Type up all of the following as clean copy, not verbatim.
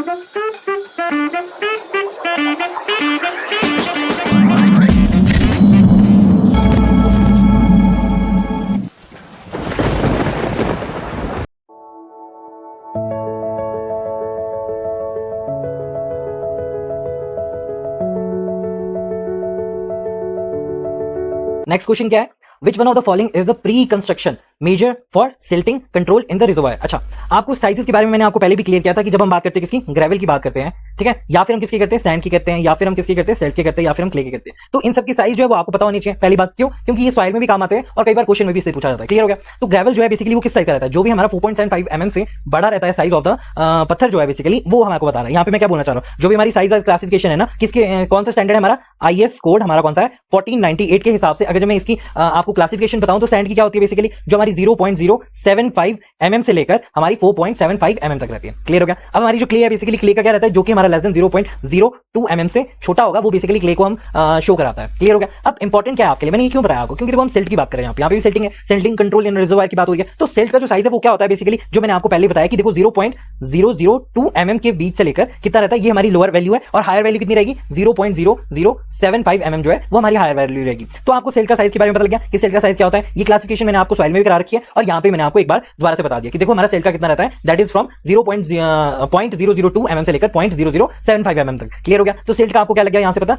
Next question क्या है, which one of the following is the pre construction measure for silting control in the reservoir. अच्छा, आपको sizes के बारे में मैंने आपको पहले भी क्लियर किया था कि जब हम बात करते हैं किसकी, ग्रेवल की बात करते हैं, ठीक है, या फिर हम किसकी करते हैं, सैंड की करते हैं, या फिर हम किसकी करते हैं, सेल्ट की करते हैं, या फिर हम क्ले की करते हैं। तो इन सब की साइज जो है वो आपको पता होनी चाहिए। पहली बात क्यों, क्योंकि ये सॉइल में भी काम आते हैं और कई बार क्वेश्चन में भी इससे पूछा जाता है। क्लियर हो गया। तो ग्रेवल जो है बेसिकली वो किस साइज का रहता है, जो भी हमारा 4.75 mm से बड़ा रहता है साइज ऑफ द पत्थर जो है बेसिकली वो हम आपको बता रहा है। यहाँ पे मैं क्या बोलना चाह रहा हूँ, जो भी हमारी साइज क्लासिफिकेशन है ना, किसके कौन सा स्टैंडर्ड है हमारा, IS कोड हमारा कौन सा है 1498 के हिसाब से। अगर मैं इसकी आपको क्लासिफिकेशन बताऊं तो सैंड की क्या होती है बेसिकली, जो हमारी 0.075 mm से लेकर हमारी 4.75 mm तक रहती है। क्लियर हो गया। अब हमारी जो क्ले है बेसिकली, क्ले का क्या रहता है, जो कि हमारा लेस देन 0.02 mm से छोटा होगा वो बेसिकली क्ले को हम शो कराता है। क्लियर हो गया। अब इंपॉर्टेंट क्या है आपके लिए, मैंने ये क्यों बताया आपको, क्योंकि देखो हम सेल्ट की बात कर रहे हैं, यहाँ पे भी सेल्टिंग है, सेल्टिंग कंट्रोल इन रिजर्वायर की बात हो रही है। तो सेल्ट का जो साइज है वो क्या होता है बेसिकली, जो मैंने आपको पहले बताया कि देखो 0.002 mm के बीच से लेकर कितना रहता है, ये हमारी लोअर वैल्यू है, और हायर वैल्यू कितनी रहेगी 0.0075 mm जो है वो हमारी हायर वैल्यू रहेगी। तो आपको सेल्ट का साइज के बारे में पता लग गया कि सेल्ट का साइज क्या होता है। ये क्लासिफिकेशन मैंने आपको सॉइल में भी करा रखी है और यहाँ पे मैंने आपको एक बार दोबारा से बता दिया कि देखो हमारा सेल्ट का कितना रहता है, दैट इज फ्रॉम 0.002 mm से लेकर 0.0075 mm तक। क्लियर हो गया। तो सेल्ट का आपको क्या लग गया यहाँ से पता,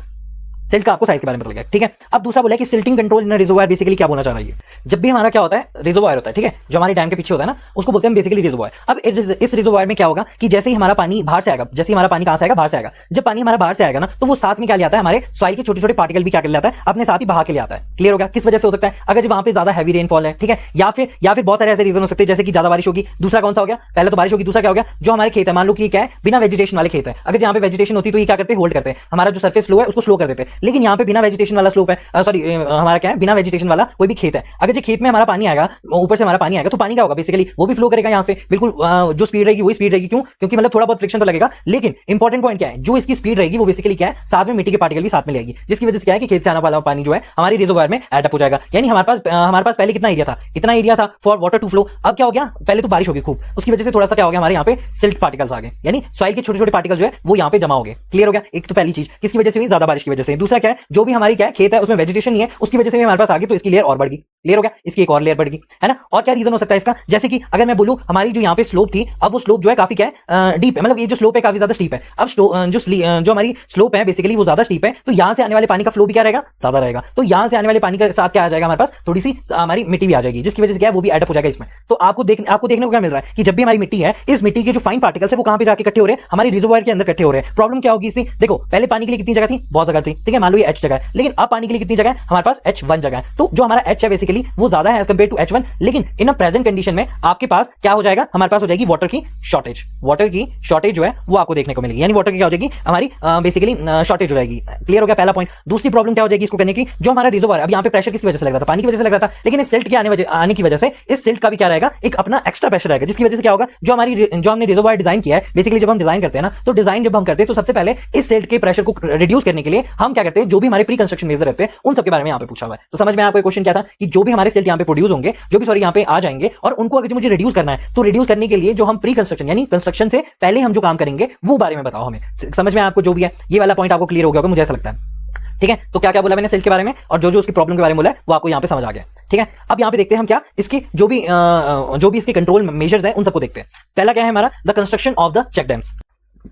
सेल्ट का आपको साइज के बारे में पता लग गया। ठीक है। अब दूसरा बोला कि सिल्टिंग कंट्रोल इन रिजर्वायर बेसिकली क्या बोलना चाह रहा है, जब भी हमारा क्या होता है, रिजर्वायर होता है, ठीक है, जो हमारे डैम के पीछे होता है ना, उसको बोलते हैं बेसिकली रिजर्वायर। अब इस रिजर्वायर में क्या होगा कि जैसे ही हमारा पानी बाहर से आएगा, जैसे ही हमारा पानी कहां से आएगा, बाहर से आएगा, जब पानी हमारा बाहर से आएगा ना, तो वो साथ में क्या ले आता है, हमारे सॉइल के छोटे छोटे पार्टिकल भी क्या कर लेता है, अपने साथ ही बहा के ले आता है। क्लियर हो गया। किस वजह से हो सकता है, अगर जब वहां पे ज्यादा हैवी रेनफॉल है, ठीक है, या फिर बहुत सारे ऐसे रीजन हो सकते हैं, जैसे कि ज्यादा बारिश होगी। दूसरा कौन सा हो गया, पहले तो बारिश होगी, दूसरा क्या हो गया, जो हमारे खेत है, मान लो कि क्या है, बिना वेजिटेशन वाले खेत है, अगर जहां पे वेजिटेशन होती है तो ये क्या करते हैं, होल्ड करते हैं, हमारा जो सर्फेस फ्लो है उसको स्लो कर देते हैं। लेकिन यहाँ पे बिना वेजिटेशन वाला स्लोप है, सॉरी हमारा क्या है, बिना वेजिटेशन वाला कोई भी खेत है, अगर जो खेत में हमारा पानी आएगा, ऊपर से हमारा पानी आएगा, तो पानी क्या होगा बेसिकली, वो भी फ्लो करेगा यहाँ से, बिल्कुल जो स्पीड रहेगी वही स्पीड रहेगी। क्यों, क्योंकि मतलब थोड़ा बहुत फ्रिक्शन तो लगेगा, लेकिन इंपॉर्टेंट पॉइंट क्या है, जो इसकी स्पीड रहेगी वो बेसिकली क्या है, साथ में मिट्टी के पार्टिकल भी साथ में लेगी, जिसकी वजह से क्या है कि खेत से आने वाला पानी जो है हमारी रिजर्वायर में एड अप हो जाएगा। यानी हमारे पास पहले कितना एरिया था, इतना एरिया था फॉर वाटर टू फ्लो। अब क्या हो गया, पहले तो बारिश होगी खूब, उसकी वजह से थोड़ा सा क्या हो गया, हमारे यहाँ पे सिल्ट पार्टिकल्स आ गए, यानी सॉइल के छोटे छोटे पार्टिकल जो है वो यहाँ पे जमा हो गए। क्लियर हो गया। एक तो पहली चीज किसकी वजह से हुई, ज्यादा बारिश की वजह से। दूसरा क्या है, जो भी हमारी क्या है खेत है उसमें वेजिटेशन नहीं है, उसकी वजह से हमारे पास आ गई, तो इसकी लेयर और बढ़ गई। क्लियर हो गया। इसकी एक और लेयर बढ़ गई, है ना। और क्या रीजन हो सकता है इसका, जैसे कि अगर मैं बोलूं हमारी जो यहाँ पे स्लोप थी, अब वो स्लोप जो है काफी क्या है, डीप है, मतलब ये जो स्लोप है काफी ज्यादा स्टीप है। अब जो हमारी स्लोप है बेसिकली वो ज्यादा स्टीप है, तो यहां से आने वाले पानी का फ्लो भी क्या रहेगा, ज्यादा रहेगा। तो यहां से आने वाले पानी के साथ क्या आ जाएगा, हमारे पास थोड़ी सी हमारी मिट्टी भी आ जाएगी, जिसकी वजह से क्या है, वो भी एडअप हो जाएगा इसमें। तो आपको देखने को क्या मिल रहा है कि जब भी हमारी मिट्टी है, इस मिट्टी के जो फाइन पार्टिकल्स है वो कहां पे जाके इकट्ठे हो रहे हैं, हमारी रिजर्वायर के अंदर इकट्ठे हो रहे हैं। प्रॉब्लम क्या होगी इससे, देखो पहले पानी के लिए कितनी जगह थी, बहुत जगह थी, ठीक है, मान लो ये H जगह है, लेकिन अब पानी के लिए कितनी जगह है, हमारे पास H1 जगह है। तो जो हमारा H है बेसिकली वो ज्यादा है एज कंपेयर टू H1, लेकिन इन अ प्रेजेंट कंडीशन में आपके पास क्या हो जाएगा, हमारे पास हो जाएगी वाटर की शॉर्टेज। वाटर की शॉर्टेज जो है वो आपको देखने को मिलेगी, यानी वाटर की क्या हो जाएगी, हमारी बेसिकली शॉर्टेज हो जाएगी। क्लियर हो गया पहला पॉइंट। दूसरी प्रॉब्लम क्या हो जाएगी इसको करने की, जो हमारा रिजर्वायर, अब यहाँ पे प्रेशर किसकी वजह से लग रहा था, पानी की वजह से लग रहा था, लेकिन इस सिल्ट के आने की वजह से इस सिल्ट का भी क्या रहेगा, एक अपना एक्स्ट्रा प्रेशर रहेगा, जिसकी वजह से क्या होगा, जो हमने रिजर्वायर डिजाइन किया है, बेसिकली जब हम डिजाइन करते हैं ना, तो डिजाइन जब हम करते हैं तो सबसे पहले इस सिल्ट के प्रेशर को रिड्यूस करने के लिए हम क्या करते हैं, जो भी हमारे प्री कंस्ट्रक्शन मेजर रहते हैं उन सबके बारे में यहाँ पे पूछा हुआ है। तो समझ में आपको क्वेश्चन क्या था कि जो भी हमारे सिल्ट यहाँ पे प्रोड्यूस होंगे, जो भी सॉरी यहाँ पे आ जाएंगे, और उनको अगर मुझे रिड्यूस करना है, तो रिड्यूस करने के लिए जो हम प्री कंस्ट्रक्शन यानी कंस्ट्रक्शन से पहले हम जो काम करेंगे वो बारे में बताओ हमें। समझ में आपको जो भी है ये वाला पॉइंट आपको क्लियर हो गया होगा, मुझे ऐसा लगता है। ठीक है। तो क्या क्या बोला मैंने सेल्ट के बारे में, और जो उसकी प्रॉब्लम के बारे में बोला है वो आपको यहाँ पे समझ आ गया। ठीक है। अब यहाँ पे देखते हैं हम क्या इसकी जो भी इसके कंट्रोल मेजर्स हैं उन सबको देखते हैं। पहला क्या है हमारा, the construction of the check dams.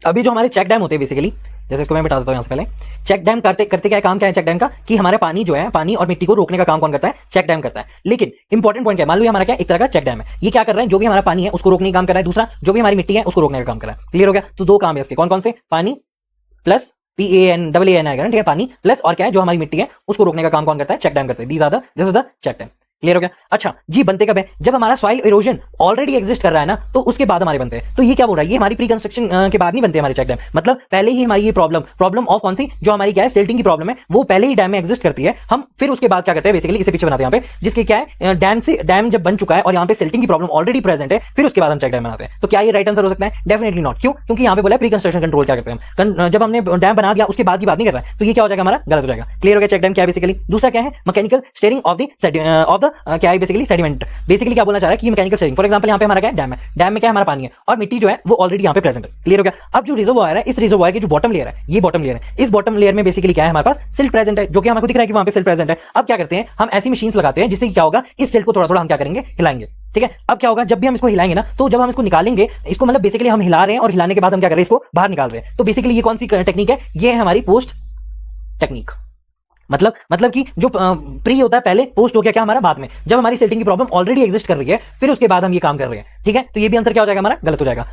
अभी जो हमारे चेक डैम होते हैं बेसिकली, जैसे इसको मैं बता देता हूं यहाँ से पहले, चेक डैम करते क्या काम क्या है चेक डैम का, कि हमारे पानी जो है, पानी और मिट्टी को रोकने का काम कौन करता है, चेक डैम करता है। लेकिन इंपॉर्टेंट पॉइंट क्या है, मान लो हमारा क्या एक तरह का चेक डैम है, ये क्या कर रहा है, जो भी हमारा पानी है उसको रोकने का काम कर रहा है, दूसरा जो भी हमारी मिट्टी है उसको रोकने का काम कर रहा है। क्लियर हो गया। तो दो काम है इसके, कौन कौन से, पानी प्लस PAN आएगा ना, ठीक है, पानी प्लस और क्या है जो हमारी मिट्टी है उसको रोकने का काम कौन करता है, चेक डैम करता है। This is the check dam. Clear हो गया। अच्छा जी, बनते कब है, जब हमारा सॉइल इरोजन ऑलरेडी एग्जिस्ट कर रहा है ना, तो उसके बाद हमारे बनते हैं। तो ये क्या बोल रहा है, ये हमारी प्री कंस्ट्रक्शन के बाद नहीं बनते हमारे चेक डैम, मतलब पहले ही हमारी ये प्रॉब्लम ऑफ कौन सी, जो हमारी क्या है सिल्टिंग की प्रॉब्लम है, वो पहले ही डैम में एग्जिस्ट करती है। हम फिर उसके बाद क्या करते हैं, बेसिकली इसे पीछे बनाते हैं यहाँ पे, जिसके क्या है डैम जब बन चुका है और यहाँ पे सिल्टिंग की प्रॉब्लम ऑलरेडी प्रेजेंट है, फिर उसके बाद हम चेक डैम बनाते हैं। तो क्या ये राइट आंसर हो सकता है, डेफिनेटली नॉट। क्यों, क्योंकि यहाँ पे बोला प्री कंस्ट्रक्शन कंट्रोल क्या करते हैं, जब हमने डैम बना दिया उसके बाद की बात नहीं कर रहा है, तो ये क्या हो जाएगा हमारा, गलत हो जाएगा। क्लियर हो गया। चेक डैम क्या है बेसिकली। दूसरा क्या है, mechanical steering of the the क्या है बेसिकली सेडिमेंट। बेसिकली क्या बोलना चाह रहा है कि मैकेनिकल शेयरिंग। फॉर एग्जांपल यहाँ पे हमारा क्या है, डैम है, डैम में क्या है, हमारा पानी है और मिट्टी जो है वो ऑलरेडी यहाँ पे प्रेजेंट है। क्लियर हो गया। अब जो रिजर्वॉयर है, इस रिजर्वॉयर की जो बॉटम लेयर है, ये बॉटम लेयर है, इस बॉटम लेयर में बेसिकली क्या है, हमारे पास सिल्ट प्रेजेंट है, जो कि हमको दिख रहा है कि वहां पे सिल्ट प्रेजेंट है। अब क्या करते हैं, हम ऐसी मशीन्स लगाते हैं जिससे क्या होगा, इस सिल्ट को थोड़ा थोड़ा हम क्या करेंगे, हिलाएंगे। ठीक है। अब क्या होगा, जब भी हम इसको हिलाएंगे ना, तो जब हम इसको निकालेंगे, इसको मतलब बेसिकली हम हिला रहे हैं और हिलाने के बाद हम क्या कर रहे हैं, इसको बाहर निकाल रहे हैं। तो बेसिकली ये कौन सी टेक्निक है, ये है हमारी पोस्ट टेक्निक। मतलब कि जो प्री होता है पहले, पोस्ट हो गया क्या हमारा बाद में, जब हमारी सेटिंग की प्रॉब्लम ऑलरेडी एग्जिस्ट कर रही है, फिर उसके बाद हम ये काम कर रहे हैं। ठीक है। तो ये भी आंसर क्या हो जाएगा हमारा, गलत हो जाएगा।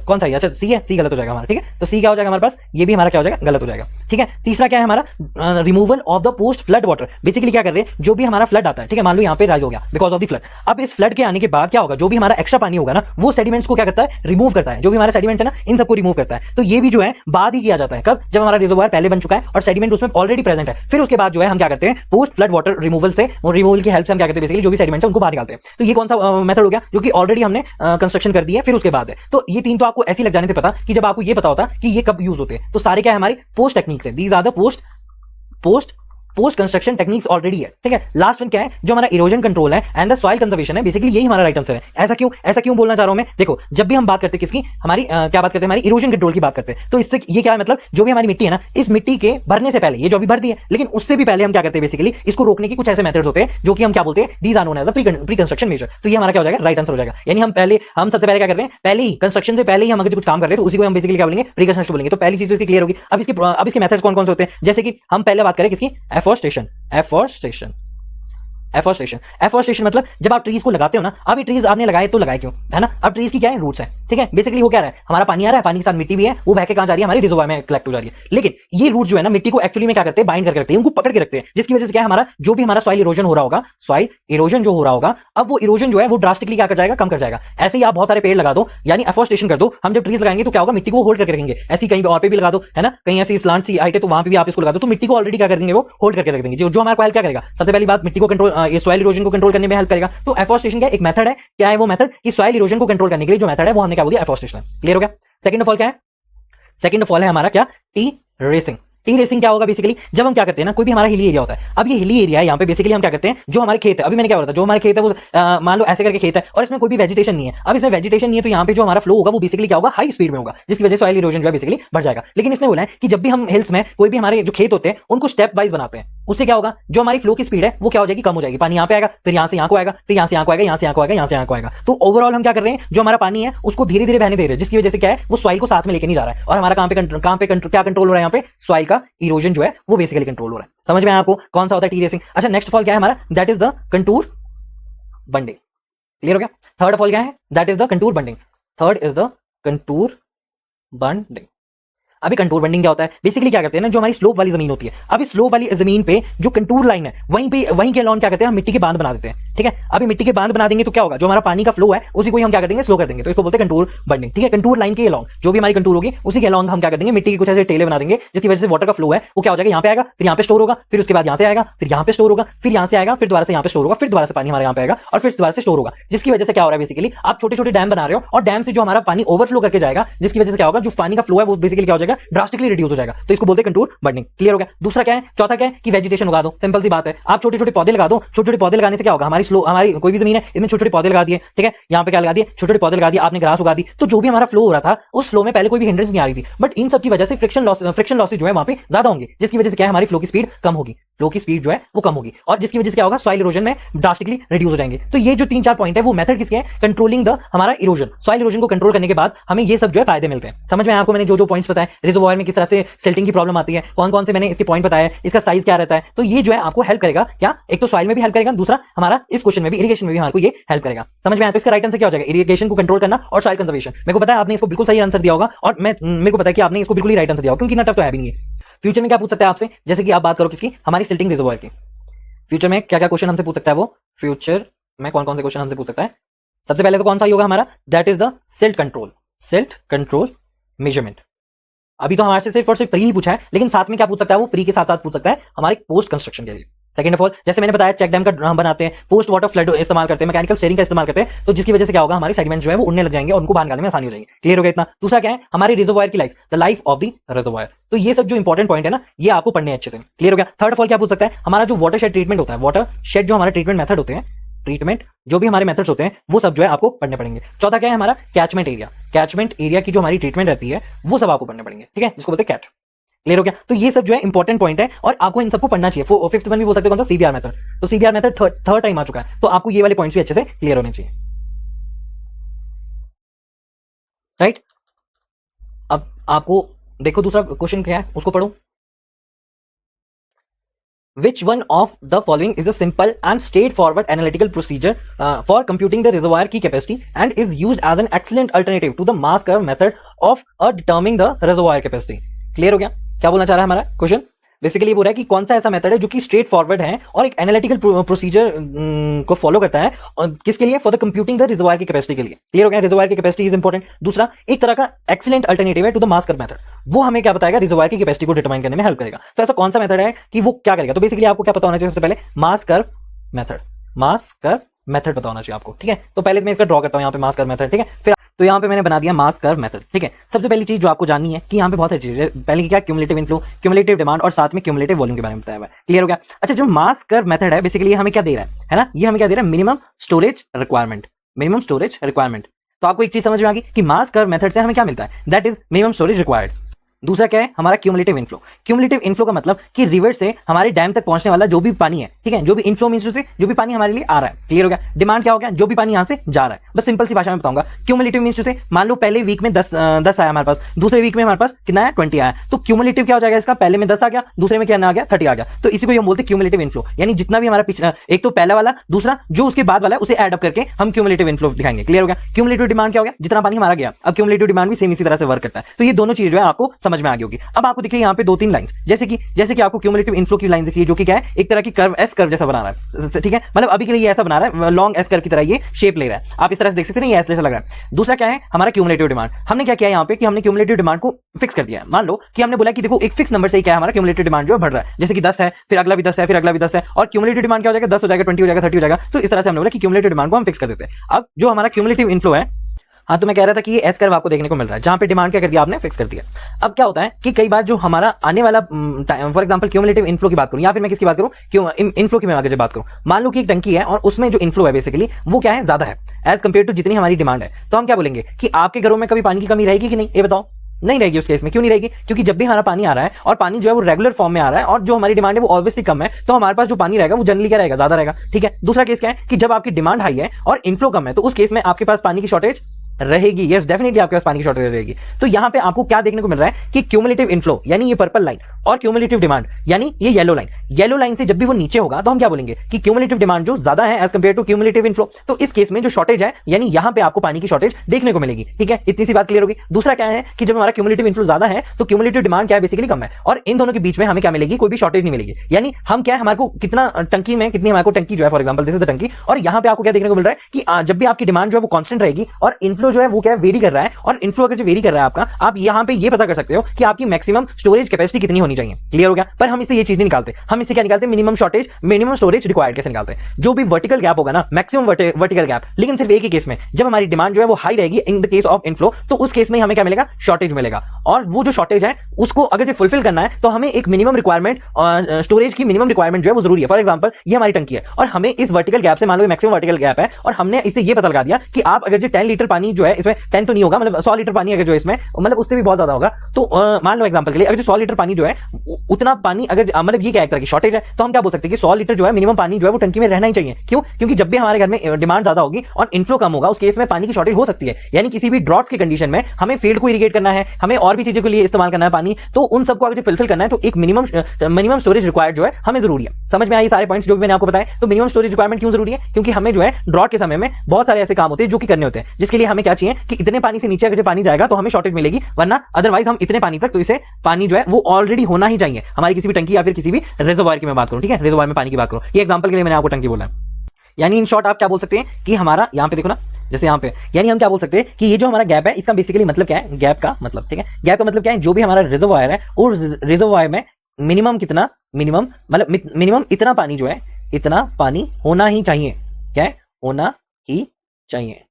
कौन सा है, अच्छा सी है, सी गलत हो जाएगा हमारा। ठीक है। तो सी क्या हो जाएगा हमारे पास, ये भी हमारा क्या हो जाएगा, गलत हो जाएगा। ठीक है। तीसरा क्या है हमारा, removal of the post flood water. Basically क्या कर रहे हैं, जो भी हमारा फ्लड आता है, ठीक है, मान लो यहाँ पे राइज हो गया बिकॉज ऑफ द फ्लड। अब इस फ्लड के आने के बाद क्या होगा, जो भी हमारा एक्स्ट्रा पानी होगा ना, वो सेडिमेंट्स को क्या करता है, रिमूव करता है। जो भी हमारा सेडिमेंट्स है ना, इन सबको रिमूव करता है। तो ये भी जो है बाद ही किया जाता है, कब, जब हमारा रिजर्वॉयर पहले बन चुका है और सेडिमेंट उसमें ऑलरेडी प्रेजेंट है। फिर उसके बाद जो है हम क्या करते हैं, पोस्ट फ्लड वाटर रिमूवल से, और रिमूवल की हेल्प से हम क्या करते हैं, बेसिकली जो भी सेडिमेंट्स है उनको बाहर निकालते हैं। तो ये कौन सा मेथड हो गया, जो कि ऑलरेडी हमने कंस्ट्रक्शन कर दी है, फिर उसके बाद है। तो ये तीन तो आपको ऐसे लग जाने थे पता कि जब आपको ये पता होता कि ये कब यूज होते हैं। तो सारे क्या है, हमारी पोस्ट टेक्निक्स है। These are the post construction techniques already है। ठीक है। लास्ट वन क्या है, जो हमारा इरोजन कंट्रोल है एंड द सॉइल कंजर्वेशन है, बेसिकली यही हमारा राइट आंसर है। ऐसा क्यों बोलना चाह रहा हूं मैं, देखो जब भी हम बात करते हैं किसकी, हमारी क्या बात करते हैं, हमारी इरोजन कंट्रोल की बात करते हैं। तो इससे ये क्या है, मतलब जो भी हमारी मिट्टी है ना, इस मिट्टी के भरने से पहले, ये जो अभी भर दी है, लेकिन उससे भी पहले हम क्या करते हैं, बेसिकली इसको रोकने की कुछ ऐसे मेथड्स होते हैं जो कि हम क्या बोलते हैं, these are known as pre construction measure. तो ये हमारा क्या हो जाएगा, राइट आंसर हो जाएगा। यानी हम सबसे पहले क्या कर रहे हैं, पहले ही कंस्ट्रक्शन से पहले ही हम अगर कुछ काम कर रहे हैं तो उसी को हम बेसिकली क्या बोलेंगे, प्री कंस्ट्रक्शन बोलेंगे। तो पहली चीज इसकी क्लियर होगी। अब इसके मेथड्स कौन कौन से होते हैं, जैसे कि हम पहले बात करें किसकी, एफोरेस्टेशन मतलब जब आप ट्रीज को लगाते हो ना, अब ये ट्रीज आपने लगाए तो लगाए क्यों, है ना। अब ट्रीज की क्या है, रूट्स हैं। ठीक है। बेसिकली वो क्या रहा है, हमारा पानी आ रहा है, पानी के साथ मिट्टी भी है, वो बह के कहां जा रही है, हमारे रिजर्वॉयर में कलेक्ट हो जा रही है। लेकिन ये रूट जो है ना, मिट्टी को एक्चुअली में क्या करते हैं, बाइंड करके रखते हैं, उनको पकड़ के रखते हैं, जिसकी वजह से क्या है, हमारा जो भी हमारा सॉइल इरोजन हो रहा होगा, अब वो इरोजन जो है वो ड्रास्टिकली क्या कर जाएगा, कम कर जाएगा। ऐसे ही आप बहुत सारे पेड़ लगा दो, यानी एफोरेस्टेशन कर दो। हम जब ट्रीज लगाएंगे तो क्या होगा, मिट्टी को होल्ड करके रखेंगे। ऐसी कहीं और पे भी लगा दो, है ना, कहीं ऐसी स्लांट सी हाइट है तो वहां पे भी आप इसको लगा दो, तो मिट्टी को ऑलरेडी क्या कर देंगे, वो होल्ड करके रख देंगे, जो हमारा हेल्प क्या करेगा, सबसे पहली बात मिट्टी को कंट्रोल, ये सॉइल इरोजन को कंट्रोल करने में हेल्प करेगा। तो एफोरेस्टेशन का एक मेथड है, क्या है वो मेथड, कि सॉइल इरोजन को कंट्रोल करने के लिए जो मेथड है वो हमने क्या बोल दिया, एफोरेस्टेशन। क्लियर हो गया। सेकंड ऑफ ऑल क्या है, सेकंड ऑफ ऑल है हमारा क्या, टी रेसिंग। टी रेसिंग क्या होगा, बेसिकली जब हम क्या करते हैं ना, कोई भी हमारा हिली एरिया होता है। अब ये हिली एरिया है, यहाँ पे बेसिकली हम क्या करते हैं, जो हमारे खेत है, अभी मैंने क्या बोला था, जो हमारे खेत है वो मान लो ऐसे करके खेत है और इसमें कोई भी वेजिटेशन नहीं है। अब इसमें वेजिटेशन नहीं है तो यहाँ पे जो हमारा फ्लो होगा वो बेसिकली क्या होगा, हाई स्पीड में होगा, जिसकी वजह से सॉइल इरोजन जो है बेसिकली बढ़ जाएगा। लेकिन इसने बोला है कि जब भी हम हिल्स में कोई भी हमारे जो खेत होते हैं उनको स्टेप वाइज बनाते हैं, उससे क्या होगा, जो हमारी फ्लो की स्पीड है वो क्या हो जाएगी, कम हो जाएगी। पानी यहाँ पे आएगा, फिर यहाँ से यहाँ को आएगा, फिर यहाँ से यहाँ को आएगा, यहाँ से यहाँ को आएगा, यहाँ से यहाँ को आएगा। तो ओवरऑल हम क्या कर रहे हैं, जो हमारा पानी है उसको धीरे धीरे बहने दे रहे हैं, जिसकी वजह से क्या है, वो सॉइल को साथ में लेके नहीं जा रहा है। और हमारा कहाँ पे क्या कंट्रोल हो रहा है, यहाँ पे सॉइल का इरोजन जो है वो बेसिकली कंट्रोल हो रहा है। समझ में आपको कौन सा होता है टी रेसिंग। अच्छा, नेक्स्ट फॉल क्या है हमारा, that is the contour bunding. Clear हो गया। थर्ड फॉल क्या है, that is the contour bunding. अभी कंटूर बंडिंग क्या होता है, बेसिकली क्या करते हैं ना, जो हमारी स्लोप वाली जमीन होती है, अभी स्लोप वाली जमीन पे जो कंटूर लाइन है वहीं के अलॉन्ग क्या करते हैं, हम मिट्टी के बांध बना देते हैं। ठीक है। अभी मिट्टी के बांध बना देंगे तो क्या होगा, जो हमारा पानी का फ्लो है उसी को हम क्या कर देंगे, स्लो कर देंगे। तो इसको बोलते हैं कंटूर बंडिंग। ठीक है। कंटूर लाइन के अलॉन्ग जो भी हमारी कंटूर होगी उसी के अलॉन्ग हम क्या कर देंगे, मिट्टी के कुछ ऐसे टेले बना देंगे, जिसकी वजह से वाटर का फ्लो है वो क्या हो जाएगा, यहाँ पे आएगा, फिर यहाँ पे स्टोर होगा, फिर उसके बाद यहाँ से आएगा, फिर यहाँ पे स्टोर होगा, फिर यहाँ से आएगा, फिर दोबारा से यहाँ पे स्टोर होगा, फिर दोबारा से पानी हमारे यहाँ पे आएगा और फिर दोबारा से स्टोर होगा। जिसकी वजह से क्या हो रहा है, बेसिकली आप छोटे छोटे डैम बना रहे हो और डैम से जो हमारा पानी ओवरफ्लो करके जाएगा, जिसकी वजह से क्या होगा, जो पानी का फ्लो है वो बेसिकली क्या हो जाएगा, ड्रास्टिकली रिड्यूस हो जाएगा। तो इसको बोलते हैं कंटूर बंडिंग। क्लियर हो गया। दूसरा क्या है, चौथा क्या है, कि वेजिटेशन उगा दो। सिंपल सी बात है, आप छोटे छोटे पौधे लगा दो। छोटे छोटे पौधे लगाने से क्या होगा, हमारी कोई भी जमीन है इसमें छोटे छोटे पौधे लगा दिए। ठीक है। यहाँ पे क्या लगा दिए, छोटे छोटे पौधे लगा दिए, आपने ग्रास उगा दी। तो जो भी हमारा फ्लो हो रहा था उस फ्लो में पहले कोई भी हिंड्रेंस नहीं आ रही थी, बट इन सब की वजह से फ्रिक्शन लॉसेज जो है वहां पे ज्यादा होंगे, जिसकी वजह से क्या है, हमारी फ्लो की स्पीड कम होगी, फ्लो की स्पीड जो है वो कम होगी, और जिसकी वजह से क्या होगा, सॉइल इरोजन में ड्रास्टिकली रिड्यूस हो जाएंगे। तो ये जो 3-4 पॉइंट है वो मेथड किसके हैं, कंट्रोलिंग द हमारा इरोजन, सॉइल इरोजन को कंट्रोल करने के बाद हमें ये सब जो है फायदे मिलते हैं। समझ में आपको मैंने जो पॉइंट्स बताए, रिजर्वॉयर में किस तरह से सिल्टिंग की प्रॉब्लम आती है, कौन कौन से मैंने इसके पॉइंट बताया, इसका साइज क्या रहता है, तो ये जो है आपको हेल्प करेगा। क्या, एक तो सॉइल में भी हेल्प करेगा, दूसरा हमारा इस क्वेश्चन में भी, इरिगेशन में भी हमारे को ये हेल्प करेगा। समझ में आया। तो इसका राइट आंसर क्या हो जाएगा, इरिगेशन को कंट्रोल करना और सॉइल कंजर्वेशन। मेरे को पता है आपने इसको बिल्कुल सही आंसर दिया होगा, और मेरे को पता है कि आपने इसको बिल्कुल ही राइट आंसर दिया होगा, क्योंकि ना टफ तो है भी नहीं। फ्यूचर में क्या पूछ सकता है आपसे, जैसे कि आप बात करो किसकी, हमारी सिल्टिंग रिजर्वॉयर की। फ्यूचर में क्या क्या क्वेश्चन हमसे पूछ सकता है वो, फ्यूचर में कौन कौन से क्वेश्चन हमसे पूछ सकता है। सबसे पहले तो कौन सा ही होगा हमारा, that is the silt control measurement. अभी तो हमारे से सिर्फ और सिर्फ प्री ही पूछा है, लेकिन साथ में क्या पूछ सकता है, वो प्री के साथ साथ पूछ सकता है हमारे पोस्ट कंस्ट्रक्शन के लिए। सेकंड ऑफ ऑल, जैसे मैंने बताया चेक डैम का बनाते हैं, पोस्ट वाटर फ्लड इस्तेमाल करते हैं, मैकेनिकल शेयरिंग का इस्तेमाल करते हैं, तो जिसकी वजह से क्या होगा, हमारी सेडिमेंट जो है वो उड़ने लग जाएंगे और उनको बाहर निकालने में आसानी हो जाएगी। क्लियर हो गया इतना। दूसरा क्या है, हमारी रिजर्वॉयर की life, the life of the reservoir. तो ये सब जो इंपॉर्टेंट पॉइंट है ना, ये आपको पढ़ने अच्छे से। क्लियर हो गया। थर्ड ऑफ ऑल क्या पूछ सकता है, हमारा जो वाटर शेड ट्रीटमेंट होता है, वाटर शेड जो हमारे ट्रीटमेंट मेथड होते हैं, ट्रीटमेंट, जो भी हमारे मेथड्स होते हैं वो सब जो है आपको पढ़ने पड़ेंगे। चौथा क्या है हमारा, कैचमेंट एरिया। कैचमेंट एरिया की जो हमारी ट्रीटमेंट रहती है वो सब आपको पढ़ने पड़ेंगे, ठीक है, जिसको बोलते हैं कैट। क्लियर हो गया? तो ये सब जो है इंपॉर्टेंट पॉइंट है और आपको इन सबको पढ़ना चाहिए। फिफ्थ वन भी बोल सकते हैं कौन सा, सीबीआर मेथड। तो सीबीआर मेथड थर्ड टाइम आ चुका है, तो आपको ये वाले पॉइंट्स भी अच्छे से क्लियर होने चाहिए, राइट। अब आपको देखो दूसरा क्वेश्चन क्या है उसको पढ़ो। Which one of the following is a simple and straightforward analytical procedure for computing the reservoir key capacity and is used as an excellent alternative to the mass curve method of determining the reservoir capacity? Clear हो गया क्या बोलना चाह रहा है हमारा question? Basically ये बोल रहा है कि कौन सा ऐसा मेथड है जो कि स्ट्रेट फॉरवर्ड है और एक एनालिटिकल प्रोसीजर को फॉलो करता है, और किसके लिए, for the computing the reservoir की कैपेसिटी के लिए। क्लियर हो गया? रिजर्वायर की कैपेसिटी इज इंपॉर्टेंट। दूसरा एक तरह का एक्सीलेंट अल्टरनेटिव है to the mass curve method, वो हमें क्या बताएगा, रिजर्वायर की कैपेसिटी को डिटरमाइन करने में हेल्प करेगा। तो ऐसा कौन सा मेथड है कि वो क्या करेगा? तो बेसिकली आपको क्या पता होना चाहिए सबसे पहले, मास कर्व मेथड। मास कर्व मेथड पता होना चाहिए आपको, ठीक है। तो पहले मैं इसका ड्रॉ करता हूं यहाँ पे मास कर्व मेथड, ठीक है। फिर तो यहाँ पे मैंने बना दिया मास कर्व मेथड, ठीक है। सबसे पहली चीज जो आपको जाननी है कि यहाँ पे बहुत सारी चीजें, पहले की क्या, क्यूमुलेटिव इनफ्लो, क्यूमुलेटिव डिमांड और साथ में क्यूमुलेटिव वॉल्यूम के बारे में बताया हुआ है। क्लियर हो गया? अच्छा, जो मास कर्व मेथड है बेसिकली हमें क्या दे रहा है ना, ये हमें क्या दे रहा है, minimum storage requirement. Minimum storage requirement. तो आपको एक चीज समझ में आ गई कि मास कर्व मेथड से हमें क्या मिलता है, that is minimum storage required. दूसरा क्या है हमारा, क्यूमुलेटिव इनफ्लो। क्यूमुलेटिव इनफ्लो का मतलब कि रिवर से हमारे डैम तक पहुंचने वाला जो भी पानी है, ठीक है, जो भी इनफ्लो मींस से जो भी पानी हमारे लिए आ रहा है। क्लियर हो गया? डिमांड क्या हो गया, जो भी पानी यहां से जा रहा है। बस सिंपल सी भाषा में बताऊंगा, क्यूमुलेटिव मींस से मान लो पहले वीक में 10 आया हमारे पास, दूसरे वीक में हमारे पास कितना आया, 20 आया। तो क्यूमुलेटिव क्या हो जाएगा इसका, पहले में 10 आ गया, दूसरे में क्या आ गया, 30 आ गया। तो इसी को हम बोलते हैं क्यूमुलेटिव इनफ्लो, यानी जितना भी हमारा पिछला, एक तो पहला वाला, दूसरा जो उसके बाद वाला है, उसे एड अप करके हम क्यूमुलेटिव इनफ्लो दिखाएंगे। क्लियर हो गया? क्यूमुलेटिव डिमांड क्या हो गया, जितना पानी हमारा गया। अब क्यूमुलेटिव डिमांड भी सेम इसी तरह से वर्क करता है। तो ये दोनों चीज जो है आपको समझ में आ गई होगी। अब आपको दिख रही है यहाँ पे 2-3 लाइंस, जैसे कि आपको क्यूमुलेटिव इनफ्लो की लाइन दिख रही है, जो कि क्या है, एक तरह की कर्व, एस कर्व जैसा बना रहा है, ठीक है। मतलब अभी के लिए ये ऐसा बना रहा है, लॉन्ग एस कर्व की तरह ये शेप ले रहा है। आप इस तरह से देख सकते हैं, ये एस जैसा लग रहा है। दूसरा क्या है हमारा क्यूमुलेटिव डिमांड। हमने क्या किया यहाँ पे कि हमने क्यूमुलेटिव डिमांड को फिक्स कर दिया है। मान लो कि हमने बोला कि देखो एक फिक्स नंबर से ही क्या है हमारा क्यूमुलेटिव डिमांड जो है बढ़ रहा है, जैसे कि 10 है, फिर अगला भी 10 है, फिर अगला भी 10 है, और क्यूमुलेटिव डिमांड क्या हो जाएगा, 10 हो जाएगा, 20 हो जाएगा, 30 हो जाएगा। तो इस तरह से हमने बोला कि क्यूमुलेटिव डिमांड को हम फिक्स कर देते हैं। अब जो हमारा क्यूमुलेटिव इनफ्लो है, हाँ, तो मैं कह रहा था कि ये एस कर्व आपको देखने को मिल रहा है, जहां पे डिमांड क्या कर दिया आपने, फिक्स कर दिया। अब क्या होता है कि कई बार जो हमारा आने वाला, फॉर एग्जांपल क्यूमुलेटिव इनफ्लो की बात करूं, या फिर मैं किसकी बात करूं, क्यों इनफ्लो की मैं आगे बात करूं। मान लो कि एक टंकी है और उसमें जो इनफ्लो है बेसिकली वो क्या है, ज्यादा है एज कंपेयर टू जितनी हमारी डिमांड है। तो हम क्या बोलेंगे कि आपके घरों में कभी पानी की कमी रहेगी कि नहीं, ये बताओ। नहीं रहेगी। उस केस में क्यों नहीं रहेगी, क्योंकि जब भी हमारा पानी आ रहा है और पानी जो है वो रेगुलर फॉर्म में आ रहा है और जो हमारी डिमांड है वो ऑब्वियसली कम है, तो हमारे पास जो पानी रहेगा वो जनरली क्या रहेगा, ज्यादा रहेगा। ठीक है। दूसरा केस क्या है कि जब आपकी डिमांड हाई है और इनफ्लो कम है, तो उस केस में आपके पास पानी की शॉर्टेज रहेगी। यस, डेफिनेटली आपके पास पानी की शॉर्टेज रहेगी। तो यहां पे आपको क्या देखने को मिल रहा है कि क्यूमुलेटिव इनफ्लो यानी ये पर्पल लाइन, और क्यूमुलेटिव डिमांड यानी ये येलो लाइन। येलो लाइन से जब भी वो नीचे होगा तो हम क्या बोलेंगे कि क्यूमुलेटिव डिमांड जो ज्यादा है as compare to cumulative inflow. तो इस केस में जो शॉर्टेज है यानी यहां पे आपको पानी की शॉर्टेज देखने को मिलेगी। ठीक है, इतनी सी बात क्लियर होगी। दूसरा क्या है कि जब हमारा क्यूमुलेटिव इनफ्लो ज्यादा है तो क्यूमुलेटिव डिमांड क्या है, बेसिकली कम है, और इन दोनों के बीच में हमें क्या मिलेगी, कोई भी शॉर्टेज नहीं मिलेगी। यानी हम क्या है, हमारे को कितना टंकी में कितनी हमारे को टंकी जो है, for example this is the टंकी, और यहां पे आपको क्या देखने को मिल रहा है कि जब भी आपकी डिमांड जो है वो कांस्टेंट रहेगी और इनफ्लो जो है वो क्या वेरी कर रहा है, और इनफ्लो अगर जो वेरी कर रहा है आपका, आप यहां पे ये पता कर सकते हो कि आपकी मैक्सिमम स्टोरेज कैपेसिटी कितनी होनी चाहिए। क्लियर हो गया? पर हम इससे ये चीज नहीं निकालते, हम इससे क्या निकालते, minimum shortage, minimum storage required कैसे निकालते हैं। जो भी वर्टिकल गैप होगा ना, मैक्सिमम वर्टिकल गैप, लेकिन सिर्फ एक ही केस में, जब हमारी डिमांड जो है वो हाई रहेगी इन द केस ऑफ इनफ्लो, तो उस केस में हमें क्या मिलेगा, शॉर्टेज मिलेगा। और वो जो शॉर्टेज है उसको अगर जो फुलफिल करना है तो हमें एक मिनिमम रिक्वायरमेंट, स्टोरेज की मिनिमम रिक्वायरमेंट जो है वो जरूरी है। फॉर एग्जांपल ये हमारी टंकी है और हमें इस वर्टिकल गैप से, मान लो मैक्सिमम वर्टिकल गैप है, और हमने इससे ये पता लगा दिया कि आप अगर जो 10 लीटर पानी जो है इसमें, 10 तो नहीं होगा, मतलब 100 लीटर पानी अगर जो इसमें, मतलब उससे भी बहुत ज्यादा होगा, तो मान लो एग्जांपल के लिए अगर जो 100 लीटर पानी जो है उतना पानी अगर, मतलब ये क्या एक तरह की शॉर्टेज है, तो हम क्या बोल सकते हैं कि 100 लीटर जो है मिनिमम पानी जो है वो टंकी में रहना ही चाहिए। क्यों? क्योंकि जब भी हमारे घर में डिमांड ज्यादा होगी और इनफ्लो कम होगा, उस केस में पानी की शॉर्टेज हो सकती है। यानी किसी भी ड्रॉट्स की कंडीशन में हमें फील्ड को इरिगेट करना है, हमें और भी चीजों के लिए इस्तेमाल करना है पानी, तो उन सबको अगर फुलफिल करना है तो एक मिनिमम स्टोरेज रिक्वायर्ड जो है हमें जरूरी है। समझ में आई सारे पॉइंट्स जो भी मैंने आपको बताए। तो मिनिमम स्टोरेज रिक्वायरमेंट क्यों जरूरी है, क्योंकि हमें जो है ड्रॉट के समय में बहुत सारे ऐसे काम होते हैं जो कि करने होते हैं, जिसके लिए हमें क्या चाहिए कि इतने पानी से नीचे अगर पानी जाएगा तो हमें शॉर्टेज मिलेगी, वरना अदरवाइज हम इतने पानी तक, तो इसे पानी जो है वो ऑलरेडी होना ही चाहिए हमारी किसी भी टंकी या फिर किसी भी रिजर्वायर की मैं बात करूं। ठीक है, रिजर्वायर में पानी की बात करूं, ये एग्जांपल के लिए मैंने आपको टंकी बोला है। यानी इन शॉर्ट आप क्या बोल सकते हैं कि हमारा यहां पे देखो ना, जैसे यहां पे, यानी हम क्या बोल सकते हैं कि ये जो हमारा गैप है इसका बेसिकली मतलब क्या है, गैप का मतलब, ठीक है, गैप का मतलब क्या है, जो भी हमारा रिजर्वायर है उस रिजर्वायर में मिनिमम कितना, मिनिमम इतना पानी जो है, इतना पानी होना ही चाहिए। क्या है, होना ही चाहिए।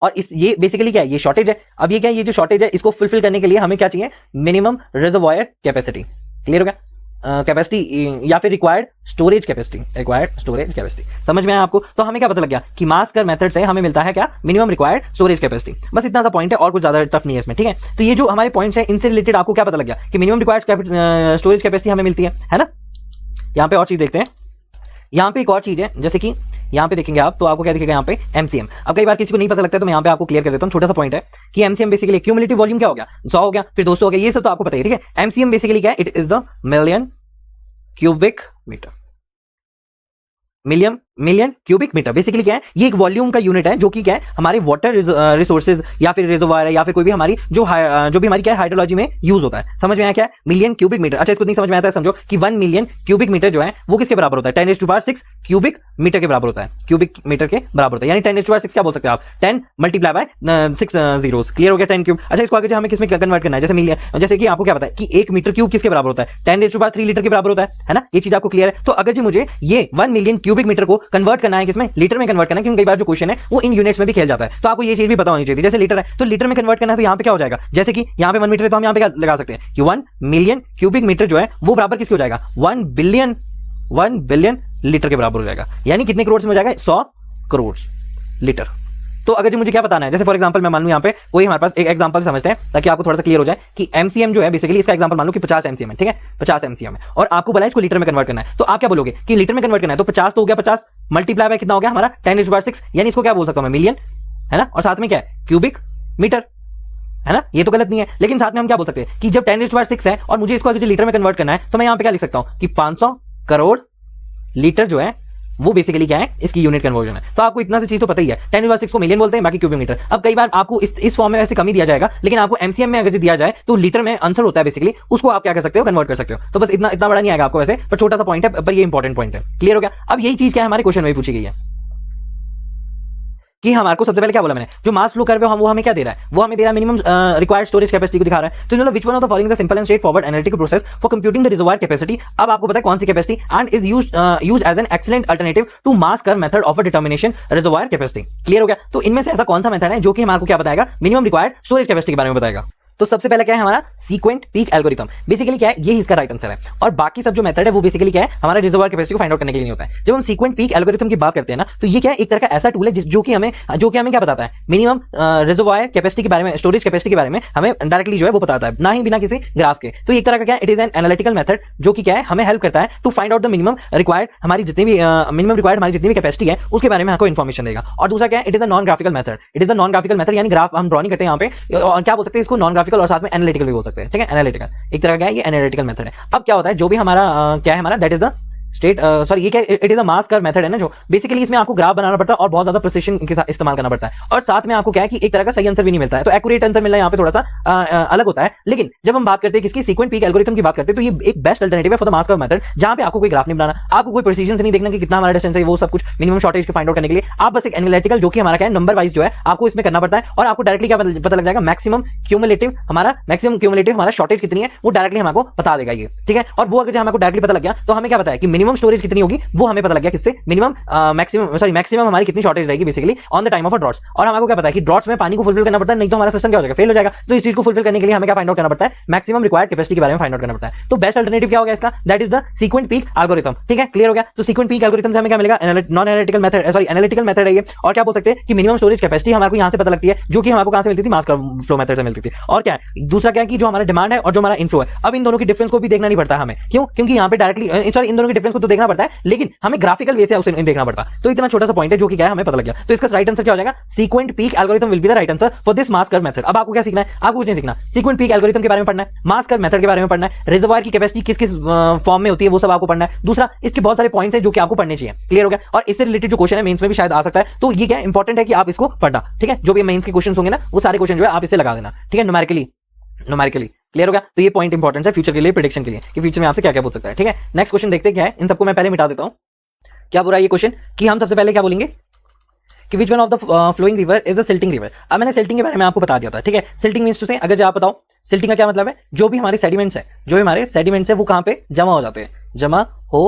और इस ये बेसिकली क्या है, ये शॉर्टेज है। अब ये क्या है, ये जो शॉर्टेज है इसको फुलफिल करने के लिए हमें क्या चाहिए, मिनिमम रिजर्वायर कैपेसिटी। क्लियर हो गया? कैपेसिटी या फिर रिक्वायर्ड स्टोरेज कैपेसिटी समझ में आया आपको। तो हमें क्या पता लग गया कि मास कर मेथड से हमें मिलता है क्या, मिनिमम रिक्वायर्ड स्टोरेज कैपेसिटी। बस इतना सा पॉइंट है और कुछ ज्यादा टफ नहीं है इसमें, ठीक है। तो ये जो हमारे पॉइंट्स हैं इनसे रिलेटेड आपको क्या पता लग गया कि मिनिमम रिक्वायर्ड स्टोरेज कैपेसिटी हमें मिलती है ना। यहाँ पे और चीज देखते हैं, यहाँ पे एक और चीज है, जैसे कि यहाँ पे देखेंगे आप तो आपको क्या दिखेगा यहाँ पे एमसीएम। अब कई बार किसी को नहीं पता लगता है तो मैं यहाँ पे आपको क्लियर कर देता हूँ, छोटा सा पॉइंट है कि एमसीएम बेसिकली क्यूमुलेटिव वॉल्यूम क्या हो गया, 100 हो गया, फिर 200 हो गया, ये सब तो आपको पता ही, ठीक है। एमसीएम बेसिकली क्या है, it is the million cubic metre, million cubic metre basically क्या है, ये एक वॉल्यूम का यूनिट है जो कि क्या है हमारे वाटर रिसोर्सेज या फिर रिजर्वायर है या फिर कोई भी हमारी जो भी हमारी क्या है हाइड्रोलॉजी में यूज होता है। समझ में आया क्या है मिलियन क्यूबिक मीटर। अच्छा इसको नहीं समझ में आता है समझो कि 1 मिलियन क्यूबिक मीटर जो है वो किसके बराबर होता है, 10⁻⁶ क्यूबिक मीटर के बराबर होता है, क्यूबिक मीटर के बराबर होता है, यानी 10⁻⁶ क्या बोल सकते हैं आप, 10 मल्टीप्लाई बाय 6 जीरोस, क्लियर हो गया 10 क्यूब। अच्छा इसको आगे हमें किसमें कन्वर्ट करना है, जैसे मिलियन, जैसे कि आपको क्या पता है कि 1 मीटर क्यूब किसके बराबर होता है, 10⁻³ लीटर के बराबर होता है ना, ये चीज आपको क्लियर है। तो अगर जी मुझे ये 1 मिलियन क्यूबिक मीटर को कन्वर्ट करना है किसमें, लीटर में कन्वर्ट करना है, क्योंकि कई बार जो क्वेश्चन है वो इन यूनिट्स में भी खेल जाता है, तो आपको ये चीज भी पता होनी चाहिए। जैसे लीटर है तो लीटर में कन्वर्ट करना है तो यहाँ पे क्या हो जाएगा, जैसे कि यहाँ पे 1 मीटर है तो हम यहाँ पे क्या लगा सकते हैं कि 1 मिलियन क्यूबिक मीटर जो है वो बराबर किसके हो जाएगा, 1 बिलियन लीटर के बराबर हो जाएगा, यानी कितने करोड़ में हो जाएगा, 100 करोड़ लीटर। तो अगर जो मुझे क्या बताना है, जैसे फॉर एग्जांपल मैं मान लूं यहाँ पे कोई हमारे पास एक एग्जांपल समझते हैं ताकि आपको थोड़ा सा क्लियर हो जाए कि एमसीएम जो है बेसिकली इसका एग्जांपल मान लो कि 50 एमसीएम है, ठीक है 50 एमसीएम है और आपको बोला इसको लीटर में कन्वर्ट करना है, तो आप क्या बोलोगे कि लीटर में कन्वर्ट करना है तो 50 तो हो गया, 50 मल्टीप्लाई बाय कितना हो गया हमारा 10⁻⁶, यानी इसको क्या बोल सकता हूं मैं, मिलियन, है ना, और साथ में क्या है क्यूबिक मीटर, है ना, ये तो गलत नहीं है, लेकिन साथ में हम क्या बोल सकते हैं कि जब 10⁻⁶ है और मुझे इसको अगर लीटर में कन्वर्ट करना है तो मैं यहाँ पे क्या लिख सकता हूं कि 500 करोड़ लीटर जो है वो बेसिकली क्या है इसकी यूनिट कन्वर्जन है। तो आपको इतना सी चीज तो पता ही है, 10⁻⁶ को मिलियन बोलते हैं, बाकी क्यूबिक मीटर। अब कई बार आपको इस फॉर्म में वैसे कम ही दिया जाएगा, लेकिन आपको एमसीएम में अगर दिया जाए तो लीटर में आंसर होता है बेसिकली, उसको आप क्या कर सकते हो, कन्वर्ट कर सकते हो। तो बस इतना बड़ा नहीं आएगा आपको वैसे, पर छोटा सा पॉइंट है, पर ये इंपॉर्टेंट पॉइंट है, क्लियर हो गया। अब यही चीज क्या है हमारे क्वेश्चन में पूछी गई है कि हमारे को सबसे पहले क्या बोला मैंने, जो मास फ्लो कर्व है वो हमें क्या दे रहा है, वो हमें दे रहा है मिनिमम रिक्वायर्ड स्टोरेज कैपेसिटी को दिखा रहा है। तो no which one of the following is the simple and straightforward analytical process for computing the reservoir capacity. अब आपको पता है कौन सी capacity, and is used as an excellent alternative to mass curve method of determination reservoir capacity. Clear हो गया। तो इनमें से ऐसा कौन सा मेथड है जो कि हमारे को क्या बताएगा, मिनिमम रिक्वायर्ड स्टोरेज कैपेसिटी के बारे में बताएगा। तो सबसे पहले क्या है हमारा सीक्वेंट पीक एल्गोरिथम, बेसिकली क्या है ये इसका राइट आंसर है, और बाकी सब जो मेथड है वो बेसिकली क्या है हमारा रिजर्वायर कैपेसिटी को फाइंड आउट करने के लिए नहीं होता है। जब हम सीक्वेंट पीक एल्गोरिथम की बात करते हैं ना तो ये क्या है एक तरह का ऐसा टूल है जो कि हमें क्या बताता है, मिनिमम रिजर्वायर कैपेसिटी के बारे में, स्टोरेज कैपेसिटी के बारे में हमें डायरेक्टली जो है वो बताता है, ना ही बिना किसी ग्राफ के। तो एक तरह का क्या it is an analytical method जो कि क्या है हमें हेल्प करता है to find out the minimum required हमारी जितनी भी हमारी जितनी भी कैपेसिटी है उसके बारे में हमको इन्फॉर्मेशन देगा। और दूसरा क्या है, it is a non graphical method, यानी ग्राफ हम ड्रॉ नहीं करते यहाँ पे, और क्या बोल सकते हैं इसको, नॉन ग्राफिकल और साथ में एनालिटिकल भी बोल सकते हैं, ठीक है, एनालिटिकल एक तरह का है, ये एनालिटिकल मेथड है। अब क्या होता है जो भी हमारा क्या है हमारा that is the state sorry ये क्या it is a mass curve method है ना, जो बेसिकली इसमें आपको ग्राफ बनाना पड़ता है और बहुत ज्यादा प्रिसिशन के साथ इस्तेमाल करना पड़ता है, और साथ में आपको क्या है कि एक तरह का सही आंसर भी नहीं मिलता है, तो एक्यूरेट आंसर मिलना यहाँ पे थोड़ा सा अलग होता है। लेकिन जब हम बात करते हैं किसकी, सीक्वेंट पीक एल्गोरिथम की बात करते हैं, तो ये एक बेस्ट अल्टरनेटिव है for the mass curve method, जहां पे आपको कोई ग्राफ नहीं बनाना, आपको कोई प्रिसिजन से नहीं देखना कि कितना हमारा डिस्टेंस है, वो सब कुछ मिनिमम शॉर्टेज को फाइंड आउट करने के लिए आप बस एक एनालिटिकल जो कि हमारा क्या है नंबर वाइज जो है आपको इसमें करना पड़ता है, और आपको डायरेक्टली क्या पता लग जाएगा, मैक्सिमम क्यूमुलेटिव हमारा शॉर्टेज कितनी है वो डायरेक्टली हमको बता देगा ये, ठीक है। और वो अगर हमको डायरेक्टली पता लग गया तो हमें क्या पता है कि मिनिमम स्टोरेज कितनी होगी वो हमें पता लग गया, किससे, मिनिमम मैक्सिमम हमारी कितनी शॉर्टेज रहेगी basically on the time of a droughts. और हमको क्या पता है कि ड्रॉट्स में पानी को फुलफिल करना पड़ता है, नहीं तो हमारा सिस्टम क्या हो जाएगा, फेल हो जाएगा। तो इस चीज को फुलफिल करने के लिए हमें क्या फाइंड आउट करना पड़ता है, मैक्सिमम रिक्वायर्ड कैपेसिटी के बारे में फाइंड आउट करना पड़ता है। तो बेस्ट अल्टरनेटिव क्या हो गया इसका, that is the sequent peak algorithm, ठीक है, क्लियर हो गया। तो सीक्वेंट पीक एल्गोरिथम से हमें क्या मिलेगा, non analytical method, sorry analytical method है ये। और क्या बोल सकते हैं कि मिनिमम स्टोरेज कैपेसिटी हमारे को यहां से पता लगती है, जो कि हमको कहां से मिलती थी, मास कर्व फ्लो मेथड से मिलती थी। और क्या है दूसरा क्या है कि जो हमारा डिमांड है और जो हमारा इनफ्लो है, अब इन दोनों की डिफरेंस को भी देखना नहीं पड़ता हमें, क्यों, क्योंकि यहाँ पे डायरेक्टली सॉरी इन दोनों की डिफरेंस को तो देखना पड़ता है, लेकिन हमें ग्राफिकल वे से उसे देखना पड़ता है। तो इतना छोटा सा पॉइंट है जो कि क्या है हमें पता लग गया। तो इसका राइट आंसर क्या हो जाएगा, sequent peak algorithm will be the right answer for this mass curve method. अब आपको क्या सीखना है, आपको कुछ नहीं सीखना, सीक्वेंट पीक एल्गोरिथम के बारे में पढ़ना है, मास कर्व मेथड के बारे में पढ़ना है, रिजर्वायर की कैपेसिटी किस किस फॉर्म में होती है वो सब आपको पढ़ना है। दूसरा इसके बहुत सारे पॉइंट्स हैं जो कि आपको पढ़ने चाहिए, क्लियर हो गया। और इससे रिलेटेड जो क्वेश्चन है मेंस में भी शायद आ सकता है, तो ये क्या इंपॉर्टेंट है कि आप इसको पढ़ना, ठीक है। जो भी मेंस के क्वेश्चन होंगे ना वो सारे क्वेश्चन जो है आप इसे लगा देना, ठीक है, न्यूमेरिकली क्लियर हो गया। तो ये पॉइंट इंपॉर्टेंट है फ्यूचर के लिए, प्रेडिक्शन के लिए कि फ्यूचर में आपसे क्या क्या पूछ सकता है, ठीक है। नेक्स्ट क्वेश्चन देखते हैं क्या है, इन सबको मैं पहले मिटा देता हूं। क्या बुरा ये क्वेश्चन कि हम सबसे पहले क्या बोलेंगे कि विच one of the flowing river is a silting river. अब मैंने सिल्टिंग के बारे में आपको बता दिया था, ठीक है। सिल्टिंग मींस टू से, अगर आप बताओ सिल्टिंग का क्या मतलब है, जो भी हमारे सेडिमेंट्स है वो कहां पे जमा हो जाते हैं, जमा हो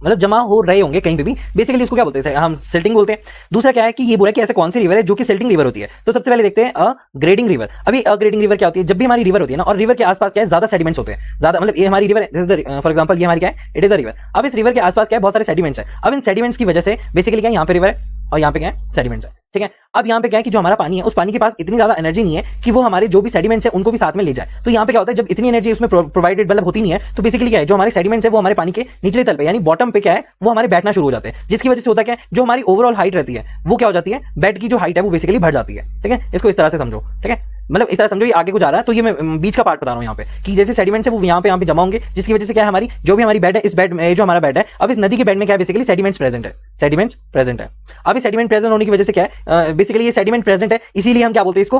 मतलब जमा हो रहे होंगे कहीं पे भी, बेसिकली उसको क्या बोलते हैं, हम सिल्टिंग बोलते हैं। दूसरा क्या है कि ये बोला कि ऐसे कौन सी रिवर है जो कि सिल्टिंग रिवर होती है। तो सबसे पहले देखते हैं अ ग्रेडिंग रिवर। अभी अ ग्रेडिंग रिवर क्या होती है, जब भी हमारी रिवर होती है ना और रिवर के आसपास क्या है, ज्यादा सेडिमेंट्स होते हैं, ज्यादा मतलब ये हमारी रिवर है, फॉर एग्जांपल ये हमारी क्या है, इट इज अ रिवर। अब इस रिवर के आसपास क्या है, बहुत सारे सेडिमेंट्स है। अब इन सेडिमेंट्स की वजह से बेसिकली क्या है, यहाँ पे रिवर है और यहाँ पे क्या है, सेडिमेंट्स है, ठीक है। अब यहाँ पे क्या है कि जो हमारा पानी है उस पानी के पास इतनी ज्यादा एनर्जी नहीं है कि वो हमारे जो भी सेडिमेंट्स है उनको भी साथ में ले जाए। तो यहाँ पे क्या होता है, जब इतनी एनर्जी उसमें प्रोवाइडेड मतलब होती नहीं है, तो बेसिकली क्या है, जो हमारे सेडिमेंट्स है वो हमारे पानी के निचले तल पे यानी बॉटम पे क्या है, वो हमारे बैठना शुरू हो जाते हैं, जिसकी वजह से होता है क्या है, जो हमारी ओवरऑल हाइट रहती है वो क्या हो जाती है, बेड की जो हाइट है वो बेसिकली बढ़ जाती है, ठीक है। इसको इस तरह से समझो, ठीक है, मतलब इस तरह समझो, ये आगे को जा रहा है। तो ये मैं बीच का पार्ट बता रहा हूँ यहाँ पे कि जैसे सेडिमेंट्स है वो यहाँ पे जमा होंगे, जिसकी वजह से क्या है, हमारी जो भी हमारी बेड है, इस बेड में जो हमारा बेड है, अब इस नदी के बेड में क्या है, बेसिकली सेडिमेंट्स प्रेजेंट है, सेडिमेंट्स प्रेजेंट है। अब इस सेडिमेंट प्रेजेंट होने की वजह से क्या है, बेसिकली ये सेडिमेंट प्रेजेंट है, इसीलिए हम क्या बोलते हैं इसको,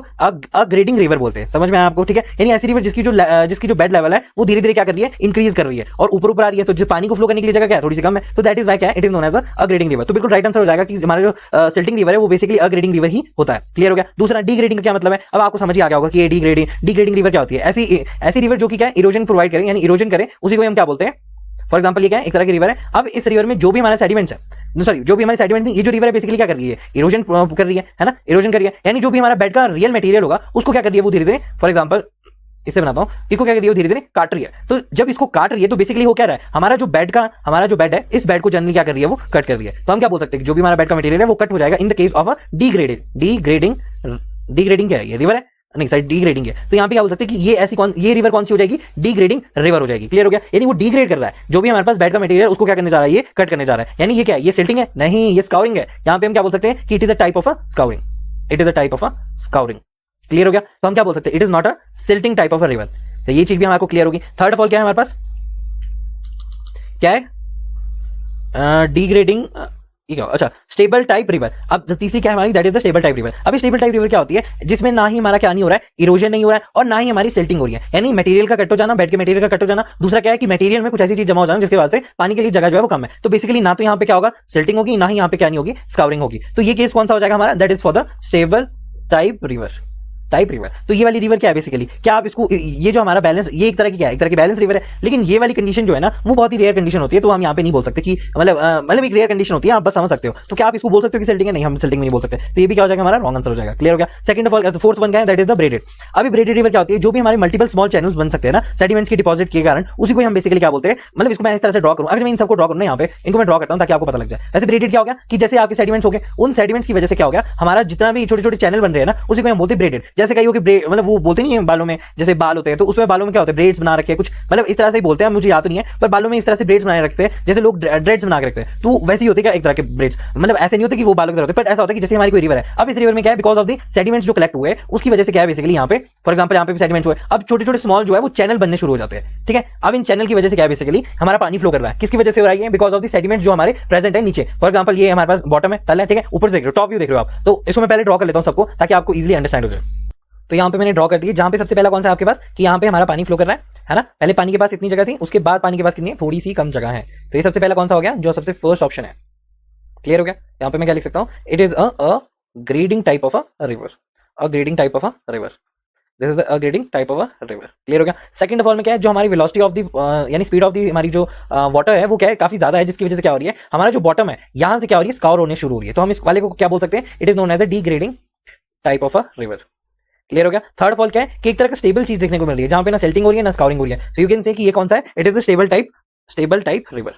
ग्रेडिंग रिवर बोलते हैं। समझ में आया आपको, ठीक है। यानी ऐसी रिवर जिसकी जो बेड लेवल है वो धीरे धीरे क्या कर रही है, इंक्रीज कर रही है और ऊपर ऊपर आ रही है, तो जो पानी को फ्लो करने की जगह क्या है, थोड़ी सी कम है, तो दैट इज वाई क्या है, it is known as a grading river. तो बिल्कुल राइट आंसर हो जाएगा कि हमारा जो सिल्टिंग रिवर है वो बेसिकली अ ग्रेडिंग रिवर ही होता है। क्लियर हो गया। दूसरा डी ग्रेडिंग क्या मतलब है, अब आपको समझ ही आ गया होगा कि डी ग्रेडिंग रिवर क्या होती है। ऐसी रिवर जो कि क्या है, इरोजन प्रोवाइड करें यानी इरोजन करे, उसी को हम क्या बोलते हैं। फॉर एग्जांपल ये क्या है, एक तरह की रिवर है। अब इस रिवर में जो भी हमारा सेडिमेंट्स है, सॉरी जो भी हमारे सेडिमेंट है, ये जो रिवर है बेसिकली क्या कर रही है, इरोजन कर रही है ना, इरोजन कर रही है। यानी जो भी हमारा बेड का रियल मटेरियल होगा उसको क्या कर रही है, वो धीरे धीरे, फॉर एग्जांपल इससे बनाता हूं, इसको क्या कर रही है, धीरे धीरे काट रही है। तो जब इसको काट रही है तो बेसिकली हो क्या रहा है, हमारा जो बेड है, इस बेड को जनरली क्या कर रही है, वो कट कर रही है। तो हम क्या बोल सकते हैं कि जो भी हमारा बेड का मटेरियल है वो कट हो जाएगा in the case of a degrading क्या है, ये रिवर है नहीं सर, डीग्रेडिंग है। तो यहाँ पे क्या बोल सकते हैं कि ये रिवर कौन सी हो जाएगी, डीग्रेडिंग रिवर हो जाएगी। क्लियर हो गया। यानी वो डीग्रेड कर रहा है, जो भी हमारे पास बेड का मटेरियल उसको क्या करने जा रहा है, ये कट करने जा रहा है। यानी ये क्या है, ये सिल्टिंग है नहीं, ये स्काउरिंग है। यहाँ पे हम क्या बोल सकते हैं कि it is a type of a scouring, it is a type of a scouring. Clear हो गया। तो हम क्या बोल सकते हैं, it is not a silting type of a river. तो ये चीज भी हमारे को क्लियर होगी। थर्ड ऑफ ऑल क्या है हमारे पास, क्या है, डीग्रेडिंग, अच्छा स्टेबल टाइप रिवर। अब तीसरी क्या है हमारी, that is the stable type river. अब स्टेबल टाइप रिवर क्या होती है, जिसमें ना ही हमारा क्या नहीं हो रहा है, इरोजन नहीं हो रहा है और ना ही हमारी सिल्टिंग हो रही है। यानी मटेरियल का कट हो जाना, बेड के मटेरियल का कट हो जाना। दूसरा क्या है कि मटेरियल में कुछ ऐसी चीज जमा हो जाना जिसके वजह से पानी के लिए जगह जो है वो कम है। तो बेसिकली ना तो यहाँ पे क्या होगा, सिल्टिंग होगी, ना ही यहाँ पे क्या नहीं होगी, स्काउरिंग होगी। तो ये केस कौन सा हो जाएगा हमारा, that is for the stable type river. तो ये वाली रिवर क्या है बेसिकली, क्या आप इसको, ये जो हमारा बैलेंस, ये एक तरह की क्या है, एक तरह की बैलेंस रिवर है। लेकिन ये वाली कंडीशन जो है ना वो बहुत ही रेयर कंडीशन होती है, तो हम यहाँ पे नहीं बोल सकते कि मतलब एक रेयर कंडीशन होती है, आप बस समझ सकते हो। तो क्या आप इसको बोल सकते हो कि सिल्टिंग है, नहीं हम सिल्टिंग नहीं बोल सकते। तो ये भी क्या हो जाएगा, हमारा रॉन्ग आंसर हो जाएगा। क्लियर हो गया। Second of all, fourth one क्या है, दैट इज द ब्रेडेड। अभी ब्रेडेड रिवर क्या होती है, जो भी हमारे मल्टीपल स्मॉल चैनल्स बन सकते हैं ना सेडिमेंट्स के डिपॉजिट के कारण, उसी को हम बेसिकली क्या बोलते हैं। मतलब इसको मैं इस तरह से ड्रॉ करूं, अगर मैं इन सबको ड्रॉ करूं ना, यहाँ पे इनको मैं ड्रॉ करता हूं ताकि आपको पता लग जाए। वैसे ब्रेडेड क्या हो गया कि जैसे आपके सेडिमेंट्स हो गए, उन सेडिमेंट्स की वजह से क्या हो गया, हमारा जितना भी छोटे छोटे चैनल बन रहे हैं ना, उसी को हम बोलते हैं ब्रेडेड। जैसे कहीं मतलब वो बोलते नहीं है बालों में, जैसे बाल होते हैं तो उसमें बालों में क्या होता है, ब्रेड्स बना रखे हैं कुछ, मतलब इस तरह से ही बोलते हैं, मुझे याद नहीं है, पर बालों में इस तरह से ब्रेड्स बनाए रखते हैं, जैसे लोग ड्रेड्स बना के रखते हैं। तो वैसे ही होते हैं एक तरह के ब्रेड्स, मतलब ऐसे नहीं होते कि वो बालों की तरह होते हैं, पर ऐसा होता है कि जैसे हमारी कोई रिवर है। अब इस रिवर में क्या है, बिकॉज ऑफ द सेडिमेंट्स जो कलेक्ट हुए उसकी वजह से क्या है बेसिकली, यहाँ पे फॉर एग्जांपल यहाँ पे भी सेडिमेंट्स हुए, अब छोटे छोटे स्मॉल जो है वो चैनल बनने शुरू हो जाते हैं। ठीक है। अब इन चैनल की वजह से क्या है बेसिकली, हमारा पानी फ्लो कर रहा है, किसकी वजह से हो रहा है, बिकॉज ऑफ द सेडिमेंट्स जो हमारे प्रेजेंट है नीचे। फॉर एग्जांपल ये हमारे पास बॉटम है, तल है, ठीक है, ऊपर से देख रहे हो, टॉप व्यू देख रहे हो आप। तो इसको मैं पहले ड्रॉ कर लेता हूँ सबको, ताकि आपको इजीली अंडरस्टैंड हो जाए। तो यहाँ पे मैंने ड्रॉ कर दिया, जहां पे सबसे पहला कौन सा है आपके पास, कि यहाँ पे हमारा पानी फ्लो कर रहा है ना। पहले पानी के पास इतनी जगह थी, उसके बाद पानी के पास कितनी है, थोड़ी सी कम जगह है। तो ये सबसे पहला कौन सा हो गया, जो सबसे फर्स्ट ऑप्शन है। क्लियर हो गया। यहाँ पे मैं क्या लिख सकता हूँ, it is a grading type of a river, a grading type of a river, this is a grading type of a river. Clear हो गया। सेकंड ऑफ ऑल में क्या है, जो हमारी वेलोसिटी ऑफ द यानी स्पीड ऑफ द हमारी जो वाटर है वो क्या है, काफी ज्यादा है, जिसकी वजह से क्या हो रही है, हमारा जो बॉटम है यहाँ से क्या हो रही है, स्काउर होने शुरू हो रही है। तो हम इस वाले को क्या बोल सकते हैं, it is known as a degrading type of a river. Clear हो गया। थर्ड ऑफ ऑल क्या है कि एक तरह का स्टेबल चीज देखने को मिल रही है, जहां पे ना सेल्टिंग हो रही है ना स्काउरिंग हो रही है। सो यू कैन से कि ये कौन सा है, it is a stable type river.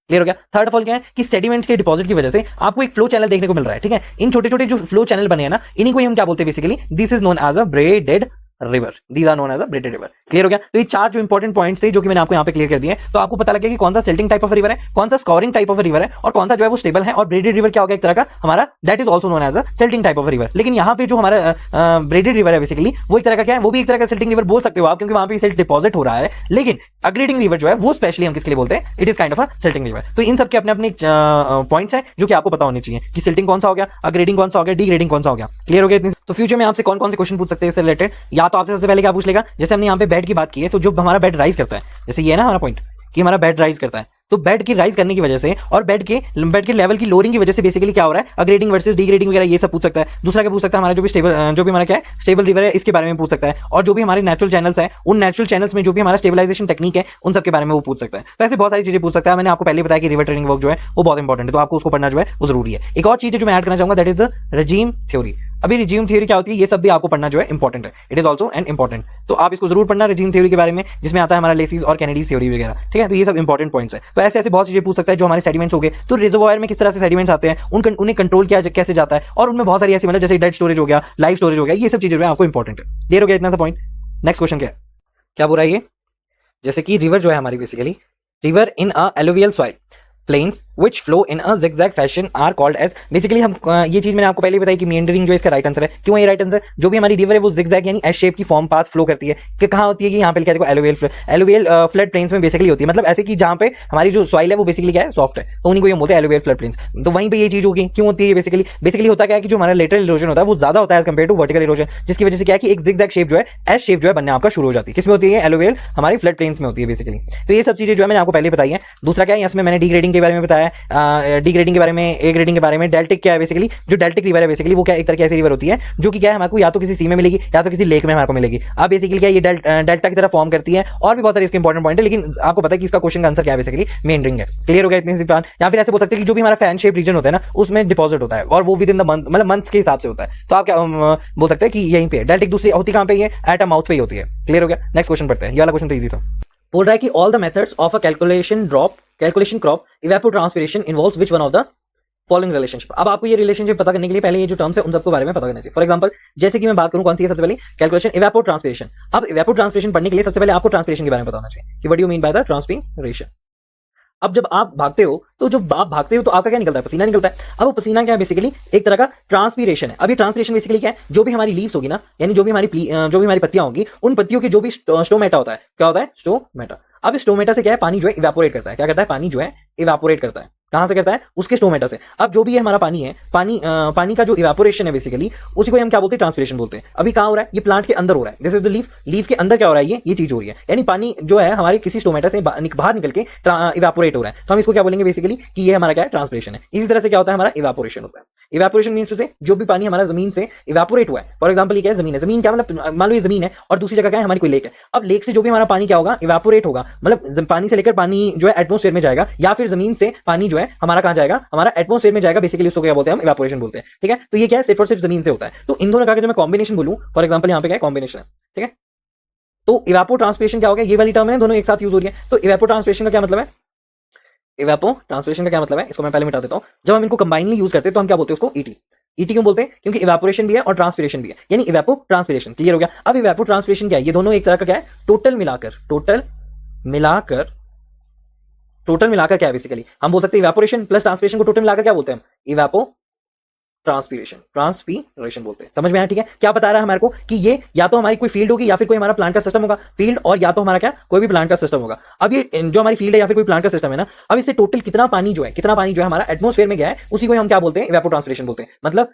Clear हो गया। थर्ड ऑफ ऑल क्या है कि सेडिमेंट्स के डिपॉजिट की वजह से आपको एक फ्लो चैनल देखने को मिल रहा है। ठीक है। इन छोटे छोटे जो फ्लो चैनल बने हैं ना, इन्हीं को हम क्या बोलते हैं basically, this is known as a braided river, these are known as a braided river. Clear हो गया। तो ये चार जो इंपॉर्टेंट पॉइंट्स थे जो कि मैंने आपको यहाँ पे क्लियर कर दिए, तो आपको पता लग गया कि कौन सा सेल्टिंग टाइप ऑफ रिवर है, कौन सा स्कोरिंग टाइप ऑफ रिवर है, और कौन सा जो है वो स्टेबल है। और ब्रेडेड रिवर क्या होगा, एक तरह का हमारा that is also known as a silting type of river. लेकिन यहाँ पे जो हमारा ब्रेडेड रिवर है बेसिकली वो एक तरह का क्या है, वो भी एक तरह का सेल्टिंग रिवर बोल सकते हो आप, क्योंकि वहां पे सेल्ट डिपॉजिट हो रहा है। लेकिन अग्रेडिंग रिवर जो है वो स्पेशली हम किसके लिए बोलते हैं, it is kind of a silting river. तो इन सब के अपने अपने पॉइंट्स हैं जो कि आपको पता होने चाहिए कि सिल्टिंग कौन सा हो गया, अग्रेडिंग कौन सा हो गया, डीग्रेडिंग कौन सा हो गया। क्लियर हो गया। तो फ्यूचर में आपसे कौन कौन से क्वेश्चन पूछ सकते हैं इससे रिलेटेड, या तो आपसे सबसे पहले क्या पूछ लेगा, जैसे हमने यहाँ पे बेड की बात की है, तो जो हमारा बेड राइज करता है, जैसे ये है ना हमारा पॉइंट कि हमारा बेड राइज करता है, तो बेड की राइज करने की वजह से और बेड के लेवल की लोअरिंग की वजह से बेसिकली क्या हो रहा है, अग्रेडिंग वर्सेस डिग्रेडिंग वगैरह ये सब पूछ सकता है। दूसरा क्या पूछ सकता है, हमारा जो भी हमारा क्या है स्टेबल रिवर है इसके बारे में पूछ सकता है, और जो भी हमारे नेचुरल चैनल्स है उन नेचुरल चैनल्स में जो भी हमारा स्टेबलाइजेशन टेक्निक है उन सब के बारे में वो पूछ सकता है। तो ऐसे बहुत सारी चीजें पूछ सकता है। मैंने आपको पहले बताया कि रिवर ट्रेनिंग वर्क जो है वो बहुत इंपॉर्टेंट है, तो आपको उसको पढ़ना जो है वो जरूरी है। एक और चीज है जो मैं ऐड करना चाहूंगा, that is the regime theory. अभी रिजीम थ्योरी क्या होती है, ये सब भी आपको पढ़ना जो है इंपॉर्टेंट है, it is also an important. तो आप इसको जरूर पढ़ना रेजिम थ्योरी के बारे में, जिसमें आता है हमारा लेसिस और कैनेडीज थ्योरी वगैरह, ठीक है। तो ये सब इंपॉर्टेंट पॉइंट्स है। तो ऐसे ऐसे बहुत चीजें पूछ सकता है जो हमारे सेडिमेंट्स हो गए, तो रिजर्वॉयर में किस तरह से सेडिमेंट्स आते हैं, उन्हें कंट्रोल किया कैसे जाता है, और उनमें बहुत सारी ऐसी मतलब जैसे डेड स्टोरेज हो गया, लाइव स्टोरेज हो गया, ये सब चीजें जो है आपको इंपॉर्टेंट है। क्लियर हो गया इतना सा पॉइंट। नेक्स्ट क्वेश्चन क्या है, क्या बोल रहा है ये, जैसे कि रिवर जो है हमारी basically river in a alluvial soil plains which flow in a zigzag fashion are called as, basically हम ये चीज मैंने आपको पहले बताई कि meandering जो इसका राइट आंसर है। क्यों ये राइट आंसर, जो भी हमारी रिवर है वो zigzag यानी एस शेप की फॉर्म पाथ फ्लो करती है, कि कहाँ होती है कि यहाँ पे लिखा है देखो एलुवियल फ्लड प्लेन्स में बेसिकली होती है, मतलब ऐसे कि जहाँ पे हमारी जो सॉइल है वो बेसिकली क्या है सॉफ्ट है, तो उन्हीं को हम बोलते हैं एलुवियल फ्लड प्लेन्स। तो वहीं पे ये चीज होगी, क्यों होती है बेसिकली होता क्या है कि जो हमारा लेटरल इरोजन होता है वो ज्यादा होता है as compare to vertical erosion, जिसकी वजह से क्या है कि एक zigzag शेप जो है एस शेप जो है बनने आपका शुरू हो जाती है। किसमें होती है, एलुवियल हमारी फ्लड प्लेन्स में होती है बेसिकली। तो ये सब चीजें जो है मैंने आपको पहले बताई है। दूसरा क्या है, इसमें मैंने डिग्रेडिंग के बारे में बताया, डी ग्रेडिंग के बारे में, ए ग्रेडिंग के बारे में। डेल्टिक क्या है बेसिकली, जो डेल्टिक रिवर है बेसिकली वो क्या एक तरह की ऐसी रिवर होती है जो कि क्या है हमारे को या तो किसी सी में मिलेगी या तो किसी लेक में हमारे को मिलेगी। अब बेसिकली क्या ये डेल्टा की तरह फॉर्म करती है, और भी बहुत सारे इसके इंपॉर्टेंट पॉइंट है, लेकिन आपको पता है कि इसका क्वेश्चन का आंसर क्या है बेसिकली मेंडरिंग है। क्लियर हो गया इतनी सी बात। या फिर ऐसे बोल सकते हैं कि जो भी हमारा फैन शेप रीजन होता है ना उसमें डिपॉजिट होता है, और वो विद इन द मंथ मतलब मंथ्स के हिसाब से होता है। तो आप क्या बोल सकते हैं कि यहीं पे डेल्टिक दूसरी होती कहां पे, ये एट अ माउथ पे ही होती है। क्लियर हो गया। नेक्स्ट क्वेश्चन पढ़ते हैं, ये वाला क्वेश्चन तो इजी था। बोल रहा है कि all the methods of a calculation crop evapotranspiration involves which one of the following relationship. अब आपको ये रिलेशनशिप पता करने के लिए पहले ये जो टर्म्स है उन सबके बारे में पता करना चाहिए। फॉर एग्जांपल जैसे कि मैं बात करूं कौन सी है सबसे पहले, कैलकुलेशन इवेपोट्रांसपिरेशन। अब इवेपोट्रांसपिरेशन पढ़ने के लिए सबसे पहले आपको ट्रांसपिरेशन के बारे में पता होना चाहिए कि what do you mean by the transpiration. अब जब आप भागते हो तो आपका क्या निकलता है, पसीना निकलता है। अब वो पसीना क्या है बेसिकली एक तरह का ट्रांसपीरेशन है। अब ये ट्रांसपीरेशन बेसिकली क्या है, जो भी हमारी लीव्स होगी ना, यानी जो भी हमारी पत्तियां होंगी, उन पत्तियों के जो भी स्टोमेटा होता है, क्या होता है स्टोमेटा। अब स्टोमेटा से क्या है, पानी जो है इवेपोरेट करता है। क्या करता है, पानी जो है इवेपोरेट करता है। कहां से करता है, उसके स्टोमेटा से। अब जो भी है हमारा पानी है, पानी का जो इवेपोरेशन है बेसिकली उसी को हम क्या बोलते हैं, ट्रांसपिरेशन बोलते हैं। अभी कहां हो रहा है, ये प्लांट के अंदर हो रहा है। दिस इज द लीफ के अंदर क्या हो रहा है, ये चीज हो रही है, यानी पानी जो है हमारे किसी स्टोमेटा से बाहर निकल के इवेपोरेट हो रहा है। तो हम इसको क्या बोलेंगे बेसिकली कि ये हमारा क्या है, ट्रांसपिरेशन है। इसी तरह से क्या होता है, हमारा इवेपोरेशन होता है। इवेपोरेशन मींस से जो भी पानी हमारा जमीन से इवेपोरेट हुआ है, फॉर एग्जांपल ये क्या है, जमीन है। जमीन क्या मतलब, मान लो ये जमीन है और दूसरी जगह क्या है, हमारी कोई लेक है। अब लेक से जो भी हमारा पानी क्या होगा, इवेपोरेट होगा, मतलब पानी से लेकर पानी जो है एटमॉस्फेयर में जाएगा, या फिर जमीन से पानी जो है हमारा कहां जाएगा, हमारा एटमॉस्फेयर में जाएगा। बेसिकली उसको क्या बोलते हैं, हम इवेपोरेशन बोलते हैं। ठीक है, तो ये क्या है, सिर्फ और सिर्फ जमीन से होता है। तो इन दोनों का जो मैं कॉम्बिनेशन बोलूं, फॉर एग्जांपल यहां पे क्या है, कॉम्बिनेशन है। ठीक है, तो इवेपोट्रांसपिरेशन क्या हो गया, ये वाली टर्म है, दोनों एक साथ यूज हो रही है। तो इवेपोट्रांसपिरेशन का क्या मतलब है, इवेपोट्रांसपिरेशन का क्या मतलब है, इसको मैं पहले मिटा देता हूं। जब हम इनको कंबाइनली यूज करते हैं तो हम क्या बोलते हैं उसको, ईटी। ईटी क्यों बोलते हैं, क्योंकि इवेपोरेशन भी है और ट्रांसपिरेशन भी है, यानी इवेपोट्रांसपिरेशन। क्लियर हो गया। अब इवेपोट्रांसपिरेशन क्या है, ये दोनों एक तरह का क्या है, टोटल मिलाकर क्या है बेसिकली, हम बोल सकते हैं इवेपोरेशन प्लस ट्रांसपिरेशन को टोटल मिलाकर क्या बोलते हैं, ट्रांसपीरेशन बोलते हैं। समझ में आया। ठीक है, क्या बता रहा है हमारे को कि ये या तो हमारी कोई फील्ड होगी या फिर कोई हमारा प्लांट का सिस्टम होगा, फील्ड, और या तो हमारा क्या कोई भी प्लांट का सिस्टम होगा। अब ये जो हमारी फील्ड है या फिर कोई प्लांट का सिस्टम है ना, अब इससे टोटल कितना पानी जो है हमारा एटमॉस्फेयर में गया है, उसी को हम क्या बोलते हैं, इवेपोट्रांसपिरेशन बोलते हैं।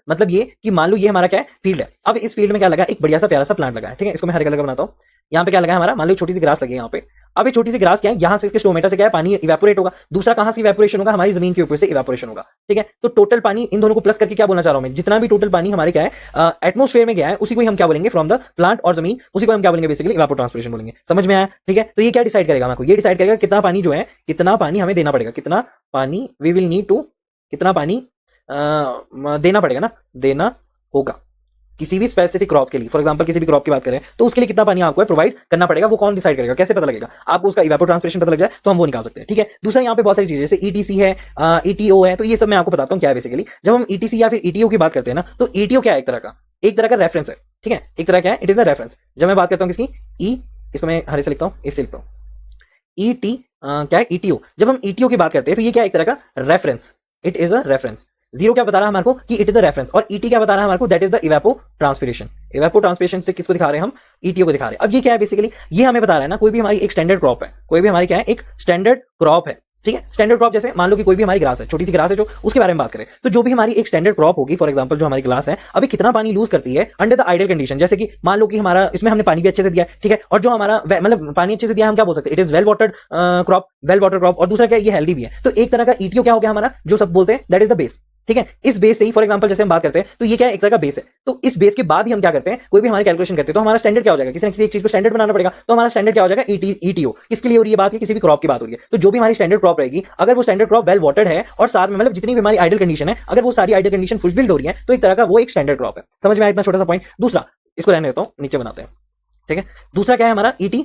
मतलब ये कि मान लो ये हमारा क्या है, फील्ड है। अब इस फील्ड में क्या लगा, एक बढ़िया सा प्यारा सा प्लांट लगा है। ठीक है, इसको मैं हर कलर का बनाता हूं। यहाँ पे क्या लगा है हमारा, मान लो छोटी सी ग्रास लगी है यहाँ पे। अब ये छोटी सी ग्रास क्या है, यहाँ से इसके स्टोमेटा से क्या है, पानी इवेपोरेट होगा। दूसरा कहां से इवेपोरेशन होगा, हमारी जमीन के ऊपर से इवेपोरेशन होगा। ठीक है, तो टोटल पानी, इन दोनों को प्लस करके क्या बोलना चाह रहा हूं मैं, जितना भी टोटल पानी हमारे क्या है एटमॉस्फेयर में गया है, उसी को हम क्या बोलेंगे, फ्रॉम द प्लांट और जमीन, उसी को हम क्या बोलेंगे बेसिकली, इवेपोट्रांसपिरेशन बोलेंगे। समझ में आया। ठीक है, तो ये क्या डिसाइड करेगा हमको, ये डिसाइड करेगा कितना पानी जो है, कितना पानी हमें देना पड़ेगा, कितना पानी वी विल नीड टू, कितना पानी देना पड़ेगा ना, देना होगा किसी भी स्पेसिफिक क्रॉप के लिए। फॉर एग्जांपल किसी भी क्रॉप की बात करें तो उसके लिए कितना पानी आपको प्रोवाइड करना पड़ेगा, वो कौन डिसाइड करेगा, कैसे पता लगेगा आपको, उसका इवेपोट्रांसपिरेशन पता लग जाए तो हम वो निकाल सकते हैं। ठीक है, दूसरा यहाँ पे बहुत सारी चीजें जैसे ईटीसी है, ईटीओ है, तो ये सब मैं आपको बताता हूँ क्या है बेसिकली। जब हम ईटीसी या फिर ईटीओ की बात करते हैं ना, तो ईटीओ क्या है, एक तरह का रेफरेंस है। ठीक है, एक तरह क्या है, इट इज अ रेफरेंस। जब मैं बात करता हूँ किसकी, ई, इसको मैं हरे से लिखता हूँ, इससे लिखता हूँ, ईटी क्या है, ईटीओ। जब हम ईटीओ की बात करते हैं तो ये क्या है, एक तरह का reference, it is a reference. Zero क्या बता रहा है हमारे को कि इट इज अ रेफरेंस, और ईटी क्या बता रहा है हमारे को, that is the evapotranspiration. Evapotranspiration से किसको दिखा रहे हैं हम, ईटीओ को दिखा रहे हैं। अब ये क्या है बेसिकली, ये हमें बता रहा है ना, कोई भी हमारी एक स्टैंडर्ड क्रॉप है, कोई भी हमारी क्या है एक स्टैंडर्ड क्रॉप है, ठीक है। स्टैंडर्ड क्रॉप जैसे मान लो कि कोई भी हमारी ग्रास है, छोटी सी ग्रास है जो, उसके बारे में बात करें तो जो भी हमारी एक स्टैंडर्ड क्रॉप होगी, फॉर एग्जांपल जो हमारी ग्लास है अभी कितना पानी लूज करती है अंडर द आइडियल कंडीशन, जैसे कि मान लो कि हमारा इसमें हमने पानी भी अच्छे से दिया है, ठीक है, और जो हमारा मतलब पानी अच्छे से दिया है, हम क्या बोल सकते हैं, it is well watered crop, well water crop, और दूसरा क्या ये हेल्दी भी है। तो एक तरह का ईटीओ क्या हो गया हमारा, जो सब बोलते हैं दैट इज द बेस, ठीक है। इस बेस से ही फॉर एग्जांपल जैसे हम बात करते हैं तो ये क्या है, एक तरह का बेस है। तो इस बेस के बाद ही हम क्या करते हैं, कोई भी हमारी कैलकुलेशन करते हैं तो हमारा स्टैंडर्ड क्या हो जाएगा, किसी न किसी एक चीज को स्टैंडर्ड बनाना पड़ेगा। तो हमारा स्टैंडर्ड क्या हो जाएगा, ईटीओ। किसके लिए हो रही है बात, किसी भी क्रॉप की बात हो रही है। तो जो भी हमारी स्टैंडर्ड क्रॉप रहेगी, अगर वो स्टैंडर्ड क्रॉप वेल वाटर्ड है और साथ में मतलब जितनी भी हमारी आइडियल कंडीशन है, अगर वो सारी आइडियल कंडीशन फुलफिल्ड हो रही है, तो एक तरह का वो एक स्टैंडर्ड क्रॉप है। समझ में आया इतना छोटा सा पॉइंट। दूसरा इसको रहने देता हूं, नीचे बनाते हैं, ठीक है। दूसरा क्या है हमारा ईटी,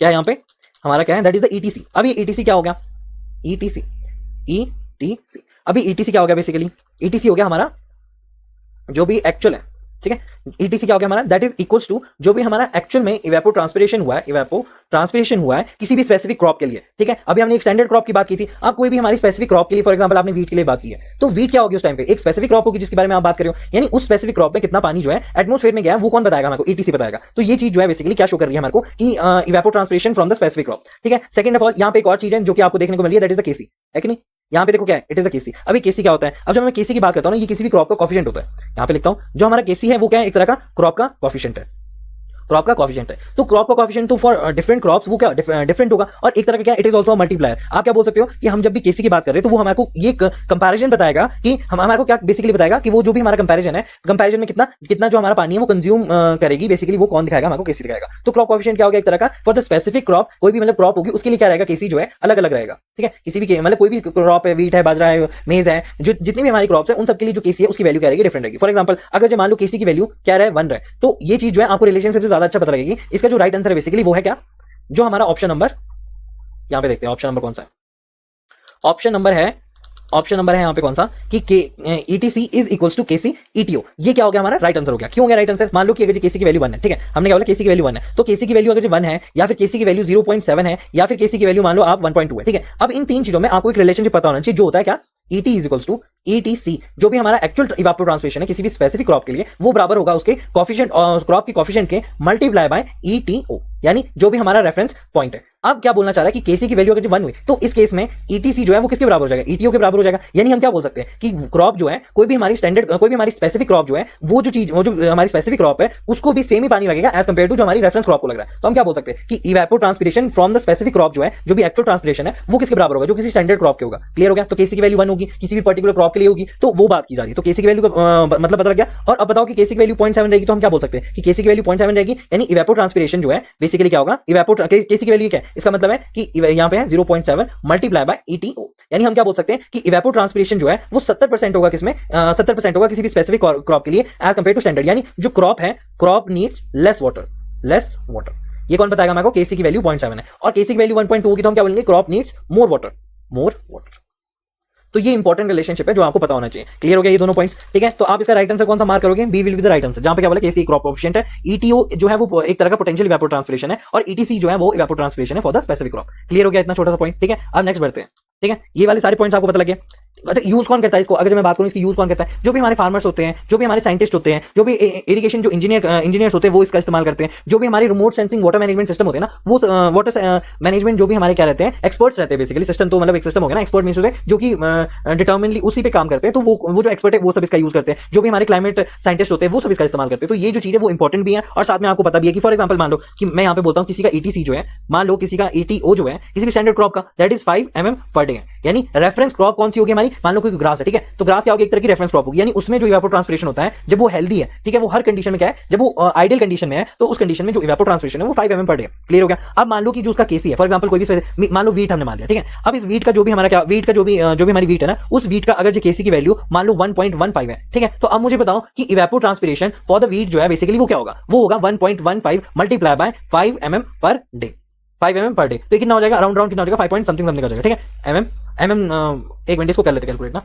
क्या है यहाँ पे हमारा क्या है, दैट इज द ईटीसी। अब ये ईटीसी क्या हो गया, ईटीसी, ईटीसी। अभी ईटीसी क्या हो गया, बेसिकली ईटीसी हो गया हमारा जो भी एक्चुअल है, ठीक है। ईटीसी क्या हो गया हमारा, दैट इज इक्वल्स टू जो भी हमारा एक्चुअल में इवेपो ट्रांसपिरेशन हुआ है किसी भी स्पेसिफिक क्रॉप के लिए, ठीक है। अभी हमने एक स्टैंडर्ड क्रॉप की बात की थी, अब कोई भी हमारी स्पेसिफिक क्रॉप के लिए, फॉर एग्जांपल आपने वीट के लिए बात की है, तो वीट क्या होगी उस टाइम पे, एक स्पेसिफिक क्रॉप होगी जिसके बारे में आप बात कर रहे हो, यानी उस स्पेसिफिक क्रॉप में कितना पानी जो है एटमॉस्फेयर में गया है वो कौन बताएगा हमें, ईटीसी बताएगा। तो ये चीज जो है बेसिकली क्या शो कर रही है हमारे को कि evapotranspiration from the specific crop, ठीक है। सेकंड ऑफ ऑल यहाँ पे एक और चीज है जो कि आपको देखने को मिली है, दैट इज द केसी, है कि नहीं। यहाँ पे देखो क्या है, इट इज द केसी। अभी केसी क्या होता है, अब जब मैं केसी की बात करता हूँ ना, ये किसी भी क्रॉप का कॉफिशिएंट होता है। यहाँ पे लिखता हूँ जो हमारा केसी है वो क्या है, एक तरह का क्रॉप का कॉफिशिएंट है, क्रॉप का कॉफिशिएंट है। तो क्रॉप का कॉफिशिएंट तो फॉर डिफरेंट क्रॉप्स वो क्या डिफरेंट होगा, और एक तरह का क्या, इट इज आल्सो मल्टीप्लायर। आप क्या बोल सकते हो कि हम जब भी केसी की बात कर रहे हैं तो वो हमारे को ये कंपैरिजन बताएगा कि हमारे को क्या बेसिकली बताएगा कि वो जो भी हमारा कंपैरिजन है, कंपैरिजन में कितना कितना जो हमारा पानी है वो कंज्यूम करेगी, बेसिकली वो कौन दिखाएगा हमारे को, केसी दिखाएगा। तो क्रॉप कॉफिशिएंट क्या होगा, एक तरह का फॉर द स्पेसिफिक क्रॉप, कोई भी मतलब क्रॉप होगी उसके लिए क्या रहेगा, केसी जो है अलग अलग रहेगा, ठीक है। किसी भी मतलब कोई भी क्रॉप है, वीट है, बाजरा है, मेज है, जो जितनी भी हमारी क्रॉप्स है उन सबके लिए जो केसी है उसकी वैल्यू क्या रहेगी, डिफरेंट रहेगी। फॉर एग्जांपल अगर जो मान लो केसी की वैल्यू क्या रहे 1 रहे, तो ये चीज जो है आपको रिलेशनशिप से ज्यादा अच्छा पता लगेगी। इसका जो राइट आंसर है बेसिकली वो है क्या, जो हमारा ऑप्शन नंबर, यहां पे देखते हैं ऑप्शन नंबर कौन सा है, ऑप्शन नंबर है यहाँ पे कौन सा कि ETc is equals to Kc ETo. ये क्या हो गया हमारा राइट आंसर हो गया। क्यों हो गया राइट आंसर, मान लो कि अगर केसी की वैल्यू 1 है, ठीक है, हमने क्या बोला केसी की वैल्यू 1 है, तो केसी की वैल्यू अगर 1 है या फिर केसी की वैल्यू 0.7 है या फिर केसी की वैल्यू मान लो आप 1.2 है, ठीक है। अब इन तीन चीजों में आपको एक रिलेशनशिप पता होना चाहिए जो होता है क्या, ET is equals to ETC। जो भी हमारा एक्चुअल इवापोट्रांसपिरेशन है किसी भी स्पेसिफिक क्रॉप के लिए वो बराबर होगा उसके कॉफिशिएंट क्रॉप की कॉफिशिएंट के मल्टीप्लाई बाय ETO, यानी जो भी हमारा रेफरेंस पॉइंट है। अब क्या बोलना चाह रहा है कि केसी की वैल्यू अगर 1 हुई तो इस केस में ETC जो है वो किसके बराबर हो जाएगा, ETO के बराबर हो जाएगा। यानी हम क्या बोल सकते हैं कि क्रॉप जो है कोई भी हमारी स्टैंडर्ड कोई भी हमारी स्पेसिफिक क्रॉप जो है वो जो हमारी स्पेसिफिक क्रॉप है उसको भी सेम ही पानी लगेगा एज कंपेयर टू जो हमारी रेफरेंस क्रॉप को लग रहा है। तो हम क्या बोल सकते हैं कि इवापोट्रांसपिरेशन फ्रॉम द स्पेसिफिक क्रॉप जो है, जो भी एक्चुअल ट्रांसपिरेशन है वो किसके बराबर होगा, जो किसी स्टैंडर्ड क्रॉप के होगा। क्लियर हो गया। तो केसी की वैल्यू 1 होगी, किसी भी पर्टिकुलर क्रॉप के लिए होगी, तो वो बात की जा रही है। तो केसी की वैल्यू का मतलब पता लग गया। और अब बताओ कि केसी की वैल्यू 0.7 रहेगी तो हम क्या बोल सकते हैं कि केसी की वैल्यू 0.7 रहेगी, यानी इवापोट्रांसपिरेशन जो है बेसिकली क्या होगा, केसी की वैल्यू क्या है, इसका मतलब है कि यहाँ पे है 0.7 मल्टीप्लाई बाय ETO। यानी हम क्या बोल सकते हैं कि इवापोट्रांसपिरेशन जो है वो 70% होगा, किसमें 70% होगा किसी भी स्पेसिफिक क्रॉप के लिए एज कंपेयर टू स्टैंडर्ड। यानी जो क्रॉप है, क्रॉप नीड्स लेस वाटर। ये कौन बताएगा मेरे को, केसी की वैल्यू 0.7 है और केसी की वैल्यू 1.2 होगी तो हम क्या बोलेंगे, क्रॉप नीड्स मोर वाटर। तो ये इंपॉर्टेंट रिलेशनशिप है जो आपको पता होना चाहिए। क्लियर हो गया ये दोनों पॉइंट्स, ठीक है। तो आप इसका राइट आंसर कौन सा मार्क करोगे, B will be the right answer, जहां पे क्या बोला केसी क्रॉप कोएफिशिएंट है, ETO जो है वो एक तरह का पोटेंशियल इवापोट्रांसपिरेशन है और ETC जो है वो इवापोट्रांसपिरेशन है for the specific crop. Clear हो गया इतना छोटा सा पॉइंट, ठीक है। अब नेक्स्ट बढ़ते हैं, ठीक है। ये वाले सारे पॉइंट्स आपको पता लगे। अच्छा, यूज कौन करता है इसको, अगर मैं बात करूं इसकी यूज कौन करता है, जो भी हमारे फार्मर्स होते हैं, जो भी हमारे साइंटिस्ट होते हैं, जो भी इरिगेशन जो इंजीनियर्स होते हैं वो इसका इस्तेमाल करते हैं। जो भी हमारी remote sensing water management system होते हैं ना, वो वाटर मैनेजमेंट जो भी हमारे क्या रहते हैं, एक्सपर्ट्स रहते हैं बेसिकली। सिस्टम तो मतलब एक सिस्टम हो गया ना, एक्सपर्ट मींस जो कि डिटर्मिनली उसी पे काम करते हैं, तो वो जो एक्सपर्ट है वो सब इसका यूज करते हैं। जो भी हमारे क्लाइमेट साइंटिस्ट होते हैं वो सब इसका इस्तेमाल करते हैं। तो ये जो चीज है वो इंपॉर्टेंट भी है और साथ में आपको पता भी है कि फॉर एग्जांपल मान लो कि मैं यहाँ पे बोलता हूँ किसी का ETC जो है, मान लो किसी का ETO जो है किसी भी स्टैंडर्ड क्रॉप का, that is 5 mm per day, यानी रेफरेंस क्रॉप कौन सी होगी हमारी, मान लो कोई ग्रास है, ठीक है। तो ग्रास क्या होगी, एक तरह की रेफरेंस क्रॉप होगी, यानी उसमें जो इवापोट्रांसपिरेशन होता है जब वो हेल्दी है, ठीक है, वो हर कंडीशन में क्या है, जब वो आइडियल कंडीशन में है तो उस कंडीशन में जो इवापोट्रांसपिरेशन है वो 5 mm पर डे। क्लियर हो गया। अब मान लो कि जो उसका केसी है, फॉर एग्जांपल कोई भी मान लो वीट हमने मान लिया, ठीक है। अब इस वीट का जो भी हमारा क्या, वीट का जो भी हमारी वीट है ना, उस वीट का अगर जो केसी की वैल्यू मान लो 1.15 है, ठीक है। तो अब मुझे बताओ कि इवापोट्रांसपिरेशन फॉर द वीट जो है बेसिकली वो क्या होगा, वो होगा 1.15 multiply by 5 mm per day, 5 mm per day. तो कितना हो जाएगा, अराउंड कितना हो जाएगा, 5 पॉइंट समथिंग हो जाएगा, ठीक है। एक मिनट इसको कर लेते कैलकुलेट ना,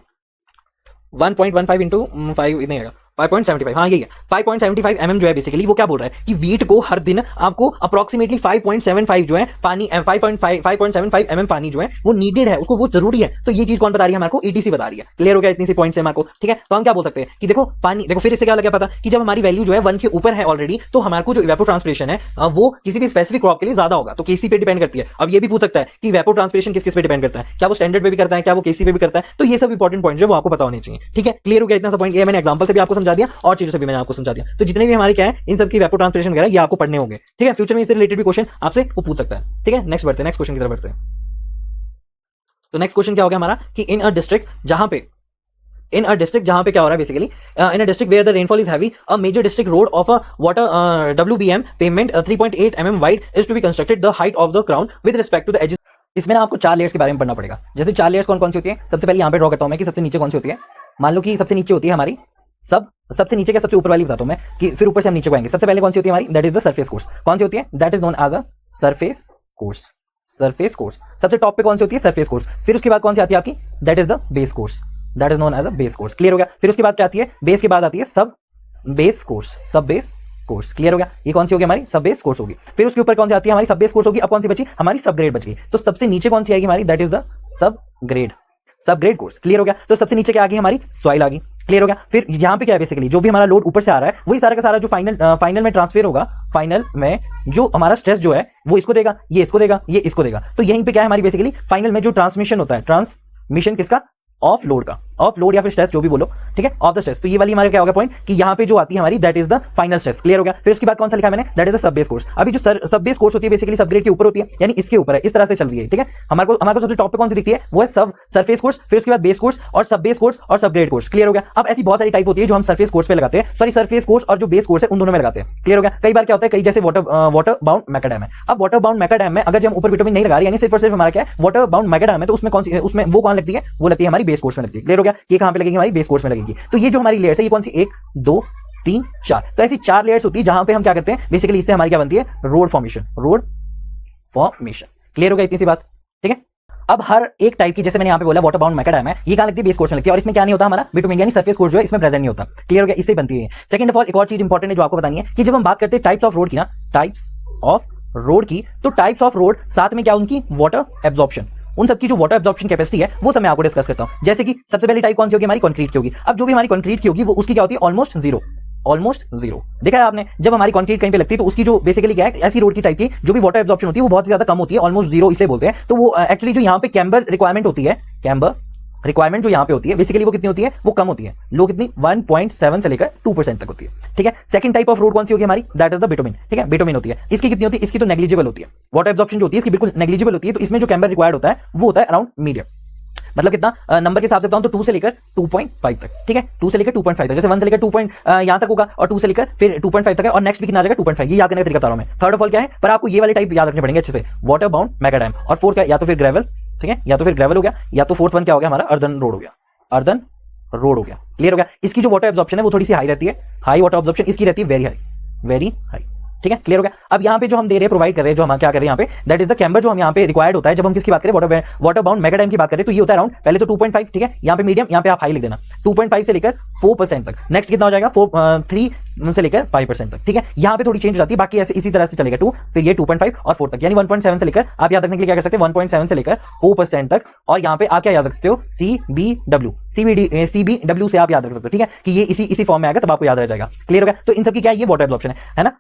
1.15 इंटू 5 इतने आएगा 5.75, हाँ यही है 5.75 mm जो है बेसिकली वो क्या बोल रहा है कि वीट को हर दिन आपको अप्रोक्सीमेटली 5.75 जो है पानी 5.75 mm पानी जो है वो नीडेड है, उसको वो जरूरी है। तो ये चीज कौन बता रही है हमारे को, ईटीसी बता रही है। क्लियर हो गया इतनी सी पॉइंट से हमारे को, ठीक है। तो हम क्या बोल सकते हैं कि देखो पानी, देखो फिर इससे क्या लगा पता कि जब हमारी वैल्यू जो है 1 के ऊपर है ऑलरेडी, तो हमारे को जो इवेपोट्रांसपिरेशन है वो किसी भी स्पेसिफिक क्रॉप के लिए ज्यादा होगा, तो केसी पे डिपेंड करती है। अब ये भी पूछ सकता है कि इवेपोट्रांसपिरेशन किस पे डिपेंड करता है, क्या वो स्टैंडर्ड पे भी करता है, क्या वो केसी पे भी करता है। तो ये सब इंपॉर्टेंट पॉइंट जो वो आपको पता होने चाहिए, ठीक है। क्लियर हो गया इतना सा पॉइंट, ये मैंने एग्जांपल से भी आपको समझा दिया और चीजों से भी मैंने आपको समझा दिया। तो जितने भी हमारे क्या है इन सब की इवेपोट्रांसपिरेशन वगैरह ये आपको पढ़ने होंगे, ठीक है। फ्यूचर में इससे रिलेटेड भी क्वेश्चन आपसे वो पूछ सकता है, ठीक है। नेक्स्ट बढ़ते हैं, नेक्स्ट क्वेश्चन की तरफ बढ़ते हैं। तो नेक्स्ट क्वेश्चन क्या हो गया हमारा कि इन अ डिस्ट्रिक्ट जहां पे क्या हो रहा है basically, in a district where the rainfall is heavy, a major district road of a water WBM pavement 3.8 mm wide is to be constructed, the height of the crown with respect to the edges. इसमें ना आपको 4 layers के बारे में पढ़ना पड़ेगा। जैसे 4 layers कौन कौन सी होती है, सबसे पहले यहां पे ड्रॉ करता हूं मैं कि सबसे नीचे कौन सी होती है। मान लो कि सबसे नीचे होती है हमारी सबसे नीचे क्या सबसे ऊपर वाली बताता हूं मैं कि फिर ऊपर से हम नीचे को आएंगे। सबसे पहले कौन सी होती है हमारी, that is the surface course. कौन सी होती है, that is known as a surface course. Surface course सबसे टॉप पे कौन सी होती है, सरफेस कोर्स। फिर उसके बाद कौन सी आती है आपकी, that is the base course, that is known as a base course. Clear हो गया। फिर उसके बाद क्या आती है, बेस के बाद आती है सब बेस कोर्स, सब बेस कोर्स। क्लियर हो गया। ये कौन सी होगी हमारी, सब बेस कोर्स होगी। फिर उसके ऊपर कौन सी आती है हमारी, सब बेस कोर्स होगी। अब कौन सी बची हमारी, सब ग्रेड बच गई। तो सबसे नीचे कौन सी आएगी हमारी, that is the sub grade course. Clear हो गया। तो सबसे नीचे क्या आ गई हमारी, सॉइल आ गई। क्लियर हो गया। फिर यहां पे क्या है बेसिकली, जो भी हमारा लोड ऊपर से आ रहा है वही सारा का सारा जो फाइनल में ट्रांसफर होगा, फाइनल में जो हमारा स्ट्रेस जो है वो इसको देगा, ये इसको देगा, ये इसको देगा। तो यहीं पे क्या है हमारी बेसिकली फाइनल में जो ट्रांसमिशन होता है, ट्रांसमिशन किसका, ऑफ लोड का, ऑफ लोड या फिर स्ट्रेस जो भी बोलो, ठीक है, ऑफ द स्ट्रेस। तो ये वाली हमारे क्या होगा पॉइंट कि यहाँ पे जो आती है हमारी that is the final stress. Clear हो गया। फिर उसके बाद कौन सा लिखा है मैंने, that is the sub base course. अभी जो सब बेस कोर्स होती है बेसिकली सब ग्रेड के ऊपर होती है, यानी इसके ऊपर है, इस तरह से चल रही है, ठीक है। हमारे को सबसे टॉप पे कौन सी दिखती है, वो है सब सरफेस कोर्स। फिर उसके बाद बेस कोर्स और सब बेस कोर्स और सब ग्रेड कोर्स। क्लियर हो गया। अब ऐसी बहुत सारी टाइप होती है जो हम सरफेस कोर्स पे लगाते हैं, सॉरी सरफेस कोर्स और जो बेस कोर्स है उन दोनों में लगाते हैं। क्लियर हो गया। कई बार क्या होता है, कई जैसे वाटर बाउंड मैकाडैम है। अब वाटर बाउंड मैकाडैम में अगर जब हम ऊपर बिटुमिन नहीं लगा रहे, यानी सिर्फ और सिर्फ हमारा क्या है वाटर बाउंड मैकाडैम है, तो उसमें कौन सी, उसमें वो कौन लगती है, वो लगती है हमारी बेस कोर्स में लगती है। क्लियर हो गया। ये कहां पे लगेगी हमारी, बेस कोर्स में लगेगी। तो ये जो हमारी लेयर्स है ये कौन सी, 1 2 3 4। तो ऐसी 4 लेयर्स होती है जहां पे हम क्या करते हैं बेसिकली, इससे हमारी क्या बनती है, road formation, road formation. Clear हो गया इतनी सी बात, ठीक है। अब हर एक टाइप की, जैसे मैंने यहाँ पे बोला वाटर बाउंड मैकाडैम है, ये कहां लगती है, बेस कोर्स में लगती है। और इसमें क्या नहीं होता हमारा बिटुमिन, यानी सरफेस कोर्स जो है इसमें प्रेजेंट नहीं होता। क्लियर हो गया। इससे बनती है। सेकंड ऑफ ऑल एक और चीज इंपॉर्टेंट है जो आपको बतानी है कि जब हम बात करते हैं टाइप्स ऑफ रोड की ना, टाइप्स ऑफ रोड की, तो टाइप्स ऑफ रोड साथ में क्या उनकी वाटर एब्जॉर्प्शन, उन सबकी जो वाटर एब्जॉर्प्शन कैपेसिटी है वो सब मैं आपको डिस्कस करता हूं। जैसे कि सबसे पहली टाइप कौन सी होगी हमारी, कंक्रीट की होगी। अब जो भी हमारी कंक्रीट की होगी वो उसकी क्या होती है, ऑलमोस्ट जीरो। देखा है आपने, जब हमारी कंक्रीट कहीं पे लगती है तो उसकी जो बेसिकली क्या है, ऐसी रोड की टाइप की जो भी वाटर एब्जॉर्प्शन होती है वो बहुत ज्यादा कम होती है, ऑलमोस्ट जीरो इसलिए बोलते हैं। तो वो एक्चुअली जो यहाँ पे कैम्बर रिक्वायरमेंट होती है, कैम्बर रिक्वायरमेंट जो यहाँ पे होती है बेसिकली वो कितनी होती है, वो कम होती है। लो कितनी, 1.7 से लेकर 2% तक होती है, ठीक है। सेकंड टाइप ऑफ रोड कौन सी होगी हमारी, दैट इज द बिटुमिन, ठीक है। बिटुमिन होती है, इसकी कितनी होती है, इसकी तो नेग्लिजिबल होती है, वाटर एब्जॉर्प्शन जो होती है इसकी बिल्कुल नेग्लिजिबल होती है। तो इसमें जो कैम्बर रिक्वायर्ड होता है वो होता है अराउंड मीडियम, मतलब कितना नंबर के हिसाब से बताऊं तो 2 से लेकर 2.5 तक, ठीक है। 2 से लेकर 2.5 तक, जैसे 1 से लेकर 2 यहां तक होगा और 2 से लेकर फिर 2.5 तक है और नेक्स्ट भी कितना आ जाएगा 2.5। ये याद करने का तरीका बता रहा हूं मैं। थर्ड ऑफ ऑल क्या है, पर आपको ये वाले टाइप याद रखने पड़ेंगे अच्छे से, वाटर बाउंड मैकाडैम। और फोर्थ क्या, या तो फिर ग्रेवल, ठीक है, या तो फिर ग्रेवल हो गया, या तो फोर्थ वन क्या हो गया हमारा, अर्दन रोड हो गया, अर्दन रोड हो गया। क्लियर हो गया। इसकी जो वाटर एब्जॉर्प्शन है वो थोड़ी सी हाई रहती है, हाई वाटर एब्जॉर्प्शन इसकी रहती है, वेरी हाई, ठीक है। क्लियर हो गया। अब यहाँ पे जो हम दे रहे हैं, प्रोवाइड कर रहे हैं, जो हम क्या कर रहे हैं यहाँ पे, दैट इज द कैम्बर जो हम यहाँ पे रिक्वायर्ड होता है। जब हम किसकी बात करें, वाटर बाउंड मैकाडैम की बात करें तो ये होता है अराउंड, पहले तो 2.5, ठीक है, यहाँ पे मीडियम, यहाँ पे आप हाई लिख देना, 2.5 से लेकर 4% तक। नेक्स्ट कितना हो जाएगा, 3 से लेकर 5% तक, ठीक है। यहाँ पे थोड़ी चेंज हो जाती है, बाकी ऐसे इसी तरह से चलेगा 2, फिर ये 2.5 और 4 तक, यानी 1.7 से लेकर, आप याद रखने के लिए क्या कर सकते हैं, 1.7 से लेकर 4% तक। और यहाँ पे आप क्या याद रख सकते हो, CBW से आप याद रख सकते हो, ठीक है, कि ये इसी फॉर्म में आएगा तब आपको याद रह जाएगा। क्लियर हो गया। तो इन सबकी क्या है, ये वाटर एब्जॉर्प्शन है ना।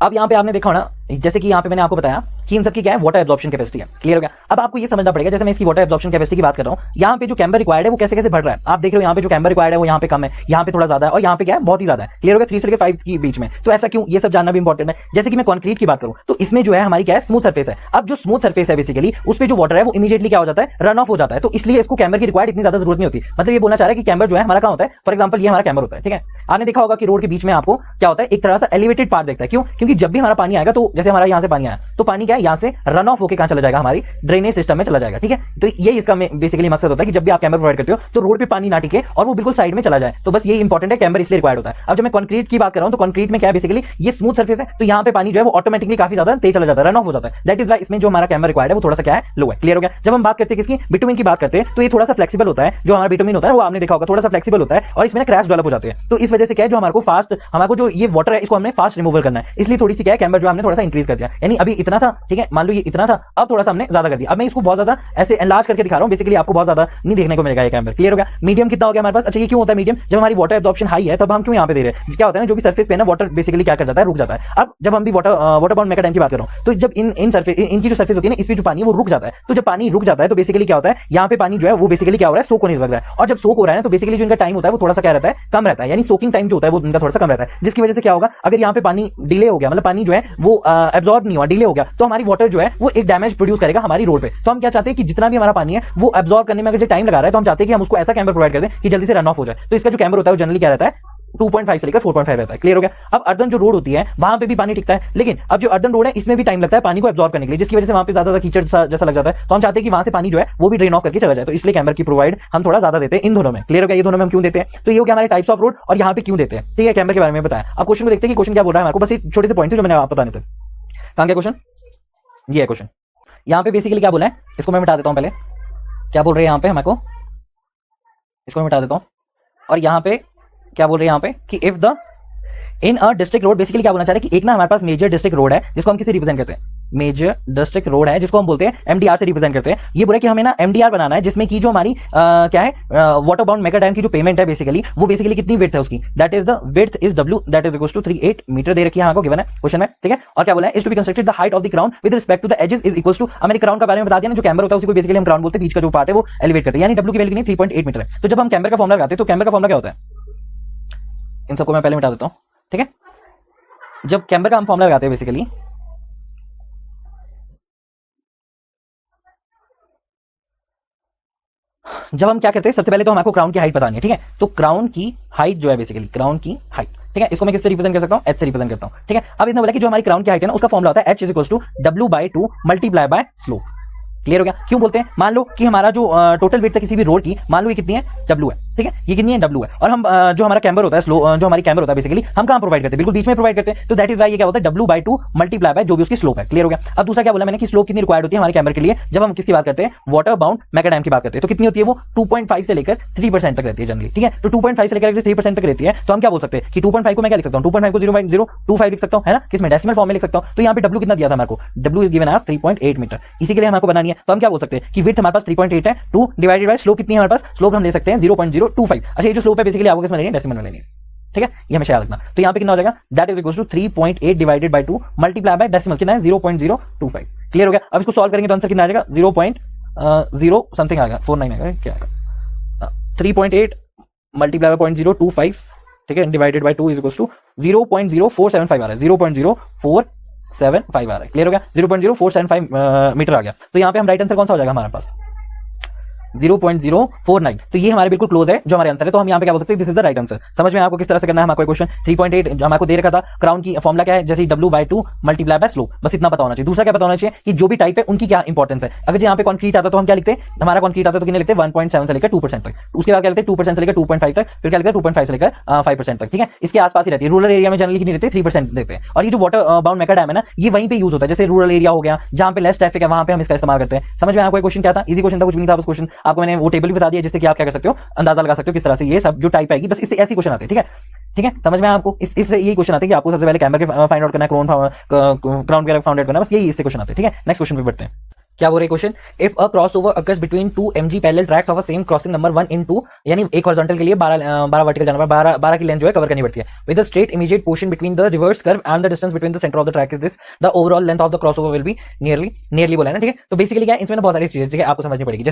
अब यहाँ पे आपने देखा ना, जैसे कि यहाँ पे मैंने आपको बताया कि इन सबकी क्या है, वाटर एब्जॉर्प्शन कैपेसिटी है। क्लियर हो गया। अब आपको ये समझना पड़ेगा, जैसे मैं इसकी वाटर एब्जॉर्प्शन कैपेसिटी की बात कर रहा हूँ, यहाँ पे जो कैम्बर रिक्वायर्ड है वो कैसे कैसे बढ़ रहा है, आप देख रहे हो। यहाँ पे जो कैम्बर रिक्वायर्ड है वो यहाँ पे कम है, यहाँ पे थोड़ा ज्यादा है, और यहाँ पे क्या है, बहुत ही ज्यादा है। क्लियर हो गया। 3 से लेकर 5 के बीच में। तो ऐसा क्यों, ये सब जानना भी इंपॉर्टेंट है। जैसे कि मैं कंक्रीट की बात करूँ तो इसमें जो है हमारी क्या है, स्मूथ सर्फेस है। अब जो स्मूथ सर्फेस है बेसिकली उस पर जो वाटर है वो इमीडिएटली क्या हो जाता है, रन ऑफ हो जाता है। तो इसलिए इसको कैम्बर की रिक्वायर्ड इतनी ज्यादा जरूरत नहीं होती। मतलब ये बोलना चाह रहा है कि कैम्बर जो है हमारा कहाँ होता है, फॉर एग्जाम्पल ये हमारा कैम्बर होता है, ठीक है। आपने देखा होगा कि रोड के बीच में आपको क्या होता है, एक तरह से एलिवेटेड पार्ट देखता है। क्यों, क्योंकि जब भी हमारा पानी आएगा तो जैसे हमारा यहाँ से पानी आया तो पानी क्या है, यहाँ से रन ऑफ होकर कहाँ चला जाएगा, हमारी ड्रेनेज सिस्टम में चला जाएगा। ठीक है, तो ये इसका बेसिकली मकसद होता है कि जब भी आप कैमर प्रोवाइड करते हो तो रोड पे पानी ना टिके और वो बिल्कुल साइड में चला जाए। तो बस ये इंपॉर्टेंट है, कैमर इसलिए रिक्वायर्ड होता है। अब जब मैं कंक्रीट की बात कर रहा हूँ तो कंक्रीट में क्या है, बेसिकली ये स्मूथ सर्फेस है, तो यहाँ पे पानी जो है वो ऑटोमेटिकली काफी ज्यादा तेज चला जाता है, रन ऑफ हो जाता है। दैट इज वाई इसमें जो हमारा कैमर रिक्वायर्ड है वो थोड़ा सा क्या है, लो है। क्लियर हो गया। जब हम बात करते हैं किसकी, बिटुमिन की बात करते हैं, तो ये थोड़ा सा फ्लेक्सिबल होता है। जो हमारा बिटुमिन होता है वो आपने देखा होगा थोड़ा सा फ्लेक्सिबल होता है और इसमें क्रैश डेवलप हो जाते हैं। तो इस वजह से क्या है, जो हमारे को फास्ट, हमारे को जो ये वाटर है इसको हमने फास्ट रिमूवल करना है, इसलिए थोड़ी सी क्या है, कैमर जो हमने थोड़ा सा इंक्रीज कर दिया। यानी अभी इतना था, ठीक है, मान लो ये इतना था, अब थोड़ा सा हमने ज्यादा कर दिया। अब मैं इसको बहुत ज्यादा ऐसे एनलार्ज करके दिखा रहा हूं, बेसिकली आपको बहुत ज्यादा नहीं देखने को मिलेगा ये कैमर। क्लियर हो गया। मीडियम कितना हो गया हमारे पास। अच्छा, ये क्यों होता है मीडियम, जब हमारी वाटर एब्जॉर्प्शन हाई है तब हम क्यों यहाँ पे दे रहे हैं, क्या होता है ना, जो भी सर्फेस पे है ना वाटर बेसिकली क्या कर जाता है, रुक जाता है। अब जब हम भी वाटर बाउंड मेकाडाइम की बात कर रहा हूं, तो जब इन सर्फेस, इनकी जो सर्फेस होती है ना, इसमें जो पानी है वो रुक जाता है। तो जब पानी रुक जाता है तो बेसिकली क्या होता है, यहाँ पे पानी जो है वो बेसिकली क्या हो रहा है, सोक होने लग रहा है। और जब सोक हो रहा है तो बेसिकली जो इनका टाइम होता है वो थोड़ा सा क्या रहता है, कम रहता है। यानी सोकिंग टाइम जो होता है वो इनका थोड़ा सा कम रहता है, जिसकी वजह से क्या होगा, अगर यहाँ पे पानी डिले हो गया, मतलब पानी जो है वो एब्जॉर्ब नहीं हुआ, डिले हो गया, तो हमारी वाटर जो है वो एक डैमेज प्रोड्यूस करेगा हमारी रोड पे। तो हम क्या चाहते हैं कि जितना भी हमारा पानी है वो एब्जॉर्ब करने में अगर जो टाइम लगा रहा है तो हम चाहते हैं कि हम उसको ऐसा कैमर प्रोवाइड कर दें कि जल्दी से रन ऑफ हो जाए। तो इसका जो कैमर होता है वो जनरली क्या रहता है, 2.5 से लेकर 4.5 रहता है। क्लियर हो गया। अब अर्दन जो रोड होती है वहां पे भी पानी टिकता है, लेकिन अब जो अर्दन रोड है इसमें भी टाइम लगता है पानी को एब्जॉर्ब करने के लिए, जिसकी वजह से वहां पे ज्यादा कीचड़ जैसा लग जाता है। तो हम चाहते हैं कि वहां से पानी जो है वो भी ड्रेन ऑफ करके चला जाए, तो इसलिए कैमर की प्रोवाइड हम थोड़ा ज्यादा देते हैं इन दोनों में। क्लियर हो गया। ये दोनों में हम क्यों देते हैं, तो ये हो गया हमारे टाइप्स ऑफ रोड और यहाँ पे क्यों देते हैं। ठीक है, कैमर के बारे में बताया। अब क्वेश्चन को देखते हैं कि क्वेश्चन क्या बोल रहा है हमारे को। बस ये छोटे से पॉइंट जो मैंने आप बताने थे। कहां गया क्वेश्चन, ये है क्वेश्चन। यहाँ पे बेसिकली क्या बोला है, इसको मैं मिटा देता हूँ पहले। क्या बोल रहे हैं यहाँ पे हमारे को, इसको मैं मिटा देता हूँ। और यहाँ पे क्या बोल रहे हैं यहाँ पे कि if the in a district road, basically क्या बोलना चाह रहे हैं कि एक ना हमारे पास मेजर डिस्ट्रिक्ट रोड है जिसको हम किसी रिप्रेजेंट करते हैं, मेजर डिस्ट्रिक्ट रोड है जिसको हम बोलते हैं एमडीआर से रिप्रेजेंट करते हैं। ये बोले कि हमें ना एमडीआर बनाना है जिसमें की जो हमारी क्या है, वाटर बाउंड मेगाडैम की जो पेमेंट है बेसिकली वो बेसिकली कितनी विड्थ है उसकी, that is the width is W, that is equals to 38 metre दे रखी है हमको, गिवन है क्वेश्चन में। ठीक है, और क्या बोला है, is to be constructed the height of the crown with respect to the edges is equals to, मैंने क्राउन का बारे में बता दिया ना, जो कैमर होता है उसी को बेसिकली हम क्राउन बोलते हैं, बीच का जो पार्ट है वो एलिवेट करते हैं, यानी डब्ल्यू की वैल्यू कितनी 3.8 मीटर है। तो जब हम कैमर का फॉर्मुला लगाते हैं तो कैमर का फॉर्मुला क्या होता है, इन सबको मैं पहले मिटा देता हूं। ठीक है, जब कैमर का हम फॉर्मुला लगाते हैं बेसिकली, जब हम क्या करते हैं सबसे पहले तो हमको क्राउन की हाइट बतानी है। ठीक है, तो क्राउन की हाइट जो है बेसिकली क्राउन की हाइट, ठीक है, इसको मैं किससे रिप्रेजेंट कर सकता हूं, एच से रिप्रेजेंट करता हूं। ठीक है, अब इसने बोला कि जो हमारी क्राउन की हाइट है ना उसका फॉर्मुला होता है H is equals to W/2 multiply by slope. Clear हो गया। क्यों बोलते हैं, मान लो कि हमारा जो टोटल वेट है किसी भी रोड की, मान लो ये कितनी है, W है। ठीक है, ये कितनी है, W है। और हम जो हमारा कैमर होता है स्लो, जो हमारी कैमर होता है बेसिकली हम कहां प्रोवाइड करते हैं, बिल्कुल बीच में प्रोवाइड करते हैं। तो दैट इज वाई ये क्या होता है, W/2 मल्टीप्लाई बाय जो भी उसकी स्लोप है। क्लियर हो गया। अब दूसरा क्या बोला मैंने कि स्लोप कितनी रिक्वायर्ड होती है हमारे कैमर के लिए, जब हम किसकी बात करते हैं, वाटर बाउंड मेगाडैम की बात करते हैं, तो कितनी होती है वो 2.5 से लेकर 3% तक रहती है जनरली। ठीक है, तो 2.5 से लेकर 3% तक रहती है। तो हम क्या बोल सकते हैं कि 2.5 को मैं क्या लिख सकता हूं, 2.5 को 0.025 लिख सकता हूं, है ना, किसमें डेसिमल फॉर्म में लिख सकता हूं। तो यहाँ पे W कितना दिया था हमारे को, W is given as 3.8 metre, इसी के लिए हमको बनानी है। तो हम क्या बोल सकते हैं कि विड्थ हमारे पास 3.8 है, 2 डिवाइडेड बाय स्लोप कितनी है हमारे पास, स्लोप हम ले सकते हैं 0.025। अच्छा, ये जो स्लोप है बेसिकली आपको किसमें लेनी है, डेसिमल में लेनी है। ठीक है, ये हमेशा याद रखना। तो यहाँ पे कितना हो जाएगा, that is equals to 3.8 divided by 2 multiply by decimal कितना है 0.025। क्लियर हो गया। अब इसको सॉल्व करेंगे तो आंसर कितना आ जाएगा, 0.0 समथिंग आएगा, 49 आएगा, क्या आएगा, 3.8 मल्टीप्लाई बाय 0.025, ठीक है, divided by 2 is equals to 0.0475 आ रहा है, 0.0475 आ रहा है। क्लियर हो गया, 0.0475 मीटर आ गया। तो यहाँ पे हम राइट आंसर कौन सा हो जाएगा हमारे पास, 0.049। तो ये हमारे बिल्कुल क्लोज है जो हमारे आंसर है। तो हम यहाँ पे क्या बोल सकते हैं, this is the right answer. समझ में आपको किस तरह से करना है हमारा क्वेश्चन। 3.8 जो हमको दे रखा था, क्राउन की फॉर्मुला क्या है, जैसे W/2 मल्टीप्लाई बाय स्लोप, बस इतना पता होना चाहिए। दूसरा क्या पता होना चाहिए कि जो भी टाइप है उनकी क्या इंपॉर्टेंस है। अगर यहाँ पे कंक्रीट आता तो हम क्या लिखते हैं, हमारा कंक्रीट आता तो कितने लिखते हैं, 1.7 से लेकर 2% तक। उसके बाद क्या लिखते हैं, 2% से लेकर 2.5 तक, फिर क्या लिखते हैं 2.5 से लेकर 5% तक। ठीक है, इसके आसपास ही रहती है। रूरल एरिया में जनरली कितनी रहती है, 3% देते हैं। और ये जो वाटर बाउंड मेगाडैम है ना, ये वहीं पे यूज होता है। जैसे रूरल एरिया हो गया जहां पे लेस ट्रैफिक है, वहां पे हम इसका इस्तेमाल करते हैं। समझ में आपको क्वेश्चन क्या था, इजी क्वेश्चन था, कुछ भी नहीं था। बस क्वेश्चन आपको मैंने वो टेबल बता दिया जिससे कि आप क्या कर सकते हो, अंदाजा लगा सकते हो किस तरह से ये सब जो टाइप आएगी, बस इससे ऐसी क्वेश्चन आते हैं। ठीक है, ठीक है, समझ में आपको इससे यही क्वेश्चन आते हैं कि आपको सबसे पहले कैमर के फाइंड आउट करना है, क्राउन के फाइंड आउट करना है, बस यही इससे क्वेश्चन आते हैं। ठीक है, नेक्स्ट क्वेश्चन पे बढ़ते हैं। क्या बोल रहे question, if a crossover occurs between 2 mg parallel tracks of a same crossing number 1 इन 2, यानी एक हॉरिजॉन्टल के लिए 12 वर्टिकल जाना पड़ेगा, 12 की लेंथ जो है कवर करनी पड़ती है, with the straight immediate portion between the reverse curve and the distance between the centre of the track is this, the overall length of the crossover will be nearly बोला है ना। ठीक है, तो बेसिकली क्या है, इसमें बहुत सारी चीजें ठीक है आपको समझनी पड़ेगी।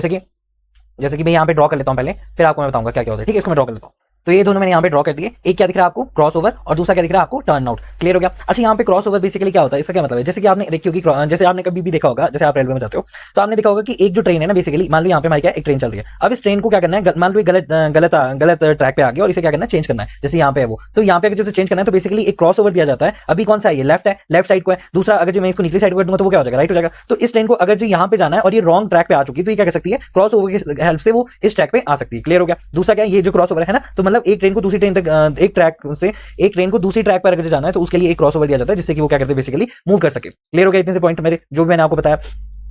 जैसे कि मैं यहाँ पे ड्रॉ कर लेता हूँ पहले, फिर आपको मैं बताऊंगा क्या क्या होता है। ठीक है, इसको मैं ड्रॉ कर लेता हूँ। तो ये दोनों मैंने यहाँ पे ड्रॉ कर दिए। एक क्या दिख रहा है आपको, क्रॉस ओवर, और दूसरा क्या दिख रहा है आपको, टर्न आउट। क्लियर हो गया। अच्छा, यहाँ पे क्रॉस ओवर बेसिकली क्या होता है, इसका क्या मतलब है, जैसे कि आपने देखी होगी, जैसे आपने कभी भी देखा होगा, जैसे आप रेलवे में जाते हो तो आपने देखा होगा कि एक जो ट्रेन है ना, बेसिकली मान लो यहाँ पे हमारी क्या एक ट्रेन चल रही है। अब इस ट्रेन को क्या करना है, मान लो गलत गलत गलत ट्रैक पे आ गया और इसे क्या करना है, चेंज करना है। जैसे यहाँ पे है वो, तो यहाँ पे अगर जैसे चेंज करना है तो बेसिकली एक क्रॉस ओवर दिया जाता है। अभी कौन सा है, ये लेफ्ट है, लेफ्ट साइड को है। दूसरा अगर जो मैं इसको निचली साइड को कर दूंगा तो वो क्या हो जाएगा, राइट हो जाएगा। तो इस ट्रेन को अगर जो यहाँ पे जाना है और ये रॉन्ग ट्रैक पे आ चुकी है तो ये क्या कर सकती है, क्रॉस ओवर की हेल्प से वो इस ट्रैक पे आ सकती है। क्लियर हो गया। दूसरा क्या है, ये जो क्रॉस ओवर है ना, तो मतलब एक ट्रेन को दूसरी ट्रेन तक, एक ट्रैक से एक ट्रेन को दूसरी ट्रैक पर अगर जाना है तो उसके लिए एक क्रॉस ओवर दिया जाता है, जिससे कि वो क्या करते हैं, बेसिकली मूव कर सके। क्लियर हो गया। इतने से पॉइंट मेरे जो भी मैंने आपको बताया।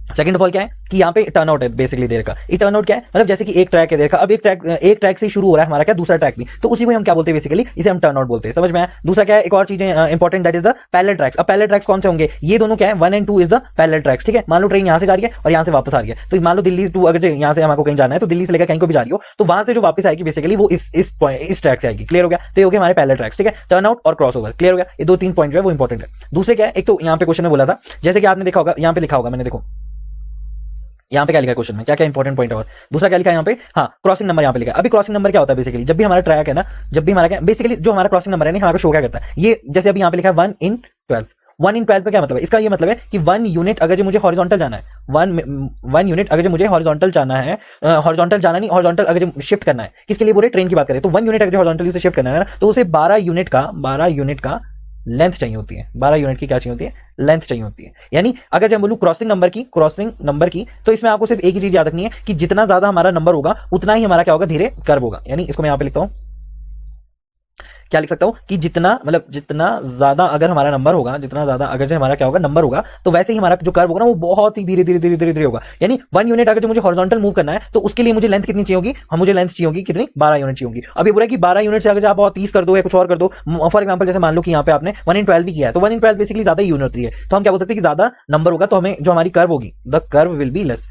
सेकंड ऑफ ऑल क्या है कि यहाँ पे टर्न आउट है बेसिकली देर का। ये टर्न आउट क्या है, मतलब जैसे कि एक ट्रैक है देर का, अब एक ट्रैक से शुरू हो रहा है हमारा क्या, दूसरा ट्रैक भी, तो उसी को हम क्या बोलते हैं, बेसिकली इसे हम टर्न आउट बोलते हैं। समझ में आया। दूसरा क्या है, एक और चीजें important, that is the parallel tracks. अब पैरेलल ट्रैक्स कौन से होंगे, ये दोनों क्या है, 1 and 2 is the parallel tracks. ठीक है, मान लो ट्रेन यहाँ से जा रही है और यहाँ से वापस आ रही है, तो मान लो दिल्ली टू अगर यहाँ से हमको कहीं जाना है तो दिल्ली से लेकर कहीं को भी जा रही हो तो वहां से जो वापस आएगी बेसिकली वो इस ट्रैक से आएगी। क्लियर हो गया। तो ये हो गया हमारे पैरेलल ट्रैक्स। ठीक है, टर्न आउट और क्रॉस ओवर। क्लियर हो गया। ये 2-3 पॉइंट जो है वो इंपॉर्टेंट है। दूसरे क्या है, एक तो यहाँ पे क्वेश्चन में बोला था, जैसे कि आपने देखा होगा, यहाँ पे लिखा होगा, मैंने देखो यहाँ पे क्या लिखा है क्वेश्चन में, क्या क्या इंपॉर्टेंट पॉइंट है। और दूसरा क्या लिखा है यहाँ पे, हाँ क्रॉसिंग नंबर यहाँ पे लिखा है। अभी क्रॉसिंग नंबर क्या होता है, बेसिकली जब भी हमारा ट्रैक है ना, जब भी हमारा क्या बेसिकली जो हमारा क्रॉसिंग नंबर है ना, हमारा शो क्या करता है, ये जैसे अभी यहाँ पे लिखा है 1 in 12। 1 in 12 का क्या मतलब है, इसका ये मतलब है कि 1 यूनिट अगर जो मुझे हॉरिजॉन्टल जाना है, 1 यूनिट अगर जो मुझे हॉरिजॉन्टल जाना है, हॉरिजॉन्टल जाना नहीं, हॉरिजॉन्टल अगर जो शिफ्ट करना है, किसके लिए बोले, ट्रेन की बात करें तो 1 यूनिट अगर जो हॉरिजॉन्टल से शिफ्ट करना है ना, तो उसे 12 यूनिट का लेंथ चाहिए होती है। 12 यूनिट की क्या चाहिए होती है, लेंथ चाहिए होती है। यानी अगर जब बोलूं क्रॉसिंग नंबर की तो इसमें आपको सिर्फ एक ही चीज याद रखनी है कि जितना ज्यादा हमारा नंबर होगा उतना ही हमारा क्या होगा, धीरे कर्व होगा। यानी इसको मैं यहां पे लिखता हूं, क्या लिख सकता हूं कि जितना मतलब जितना ज्यादा अगर हमारा नंबर होगा, जितना ज्यादा अगर जो हमारा क्या होगा नंबर होगा, तो वैसे ही हमारा जो कर्व होगा ना वो बहुत ही धीरे धीरे होगा। यानी 1 यूनिट अगर जो मुझे हॉरिजॉन्टल मूव करना है तो उसके लिए मुझे लेंथ कितनी चाहिए होगी, मुझे लेंथ चाहिए होगी कितनी, 12 यूनिट चाहिए होगी। अब ये बोला कि 12 यूनिट से अगर आप 30 कर दो या कुछ और कर दो, फॉर एग्जाम्पल जैसे मान लो कि यहाँ पे आपने 1 in 12 भी किया है, तो 1 in 12 बेसिकली ज्यादा यूनिट होती है, तो हम क्या बोल सकते हैं कि ज्यादा नंबर होगा तो हमें जो हमारी कर्व होगी, the curve will be less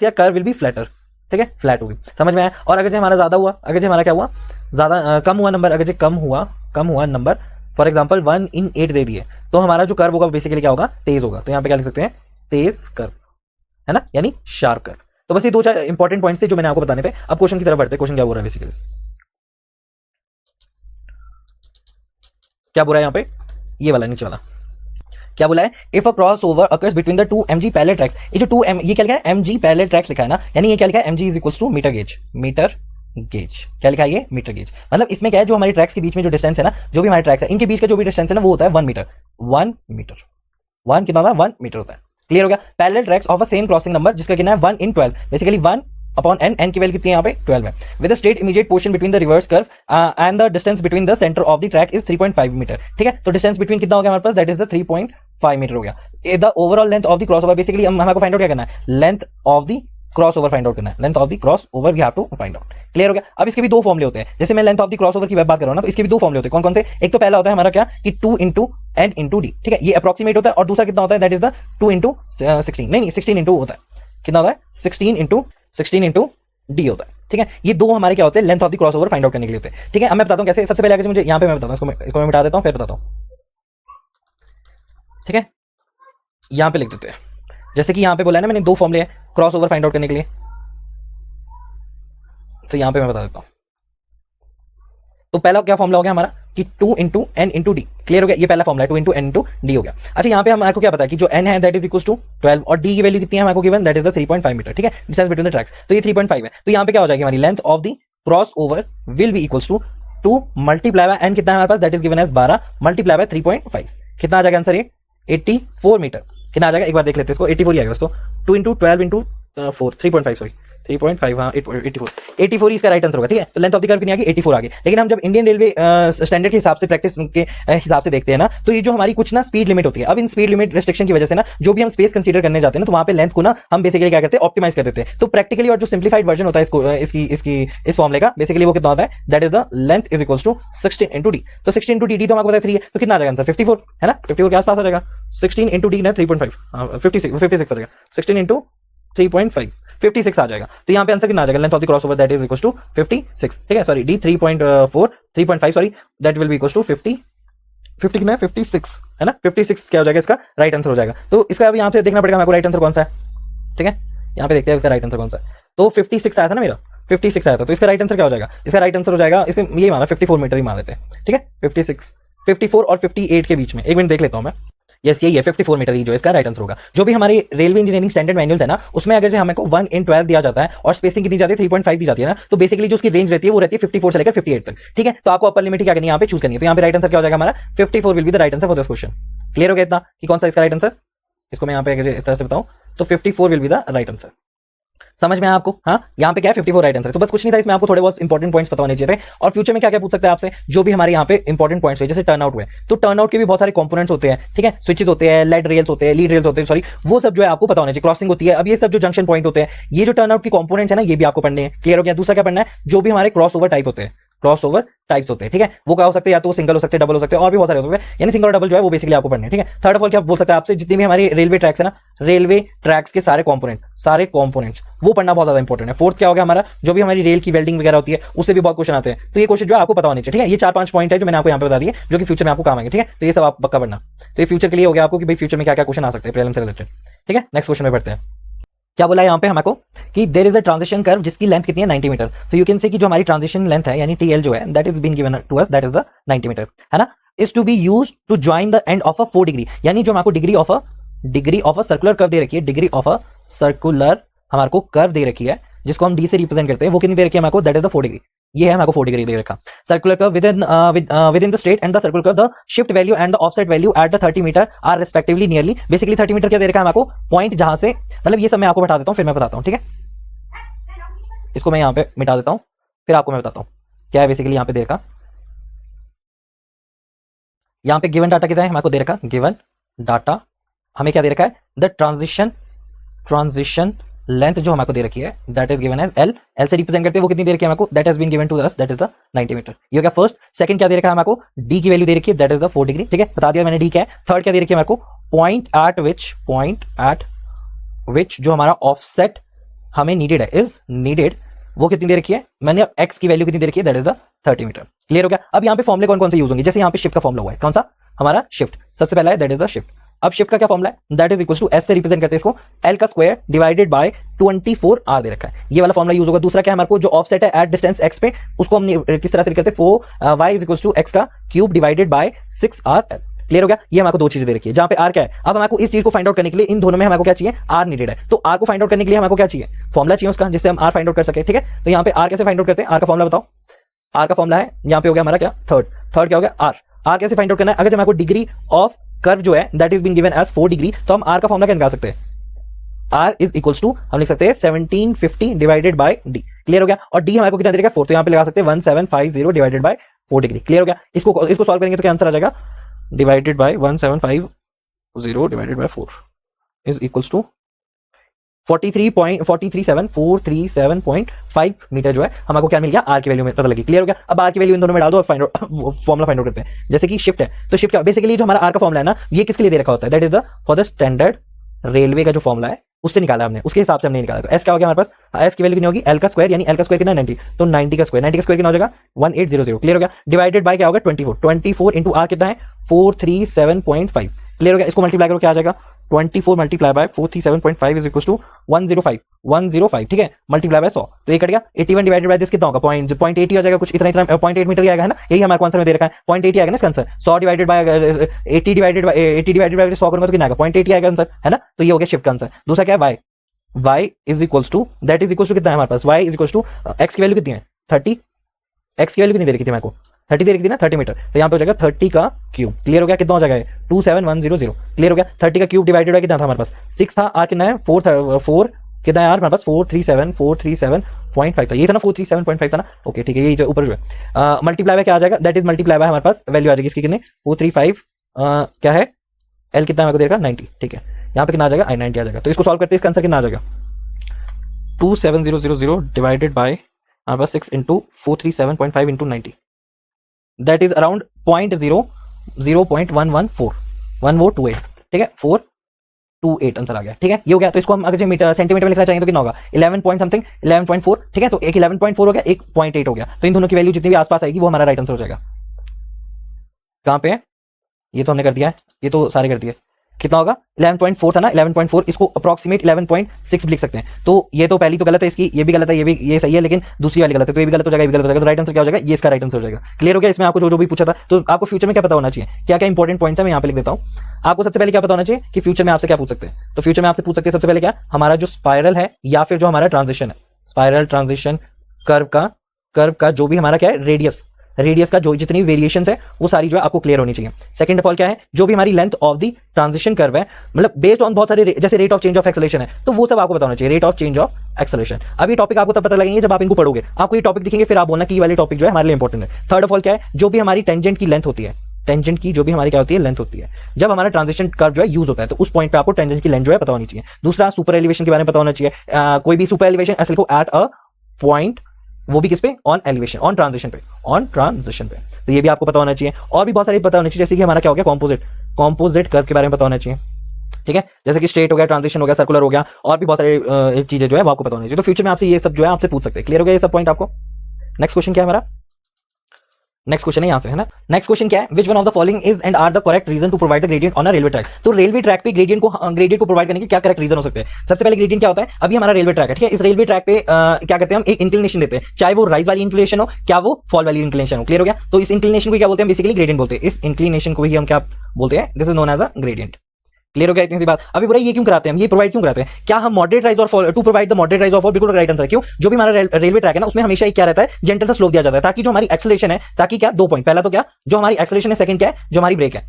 या कर्व विल बी फ्लैटर। ठीक है, फ्लैट होगी। समझ में आया। और अगर जो हमारा ज्यादा हुआ, अगर जो हमारा क्या हुआ, ज्यादा कम हुआ नंबर, अगर जो कम हुआ नंबर, फॉर एग्जांपल 1 in 8 दे दिए, तो हमारा जो कर्व होगा बेसिकली क्या होगा, तेज होगा। तो यहां पे क्या लिख सकते हैं, तेज कर्व, है ना, यानी शार्प कर्व। तो बस ये 2-4 इंपॉर्टेंट पॉइंट्स थे जो मैंने आपको बताने थे। अब क्वेश्चन की तरफ बढ़ते हैं। क्वेश्चन क्या बोल रहा है बेसिकली, क्या बोल रहा है यहाँ पे, ये वाला नीचे वाला क्या बोला है, if a cross over occurs between the 2 mg parallel tracks. ये जो 2 ये क्या लिखा है, mg पैरेलल ट्रैक्स लिखा है ना, यानी ये क्या लिखा है, mg is equals to metre gauge. क्या लिखा है ये, मीटर गेज। मतलब इसमें क्या है, जो हमारे ट्रैक्स के बीच में जो डिस्टेंस है ना, जो भी हमारे ट्रैक्स है इनके बीच का जो भी डिस्टेंस है ना, वो होता है 1 मीटर। 1 कितना होता है, 1 मीटर होता है। क्लियर हो गया। Parallel tracks of a same crossing number, जिसका कितना है 1 in 12, बेसिकली 1 अपॉन n की वैल्यू कितनी है यहाँ पे 12 है, with straight immediate portion between the reverse curve and the distance between the centre of the track is 3.5 metre. ठीक है, तो डिस्टेंस बिटवीन कितना हो गया हमारे पास, दैट इज द 3.5 मीटर हो गया। The overall length of the cross over, basically हमको फाइंड आउट क्या करना है, length of the cross over find out करना है, length of the cross over we have to find out. Clear हो गया। अब इसके भी दो फॉर्मूले होते हैं, जैसे मैं length of the cross over की बात कर रहा हूं ना, तो इसके भी दो फॉर्मूले होते हैं। कौन कौन से, एक तो पहला होता है हमारा क्या कि 2 into n into d। ठीक है, ये अप्रोक्सीमेट होता है। और दूसरा कितना होता है, दैट इज द 2 into 16, नहीं 16 into होता है, कितना होता है 16 into d होता है। ठीक है, ये दो हमारे क्या होते हैं, length of the cross over find out करने के लिए होते हैं। ठीक है, अब मैं बताता हूं कैसे। सबसे पहले अगर मुझे यहाँ पे मैं बताता हूं, इसको मैं मिटा देता हूं फिर बताता हूं। ठीक है, यहां पे लिख देते हैं, जैसे कि यहां पे बोला है ना मैंने, दो फॉर्मूले हैं क्रॉस ओवर फाइंड आउट करने के लिए, तो यहां पे मैं बता देता हूं। तो पहला क्या फॉर्मूला हो गया हमारा कि 2 into n into d। Clear हो गया, ये पहला फॉर्मूला है, 2 into n into d हो गया। अच्छा, यहाँ पे हमारे क्या पता है कि जो n है दैट इज इक्वल टू 12 और d की वैल्यू कितनी है हमारे given, that is the 3.5 metre. ठीक है, डिस्टेंस बिटवीन द ट्रैक्स, तो ये 3.5 है। तो यहाँ पे क्या हो जाएगी हमारी length of the cross over will be equal to 2 multiply by n कितना है हमारे पास, that is given as 12 multiply by 3.5, कितना आ जाएगा आंसर, ये 84 मीटर। कितना आ जाएगा एक बार देख लेते हैं इसको, 84 ही आएगा दोस्तों। 2 into 12 into 4 3.5 सॉरी 3.5, हाँ 84 इसका राइट आंसर होगा। ठीक है, तो लेंथ ऑफ द कर्व कितनी आ गई, 84 आ गई। लेकिन हम जब इंडियन रेलवे स्टैंडर्ड के हिसाब से, प्रैक्टिस के हिसाब से देखते हैं ना, तो ये जो हमारी कुछ ना स्पीड लिमिट होती है, अब इन स्पीड लिमिट रिस्ट्रिक्शन की वजह से ना जो भी हम स्पेस कंसीडर करने जाते हैं ना, तो वहां पे लेंथ को ना हम बेसिकली क्या करते हैं, ऑप्टिमाइज कर देते हैं। तो प्रैक्टिकली और जो सिंप्लीफाइड वर्जन होता है इस फॉर्मूले का, बेसिकली वो कितना होता है, that is the length is equals to 16 into d। तो 16 into d तो हमको पता है 3 है, तो कितना आ जाएगा आंसर, 54 है ना, 54 के आसपास आ जाएगा। 16 into d ना 3.5, 56 आ जाएगा। 16 into 3.5 56 आ जाएगा। तो यहाँ पे आंसर कितना आ जाएगा, length of the cross over that is equals to 56। ठीक है, sorry d 3.5 sorry that will be equals to 50 कितना है 56 है ना, 56 क्या हो जाएगा, इसका राइट आंसर हो जाएगा। तो इसका अभी यहाँ से देखना पड़ेगा मेरे को राइट आंसर कौन सा है। ठीक है, यहाँ पे देखते हैं इसका राइट आंसर कौन सा है। तो 56 आया था ना मेरा, 56 आया था, तो इसका राइट आंसर क्या हो जाएगा? इसका राइट आंसर हो जाएगा, इसका ये माना 54 मीटर ही मान लेते हैं, ठीक है, 56, 54 और 58 के बीच में। एक मिनट देख लेता हूं मैं। यस यही है 54 मीटर ही जो इसका राइट आंसर होगा। जो भी हमारी रेलवे इंजीनियरिंग स्टैंडर्ड मैनुअल है ना, उसमें अगर जो हमें को 1/12 दिया जाता है और स्पेसिंग कितनी जाती है 3.5 दी जाती है ना, तो बेसिकली जो उसकी रेंज रहती है वो रहती है 54 से लेकर 58 तक, ठीक है। तो आपको अपर लिमिट क्या करनी है यहाँ पे चूज करनी है। तो यहाँ पे राइट आंसर क्या हो जाएगा हमारा? 54 will be the right answer for this question. Clear हो गया इतना कि कौन सा इसका राइट आंसर? इसको मैं यहाँ पे इस तरह से बताऊं तो 54 will be the right answer. समझ में आया आपको? हाँ, यहाँ पे क्या है 54 राइट आंसर। तो बस कुछ नहीं था इसमें, आपको थोड़े बहुत इंपॉर्टेंट पॉइंट्स पता होने चाहिए थे। और फ्यूचर में क्या क्या पूछ सकते हैं आपसे, जो भी हमारे यहाँ पे इंपॉर्टेंट पॉइंट्स हुए, जैसे टर्न आउट हुए, तो टर्न आउट के भी बहुत सारे कंपोनेंट्स होते हैं, ठीक है, स्विचेस होते हैं, लेड रेल्स होते हैं, लीड रेल्स होते हैं, सॉरी, वो सब जो है आपको पता होना चाहिए। क्रॉसिंग होती है, अब ये सब जो जंक्शन पॉइंट होते हैं, ये जो टर्न आउट की कंपोनेंट्स है ना, ये भी आपको पढ़ने हैं। क्लियर हो गया? दूसरा क्या पढ़ना है, जो भी हमारे क्रॉस ओवर टाइप होते हैं, क्रॉस ओवर टाइप्स होते हैं, ठीक है, वो क्या हो सकते हैं, या तो सिंगल हो सकते हैं, डबल हो सकते हैं, और भी बहुत सारे हो सकते हैं, यानी सिंगल और डबल जो है वो बेसिकली आपको पढ़ने हैं, ठीक है। थर्ड ऑफ ऑल क्या बोल सकते हैं आपसे, जितनी भी हमारी रेलवे ट्रैक्स है ना, रेलवे ट्रैक्स के सारे कंपोनेंट्स वो पढ़ना बहुत ज्यादा इंपॉर्टेंट है। फोर्थ क्या हो गया हमारा, जो भी हमारी रेल की वेल्डिंग वगैरह होती है, उससे भी बहुत क्वेश्चन आते हैं, तो ये क्वेश्चन जो है आपको पता होने चाहिए, ठीक है। ये 4-5 पॉइंट है जो मैंने आपको यहाँ पे बता दिए, जो कि फ्यूचर में आपको काम आएंगे, ठीक है। तो ये सब आप पक्का पढ़ना। तो ये फ्यूचर के लिए हो गया आपको कि भाई फ्यूचर में क्या क्या क्वेश्चन आ सकते हैं प्रीलिम्स से रिलेटेड, ठीक है। नेक्स्ट क्वेश्चन में बढ़ते हैं। क्या बोला है यहाँ पे हमको कि there is a transition curve जिसकी लेंथ कितनी है 90 metre. So you can say कि जो हमारी ट्रांजिशन लेंथ है यानी टीएल जो है that is been given to us, that is the 90 metre, है ना, is to be used to join the end of a 4 degree, यानी जो हमको degree of a circular curve दे रखी है, डिग्री ऑफ अ सर्कुलर हमारे को कर्व दे रखी है, जिसको हम डी से रिप्रेजेंट करते हैं, वो कितनी दे रखी है हमको, दैट इज द 4 डिग्री। ये है हमको 4 डिग्री दे रखा। Circular curve within the straight and the circular curve, the shift value and the offset value at the 30 metre are respectively nearly, basically 30 metre क्या दे रखा है हमको, पॉइंट जहां से, मतलब ये सब मैं आपको बता देता हूं, फिर मैं बताता हूं, ठीक है। इसको मैं यहां पे मिटा देता हूं, फिर आपको मैं बताता हूं क्या है बेसिकली यहां पे दे रखा। यहां पे गिवन डाटा कितना है हमको दे रखा, गिवन डाटा हमें क्या दे रखा है, द ट्रांजिशन लेंथ जो हमको दे रखी है that is given as L, L से रिप्रेजेंट करते हैं, वो कितनी दे रखी है हमको, that has been given to us, that is the 90 metre. ये हो गया फर्स्ट। सेकंड क्या दे रखा है हमको, डी की वैल्यू दे रखी है, दैट इज द 4 डिग्री, ठीक है, बता दिया मैंने डी क्या है। थर्ड क्या दे रखी है हमको, पॉइंट एट विच जो हमारा ऑफसेट हमें नीडेड है, इज नीडेड, वो कितनी दे रखी है, मैंने एक्स की वैल्यू कितनी दे रखी है, that is the 30 metre. Clear हो गया? अब यहाँ पे फॉर्मुले कौन कौन से यूज होंगे, जैसे यहाँ पे शिफ्ट का फॉर्मुला हुआ है, कौन सा हमारा शिफ्ट, सबसे पहला है दैट इज द शिफ्ट। अब शिफ्ट का क्या फॉर्मुला है, that is equal to S से रिप्रेजेंट करते हैं इसको, एल का स्क्वायर डिवाइडेड बाय 24 आर दे रखा है, ये वाला फॉर्मुला यूज होगा। दूसरा क्या है हमारे को, जो ऑफसेट है एट डिस्टेंस एक्स पे, उसको हम किस तरह से लिखते हैं, 4 Y is equal to X का cube divided by 6 R L. Clear हो गया? ये हमको दो चीजें दे रखी है, जहां पे आर क्या है। अब हमको इस चीज को फाइंड आउट करने के लिए इन दोनों में हमको क्या चाहिए, आर नीडेड है, तो आर को फाइंड आउट करने के लिए हमको क्या चाहिए, फॉर्मुला चाहिए उसका, जिससे हम आर फाइंड आउट कर सके, ठीक है। तो यहाँ पे आर कैसे फाइंड आउट करते हैं, आर का फॉर्मुला बताओ। आर का फॉर्मुला है यहाँ पे हो गया हमारा क्या, थर्ड क्या हो गया, आर कैसे फाइंड आउट करना है, अगर हमको डिग्री ऑफ कर्व जो है that is been given as 4 degree, तो हम आर का फॉर्मुला क्या निकाल सकते हैं, आर इज इक्वल्स टू हम लिख सकते हैं 1750 डिवाइडेड बाय डी। क्लियर हो गया? और डी हमारे को कितना दे रखा है, 4, तो यहाँ पे लगा सकते हैं 1750 डिवाइडेड बाय 4 डिग्री। क्लियर हो गया? इसको सॉल्व करेंगे तो क्या आंसर आ जाएगा, divided by 1750 divided by 4 is equals to 437.5 metre जो है हमको क्या मिल गया, आर की वैल्यू में पता लगी। क्लियर हो गया? अब आर की वैल्यू इन दोनों में डाल दो और फॉर्मुला फाइंड आउट करते हैं। जैसे कि शिफ्ट है तो शिफ्ट क्या, बेसिकली जो हमारा आर का फॉर्मुला है ना, ये किसके लिए दे रखा होता है, that is the for the standard railway का जो फॉर्मुला है उससे निकाला हमने, उसके हिसाब से हमने निकाला। तो एस क्या हो गया हमारे पास, एस की वैल्यू कितनी होगी, एल का स्क्वायर, यानी एल का स्क्वायर कितना 90, तो 90 का स्क्वायर कितना हो जाएगा 1800। क्लियर हो गया? डिवाइडेड बाय क्या होगा 24 इंटू आर कितना है 437.5। क्लियर हो गया? इसको मल्टीप्लाई करो क्या आ जाएगा, 24 multiply by 437.5 is equal to 105, ठीक है, मल्टीप्लाई बाय 100, तो ये कट गया। 81 डिवाइडेड बाय दिस कितना होगा, 0.80 आ जाएगा, कुछ इतना 0.8 मीटर ही आएगा, है ना, यही हमारे आंसर में दे रखा है, 0.80 आएगा ना इसका answer. 100 divided by 80 divided bye 100 करूंगा तो कितना आएगा, 0.80 आएगा आंसर, है ना। तो ये हो गया शिफ्ट का आंसर। दूसरा क्या है, y is equals to, that is equals to कितना है हमारे पास, y is equals to x की वैल्यू कितनी है 30, x की वैल्यू कितनी दे रखी थी मेरे को, 30 दे रखी थी ना 30 मीटर, तो यहाँ पे हो जाएगा 30 का क्यूब। क्लियर हो गया? कितना हो जाएगा 27100। क्लियर हो गया? 30 का क्यूब डिवाइडेड बाय कितना था हमारे पास 6 था, आर कितना है 4 कितना है यार हमारे पास 437.5 था, ये था ना 437.5 था ना। ओके ठीक है, ये जो ऊपर जो है मल्टीप्लाई बाय क्या आ जाएगा, दैट इज मल्टीप्लाई बाय हमारे पास वैल्यू आ जाएगी इसकी कितने 435 क्या है, एल कितना मेरे को देगा 90, ठीक है, यहाँ पे कितना आ जाएगा 90 आ जाएगा। तो इसको सॉल्व करते हैं, इसका आंसर कितना आ जाएगा 27000 डिवाइडेड बाय हमारे पास 6 into 437.5 into 90, that is around 0.114, ठीक है, 428 आंसर आ गया। ठीक है, ये हो गया। तो इसको हम अगर सेंटीमीटर में लिखना चाहेंगे तो कितना होगा 11 पॉइंट समथिंग 11.4। ठीक है, तो एक 11.4 हो गया, एक 0.8 हो गया, तो इन दोनों की वैल्यू जितनी भी आसपास आएगी वो हमारा राइट आंसर हो जाएगा। कहां पे है, ये तो हमने कर दिया है, ये तो सारे कर दिए। कितना होगा 11.4 था ना, 11.4, इसको अप्रॉक्सीमेट 11.6 लिख सकते हैं। तो ये तो पहली तो गलत है, इसकी ये भी गलत है, ये सही है, लेकिन दूसरी वाली गलत है, तो ये भी गलत हो जाएगा, ये भी गलत हो जाएगा। तो राइट आंसर क्या हो जाएगा, ये इसका राइट आंसर हो जाएगा। क्लियर हो गया? इसमें आपको जो भी पूछा था, तो आपको फ्यूचर में क्या पता होना चाहिए, क्या क्या इंपॉर्टेंट पॉइंट्स है, मैं यहाँ पे लिख देता हूँ। आपको सबसे पहले क्या पता होना चाहिए कि फ्यूचर में आपसे क्या पूछ सकते हैं। तो फ्यूचर में आपसे पूछ सकते हैं सबसे पहले क्या, हमारा जो स्पाइरल है या फिर जो हमारा ट्रांजिशन है, स्पाइरल ट्रांजिशन कर्व का जो भी हमारा क्या है रेडियस का जो जितनी वेरिएशन है वो सारी जो है आपको क्लियर होनी चाहिए। सेकंड ऑफ ऑल क्या है, जो भी हमारी length of the transition curve है, मतलब बेस्ड ऑन बहुत सारे, जैसे rate of change of acceleration है, तो वो सब आपको पता होना चाहिए, rate of change of acceleration. अब ये टॉपिक आपको तब पता लगेंगे जब आप इनको पढ़ोगे, आपको ये टॉपिक दिखेंगे, फिर आप बोलना कि ये वाले टॉपिक जो है हमारे लिए इंपॉर्टेंट है। थर्ड ऑफ ऑल क्या है, जो भी हमारी टेंजेंट की लेंथ होती है, टेंजेंट की जो भी हमारी क्या होती है लेंथ होती है, जब हमारा ट्रांजिशन कर्व जो है यूज होता है, तो उस पॉइंट पे आपको टेंजेंट की लेंथ जो है पता होनी चाहिए। दूसरा सुपर एलिवेशन के बारे में पता होना चाहिए, कोई भी सुपर एलिवेशन ऐसे लिखो एट अ पॉइंट, वो भी किस पे, ऑन एलिवेशन, ऑन ट्रांजिशन पे, तो ये भी आपको पता होना चाहिए। और भी बहुत सारी पता होनी चाहिए, जैसे कि हमारा क्या हो गया कॉम्पोजिट कर्व के बारे में पता होना चाहिए, ठीक है, जैसे कि स्ट्रेट हो गया, ट्रांजिशन हो गया, सर्कुलर हो गया, और भी बहुत सारी चीजें जो है वो आपको पता होनी चाहिए। तो फ्यूचर में आपसे ये सब जो है आपसे पूछ सकते हैं। क्लियर हो गया ये सब पॉइंट आपको? नेक्स्ट क्वेश्चन क्या है हमारा, नेक्स्ट क्वेश्चन है यहाँ से, है ना। नेक्स्ट क्वेश्चन क्या है, which one of the following is and are the correct reason to provide the gradient on a railway track. तो रेलवे ट्रैक पे ग्रेडियंट को प्रोवाइड करने के क्या करेक्ट रीजन हो सकते हैं। सबसे पहले ग्रेडियंट क्या होता है, अभी हमारा रेलवे ट्रैक है, ठीक है, इस रेलवे ट्रैक पे क्या करते हैं हम, एक इंक्लिनेशन देते हैं, चाहे वो राइज वाली इंक्लिनेशन हो, क्या वो फॉल वाली इंक्लिनेशन हो। क्लियर हो गया? तो इस इंक्लिनेशन को क्या बोलते हैं, बेसिकली ग्रेडियंट बोलते हैं। इस इंक्लिनेशन को ही हम क्या बोलते हैं, this is known as a gradient. Clear हो गया इतनी सी बात? अभी बुरा ये क्यों कराते हैं हम, ये प्रोवाइड क्यों कराते हैं, क्या हम मॉडरेट राइज और fall to provide the moderate rise और फॉल, बिल्कुल राइट आंसर है। क्यों, जो भी हमारा रेलवे ट्रैक है ना, उसमें हमेशा एक क्या रहता है, जेंटल सा स्लोप दिया जाता है, ताकि जो हमारी एक्सेलरेशन है, ताकि क्या, दो पॉइंट, पहला तो क्या, जो हमारी एक्सेलरेशन है, सेकंड क्या है, जो हमारी ब्रेक है,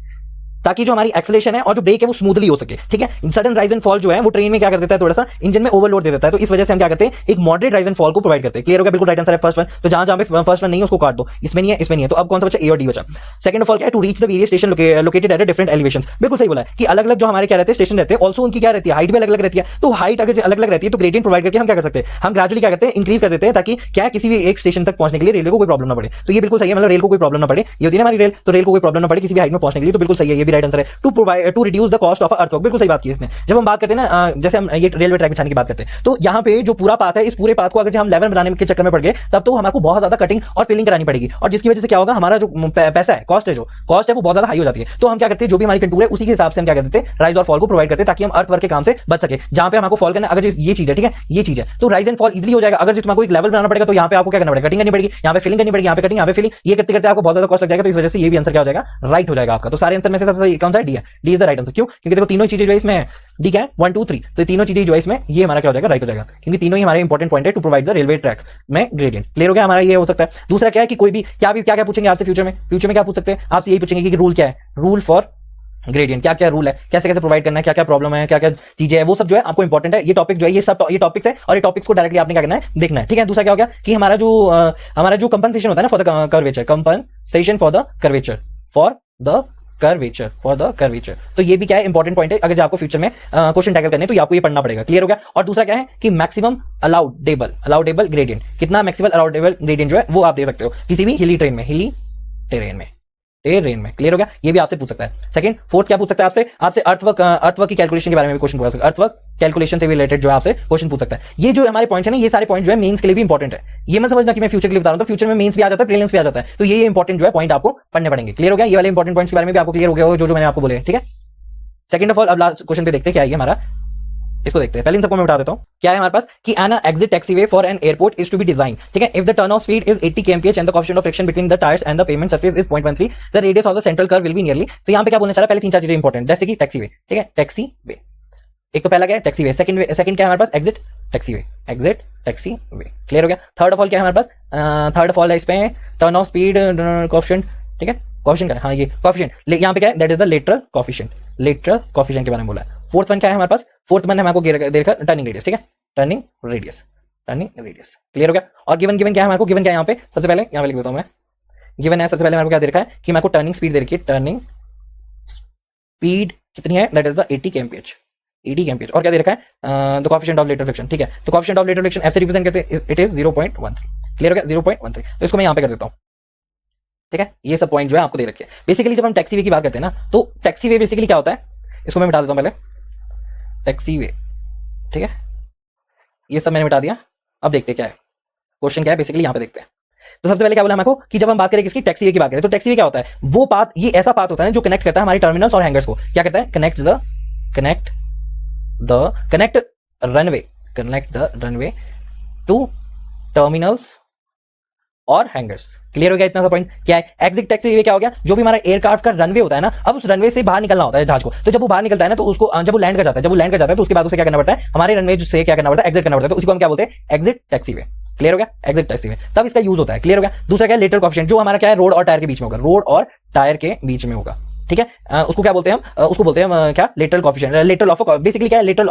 ताकि जो हमारी एक्सेलरेशन है और जो ब्रेक है वो स्मूथली हो सके। ठीक है, सडन राइज एंड फॉल जो है वो ट्रेन में क्या कर देता है, थोड़ा सा इंजन में ओवरलोड दे देता है, तो इस वजह से हम क्या करते हैं, एक मॉडरेट राइज एंड फॉल को प्रोवाइड करते हैं। क्लियर हो गया? बिल्कुल राइट आंसर है फर्स्ट वन। तो जहां पे फर्स्ट वन नहीं है उसको काट दो, इसमें नहीं है, इसमें नहीं है, तो अब कौन सा बचा, ए और डी बचा। सेकंड ऑफ ऑल क्या है, to reach the various station located at different elevations. बिल्कुल सही बोला है कि अलग अलग जो हमारे क्या रहते हैं स्टेशन रहते हैं, ऑल्सो उनकी क्या रहती है, हाइट भी अलग अलग रहती है। तो हाइट अगर अलग अलग रहती है तो ग्रेडियंट प्रोवाइड करके हम क्या कर सकते हैं, हम ग्रेजुअली क्या करते हैं, इंक्रीज कर देते हैं, ताकि क्या किसी भी एक स्टेशन तक पहुंचने के लिए रेलवे को कोई प्रॉब्लम ना पड़े। तो ये बिल्कुल सही है, मतलब रेल को कोई प्रॉब्लम ना पड़े, ये होती है हमारी रेल, तो रेल को कोई प्रॉब्लम ना पड़े किसी भी हाइट में पहुंचने के लिए, तो बिल्कुल सही है, ये भी राइट आंसर है। To reduce the cost of earthwork, बिल्कुल सही बात की इसने। जब हम बात करते हैं ना, जैसे हम ये रेलवे ट्रैक बिछाने की बात करते हैं, तो यहाँ पे जो पूरा पाथ है, इस पूरे पाथ को अगर हम लेवल बनाने के चक्कर में पड़ गए, तब तो हमको बहुत ज्यादा कटिंग और फिलिंग करानी पड़ेगी, और जिसकी वजह से क्या होगा, हमारा जो पैसा है, कॉस्ट है वो बहुत ज्यादा हाई हो जाती है। तो हम क्या करते हैं, जो भी हमारी कंटूर है उसी के हिसाब से हम क्या करते हैं, राइज और फॉल को प्रोवाइड करते हैं, ताकि हम अर्थवर्क के काम से बच सके। जहां पे हमको फॉल करना, अगर ये चीज है, ठीक है, ये चीज है, तो राइज एंड फॉल इजीली हो जाएगा। अगर तुमको एक लेवल बनाना पड़ेगा, तो यहाँ पे आपको क्या करना पड़ेगा, कटिंग करनी पड़ेगी, यहाँ पे फिलिंग करनी पड़ेगी, यहाँ पे कटिंग, यहाँ पे फिलिंग, ये करते करते आपको बहुत ज्यादा कॉस्ट लग जाएगा। तो इस वजह से ये भी आंसर क्या हो जाएगा, राइट हो जाएगा आपका। तो सारे आंसर में से सबसे कौन सा है, डी है, D is the right answer. क्यों? क्योंकि देखो तीनों चीजें जो है इसमें डी क्या है, 1 2 3, तो तीनों चीजें जो है इसमें, ये हमारा क्या हो जाएगा, राइट हो जाएगा, क्योंकि तीनों ही हमारे इंपॉर्टेंट पॉइंट है to provide the railway track में ग्रेडियंट। क्लियर हो गया? हमारा ये हो सकता है। दूसरा क्या है कि कोई भी क्या क्या पूछेंगे आपसे फ्यूचर में क्या पूछ सकते हैं आपसे, यही पूछेंगे कि रूल क्या है, रूल फॉर ग्रेडियंट, क्या क्या रूल है, कैसे कैसे प्रोवाइड करना है, क्या क्या प्रॉब्लम है, क्या क्या चीजें है, वो सब जो है आपको इंपॉर्टेंट है। ये टॉपिक जो है, ये सब ये टॉपिक्स है, और ये टॉपिक्स को डायरेक्टली आपने क्या करना है, देखना है। ठीक है, दूसरा क्या हो गया कि हमारा जो कंपनसेशन होता है ना for the curvature, compensation for the curvature, तो ये भी क्या है, इंपॉर्टेंट पॉइंट है। अगर जो आपको फ्यूचर में क्वेश्चन टैकल करने, तो ये आपको ये पढ़ना पड़ेगा। क्लियर हो गया? और दूसरा क्या है कि मैक्सिमम अलाउडेबल ग्रेडियंट, कितना मैक्सिमम अलाउडेबल ग्रेडियंट जो है वो आप दे सकते हो किसी भी हिली टेरेन में। क्लियर हो गया? ये भी आपसे पूछ सकता है। सेकंड, फोर्थ क्या पूछ सकता है आपसे अर्थवर्क की कैलकुलेशन के बारे में भी क्वेश्चन पूछ सकता है। अर्थवर्क कैलकुलेशन से भी रिलेटेड जो है आपसे क्वेश्चन पूछ सकता है। ये जो हमारे पॉइंट्स है ना, ये सारे पॉइंट जो है मेंस के लिए भी इंपॉर्टेंट है। ये मत समझना कि मैं फ्यूचर के लिए बता रहा हूं, तो फ्यूचर में मेंस भी आ जाता है, प्रीलिम्स भी आ जाता है, तो ये इंपॉर्टेंट जो है पॉइंट आपको पढ़ने पड़ेंगे। क्लियर हो गया? ये वाले इंपॉर्टेंट पॉइंट्स के बारे में भी आपको क्लियर हो गया जो मैंने आपको बोले। ठीक है, सेकंड ऑफ ऑल, अब लास्ट क्वेश्चन पे देखते हैं क्या है हमारा, इसको देखते हैं। पहले इन सबको मैं उठा देता हूं। क्या है हमारे पास कि an exit taxiway for an airport is to be design, ठीक है, if the turn off speed is 80 kmph and the coefficient of friction between the tyres and the pavement surface is 0.13, the radius of the central curve will be nearly. तो यहां पे क्या बोलना चाह रहा है, पहले तीन चार चीजें इंपॉर्टेंट, जैसे कि टैक्सीवे, ठीक है, टैक्सीवे, एक तो पहला क्या है टैक्सीवे, सेकंड क्या है हमारे पास, एग्जिट टैक्सीवे। क्लियर हो गया? थर्ड ऑफ ऑल क्या है हमारे पास, थर्ड ऑफ ऑल है इसमें टर्न ऑफ स्पीड कोएफिशिएंट, ठीक है, कोएफिशिएंट का, हाँ ये कोएफिशिएंट, यहां पे क्या है, that is the lateral coefficient के बारे में बोला है। फोर्थ वन क्या है हमारे पास, फोर्थ वन है हमको देखा टर्निंग रेडियस, ठीक है, टर्निंग रेडियस। क्लियर हो गया? और गिवन क्या है हमारे को, गिवन क्या है यहाँ पे, सबसे पहले यहाँ पे लिख देता हूं मैं, गिवन है सबसे पहले हमारे को क्या दे रखा है कि मेरे को टर्निंग स्पीड दे रखी है, टर्निंग स्पीड कितनी है, दैट इज द 80 kmph, और क्या दे रखा है, the coefficient of lateral friction, ठीक है, तो coefficient of lateral friction F से रिप्रेजेंट करते हैं, इट इज 0.13। क्लियर हो गया? 0.13, तो इसको मैं यहाँ पे कर देता हूँ। ठीक है, ये सब पॉइंट जो है आपको दे रखे हैं। बेसिकली जब हम टैक्सीवे की बात करते हैं ना, तो टैक्सीवे बेसिकली क्या होता है, इसको मैं मिटा देता हूं पहले, टैक्सीवे, ठीक है, ये सब मैंने मिटा दिया। अब देखते हैं क्या है क्वेश्चन, क्या है बेसिकली यहाँ पे देखते हैं। तो सबसे पहले क्या बोला हमको कि जब हम बात करें किसकी, टैक्सीवे की बात करें, तो टैक्सीवे क्या होता है, वो पाथ, ये ऐसा पाथ होता है जो कनेक्ट करता है हमारे टर्मिनल्स और हैंगर्स को, क्या करता है, connect the connect the runway two terminals और हैंगर्स। क्लियर हो गया इतना सा पॉइंट? क्या है एग्जिट टैक्सी वे? क्या हो गया, जो भी हमारा एयरक्राफ्ट का रनवे होता है ना, अब उस रनवे से बाहर निकलना होता है जहाज को, तो जब वो बाहर निकलता है ना, तो उसको जब वो लैंड कर जाता है तो उसके बाद उसे क्या करना पड़ता है, हमारे रनवे से क्या करना पड़ता है, एग्जिट करना पड़ता है, तो उसी को हम क्या बोलते हैं, एग्जिट टैक्सी वे। क्लियर हो गया, एग्जिट टैक्सी वे, तब इसका यूज होता है। क्लियर हो गया। दूसरा क्या है, लेटरल कोएफिशिएंट, जो हमारा क्या है, रोड और टायर के बीच में होगा, रोड और टायर के बीच में होगा। ठीक है, उसको क्या बोलते हैं हम, उसको बोलते हैं हम क्या, lateral coefficient, lateral of basically क्या है, लेटरल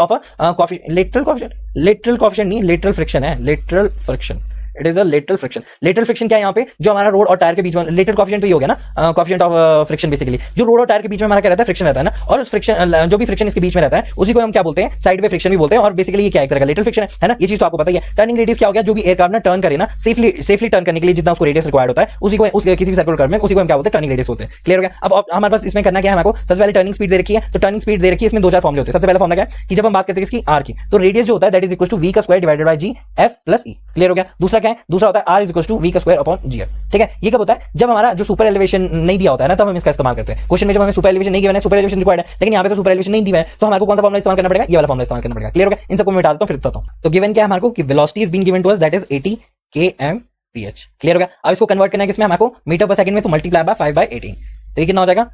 कोएफिशिएंट नहीं, लेटरल फ्रिक्शन है, lateral friction, it is a lateral friction. Lateral friction क्या है यहाँ पे, जो हमारा रोड और टायर के बीच में, लेटरल कोएफिशिएंट तो ये हो गया ना, कोएफिशिएंट ऑफ फ्रिक्शन, बेसिकली जो रोड और टायर के बीच में हमारा क्या रहता है, फ्रिक्शन रहता है ना, और उस फ्रिक्शन, जो भी फ्रिक्शन इसके बीच में रहता है, उसी को हम क्या बोलते हैं, साइड वे फ्रिक्शन भी बोलते हैं, और बेसिकली ये क्या एक तरह का लेटरल फ्रिक्शन है ना, ये चीज तो आपको पता ही है। टर्निंग रेडियस क्या हो गया, जो भी एयरक्राफ्ट ना टर्न करे ना, सेफली टर्न करने के लिए जितना उसको रेडियस रिक्वायर्ड होता है, उसी को किसी भी सर्कुलर कर्व में, उसी को हम क्या बोलते हैं, टर्निंग रेडियस बोलते हैं। क्लियर हो गया। अब हमारे पास इसमें करना क्या है, हमको सबसे पहले टर्निंग स्पीड दे रखी है, तो टर्निंग स्पीड दे रखी है, इसमें दो चार फॉर्मूले होते हैं। सबसे पहला फॉर्मूला क्या है कि जब हम बात करते हैं इसकी आर की, तो रेडियस जो होता है that is equal to V का square divided by G F plus E. Clear हो गया। दूसरा क्या है, दूसरा होता है R is equal to V का स्क्वायर अपॉन जी एफ। ठीक है, ये कब होता है, जब हमारा जो सुपर एलिवेशन नहीं दिया होता है ना, तब हम इसका इस्तेमाल करते हैं। क्वेश्चन में जब हमें सुपर एलिवेशन नहीं गिवन है, सुपर एलिवेशन रिक्वायर्ड है, लेकिन यहाँ पे तो सुपर एलिवेशन नहीं दिया है, तो हमारे को कौन सा फॉर्मूला इस्तेमाल करना पड़ेगा, ये वाला फॉर्मूला इस्तेमाल करना पड़ेगा। क्लियर हो गया। इन सबको मैं मिटा देता हूं, फिर बताता हूं। तो गिवन क्या है हमारे को कि velocity is being given to us that is 80 kmph। Clear हो गया। अब इसको कन्वर्ट करना है किसमें, हमारे को मीटर पर सेकंड में, तो मल्टीप्लाई बाय 5/18, तो ये कितना हो जाएगा,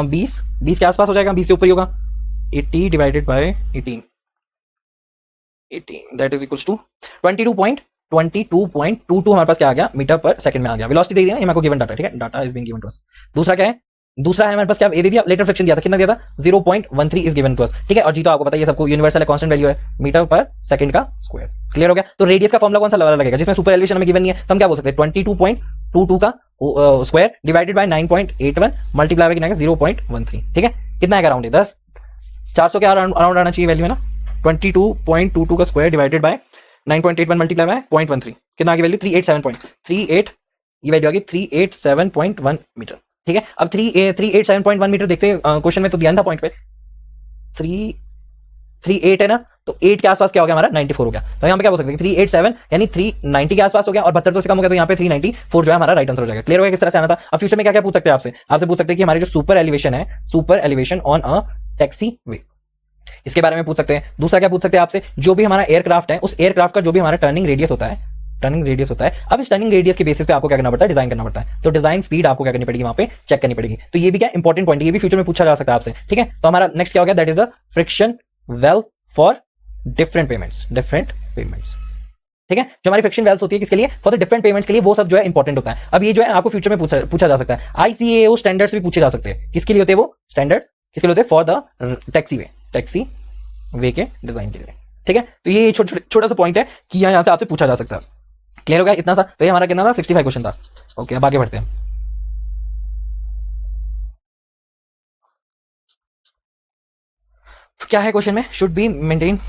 20 के आसपास हो जाएगा, 20 से ऊपर ही होगा, 80 divided by 18 that is equals to 22.22 हमारे पास क्या आ गया, मीटर पर सेकंड में आ गया। वेलोसिटी दे दिया ना, ये मेरे को गिवन डाटा, ठीक है, data is being given to us. दूसरा क्या है, दूसरा है हमारे पास क्या, ये दे दिया, लेटरल फ्रिक्शन दिया था, कितना दिया था, 0.13 इज गिवन टू अस। ठीक है, और जी तो आपको पता है ये सबको यूनिवर्सल है, कांस्टेंट वैल्यू है, मीटर पर सेकंड का स्क्वायर। क्लियर हो गया। तो रेडियस का फॉर्मूला कौन सा लगेगा, जिसमें सुपर एलिवेशन हमें गिवन नहीं है, तो हम क्या बोल सकते हैं, 22.22 का square divided bye 9.81 multiply by कितना है, 0.13। ठीक है, कितना आएगा अराउंड 10 400 के अराउंड आना चाहिए वैल्यू है ना, 22.22 का square divided bye 9.81 multiply by 0.13, कितना आ गई वैल्यू, 387.38, ये वैल्यू आ गई 387.1 मीटर। ठीक है, अब 387.1 मीटर देखते हैं, क्वेश्चन में तो दिया था पॉइंट पे 338 है ना, तो 8 के आसपास क्या हो गया हमारा, 94 हो गया। तो यहाँ पे क्या बोल सकते हैं, 387 यानी 390 के आसपास हो गया, और 72 तो से कम हो गया, तो यहाँ पे 394 जो है हमारा राइट आंसर हो जाएगा। क्लियर हो गया किस तरह से आना था। अब फ्यूचर में क्या क्या पूछ सकते हैं आपसे पूछ सकते हैं कि हमारी जो सुपर एलिवेशन है, super elevation on a taxiway, इसके बारे में पूछ सकते हैं। दूसरा क्या पूछ सकते हैं आपसे, जो भी हमारा एयरक्राफ्ट है, उस एयरक्राफ्ट का जो भी हमारा टर्निंग रेडियस होता है, अब इस टर्निंग रेडियस के बेसिस पे आपको क्या करना पड़ता है, डिजाइन करना पड़ता है। तो डिजाइन स्पीड आपको क्या करनी पड़ेगी, वहां पे चेक करनी पड़ेगी। तो ये भी क्या इंपॉर्टेंट पॉइंट है, ये भी फ्यूचर में पूछा जा सकता है आपसे। ठीक है, तो हमारा नेक्स्ट क्या हो गया, that is the friction well for different payments. ठीक है, जो हमारी फ्रिक्शन वेल्स होती है किसके लिए, फॉर द डिफरेंट पेमेंट्स के लिए, वो सब जो है इंपॉर्टेंट होता है। अब ये जो है आपको फ्यूचर में पूछा जा सकता है। ICAO स्टैंडर्ड्स भी पूछे जा सकते हैं, किसके लिए होते हैं वो स्टैंडर्ड, किसके लिए होते हैं, फॉर द टैक्सी वे के डिजाइन के लिए। ठीक है, तो ये छोटा सा पॉइंट है कि यहां से आपसे पूछा जा सकता है। क्लियर हो गया इतना सा। तो ये हमारा कितना था, 65 क्वेश्चन था। ओके, अब आगे बढ़ते हैं। क्या है क्वेश्चन में, शुड बी मेंटेन,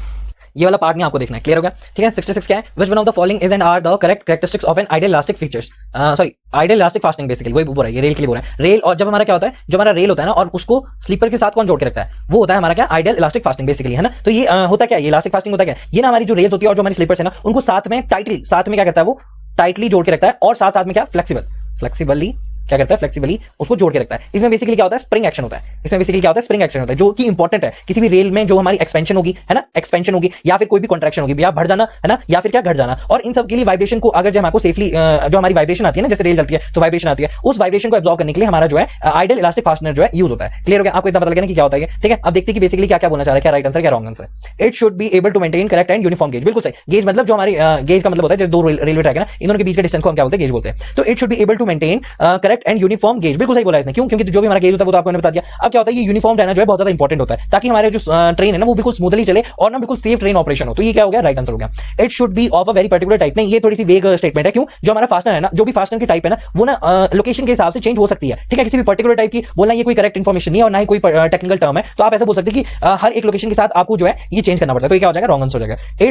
ये वाला पार्ट नहीं आपको देखना है। क्लियर हो गया। ठीक है, 66 क्या है, which one of the following is and are the correct characteristics of an ideal elastic features, sorry ideal elastic fastening, basically वही बोल रहा है, ये रेल के लिए बोल रहा है। रेल, और जब हमारा क्या होता है, जो हमारा रेल होता है ना, और उसको स्लीपर के साथ कौन जोड़ के रखता है, वो होता है हमारा क्या, आइडियल इलास्टिक फास्टनिंग बेसिकली, है ना। तो ये होता क्या है, ये इलास्टिक फास्टनिंग होता क्या है, ये ना हमारी जो रेल्स होती है और जो हमारी स्लीपर्स है ना, उनको साथ में क्या करता है, वो टाइटली जोड़ के रखता है, और साथ में क्या, फ्लेक्सिबली क्या करता है, फ्लेक्सिबली उसको जोड़ के रखता है। इसमें बेसिकली क्या होता है, स्प्रिंग एक्शन होता है। स्प्रिंग एक्शन होता है, जो कि इंपॉर्टेंट है किसी भी रेल में, जो हमारी एक्सपेंशन होगी, है ना, एक्सपेंशन होगी, या फिर कोई भी कॉन्ट्रैक्शन होगी, या बढ़ जाना, है ना, या फिर क्या घट जाना। और इन सब के लिए वाइब्रेशन को, अगर जब हमको सेफली जो हमारी वाइब्रेशन आती है ना, जैसे रेल चलती है तो वाइब्रेशन आती है, उस वाइब्रेशन को एब्जॉर्ब करने के लिए हमारा जो है आइडियल इलास्टिक फास्टनर जो है यूज होता है। क्लियर हो गया, आपको इतना पता लगा कि क्या होता है। ठीक है, अब देखते हैं कि बेसिकली क्या क्या बोलना चाह रहा है, क्या राइट आंसर, क्या wrong answer. It should be able to maintain correct and uniform gauge, बिल्कुल सही। गेज मतलब जो हमारी गेज का मतलब होता है, जो दो रेलवे ट्रैक है ना, इन दोनों के बीच के डिस्टेंस को हम क्या बोलते हैं, गेज बोलते हैं। तो it should be able to maintain correct and uniform gauge, बिल्कुल सही बोला इसने। क्यों, क्योंकि जो भी हमारा गेज होता है वो तो आपको बता दिया। अब क्या होता है, ये यूनिफॉर्म रहना जो है बहुत ज्यादा इंपॉर्टेंट होता है, ताकि हमारे जो ट्रेन है ना, वो बिल्कुल स्मूथली चले और ना बिल्कुल सेफ ट्रेन ऑपरेशन हो। तो ये क्या हो गया, राइट आंसर हो गया। It should B of a very particular type, नहीं ये थोड़ी सी वेग स्टेटमेंट है। क्यों, जो हमारा फास्टनर है ना, जो भी फास्टनर की टाइप है ना, वो ना लोकेशन के हिसाब से चेंज हो सकती है। ठीक है, किसी भी पर्टिकुलर टाइप की बोलना ये कोई करेक्ट इन्फॉर्मेशन नहीं है, और ना ही कोई टेक्निकल टर्म है। तो आप ऐसा बोल सकते हैं कि हर एक लोकेशन के साथ आपको जो है ये चेंज करना पड़ता है। तो ये क्या हो जाएगा, रॉन्ग आंसर हो जाएगा।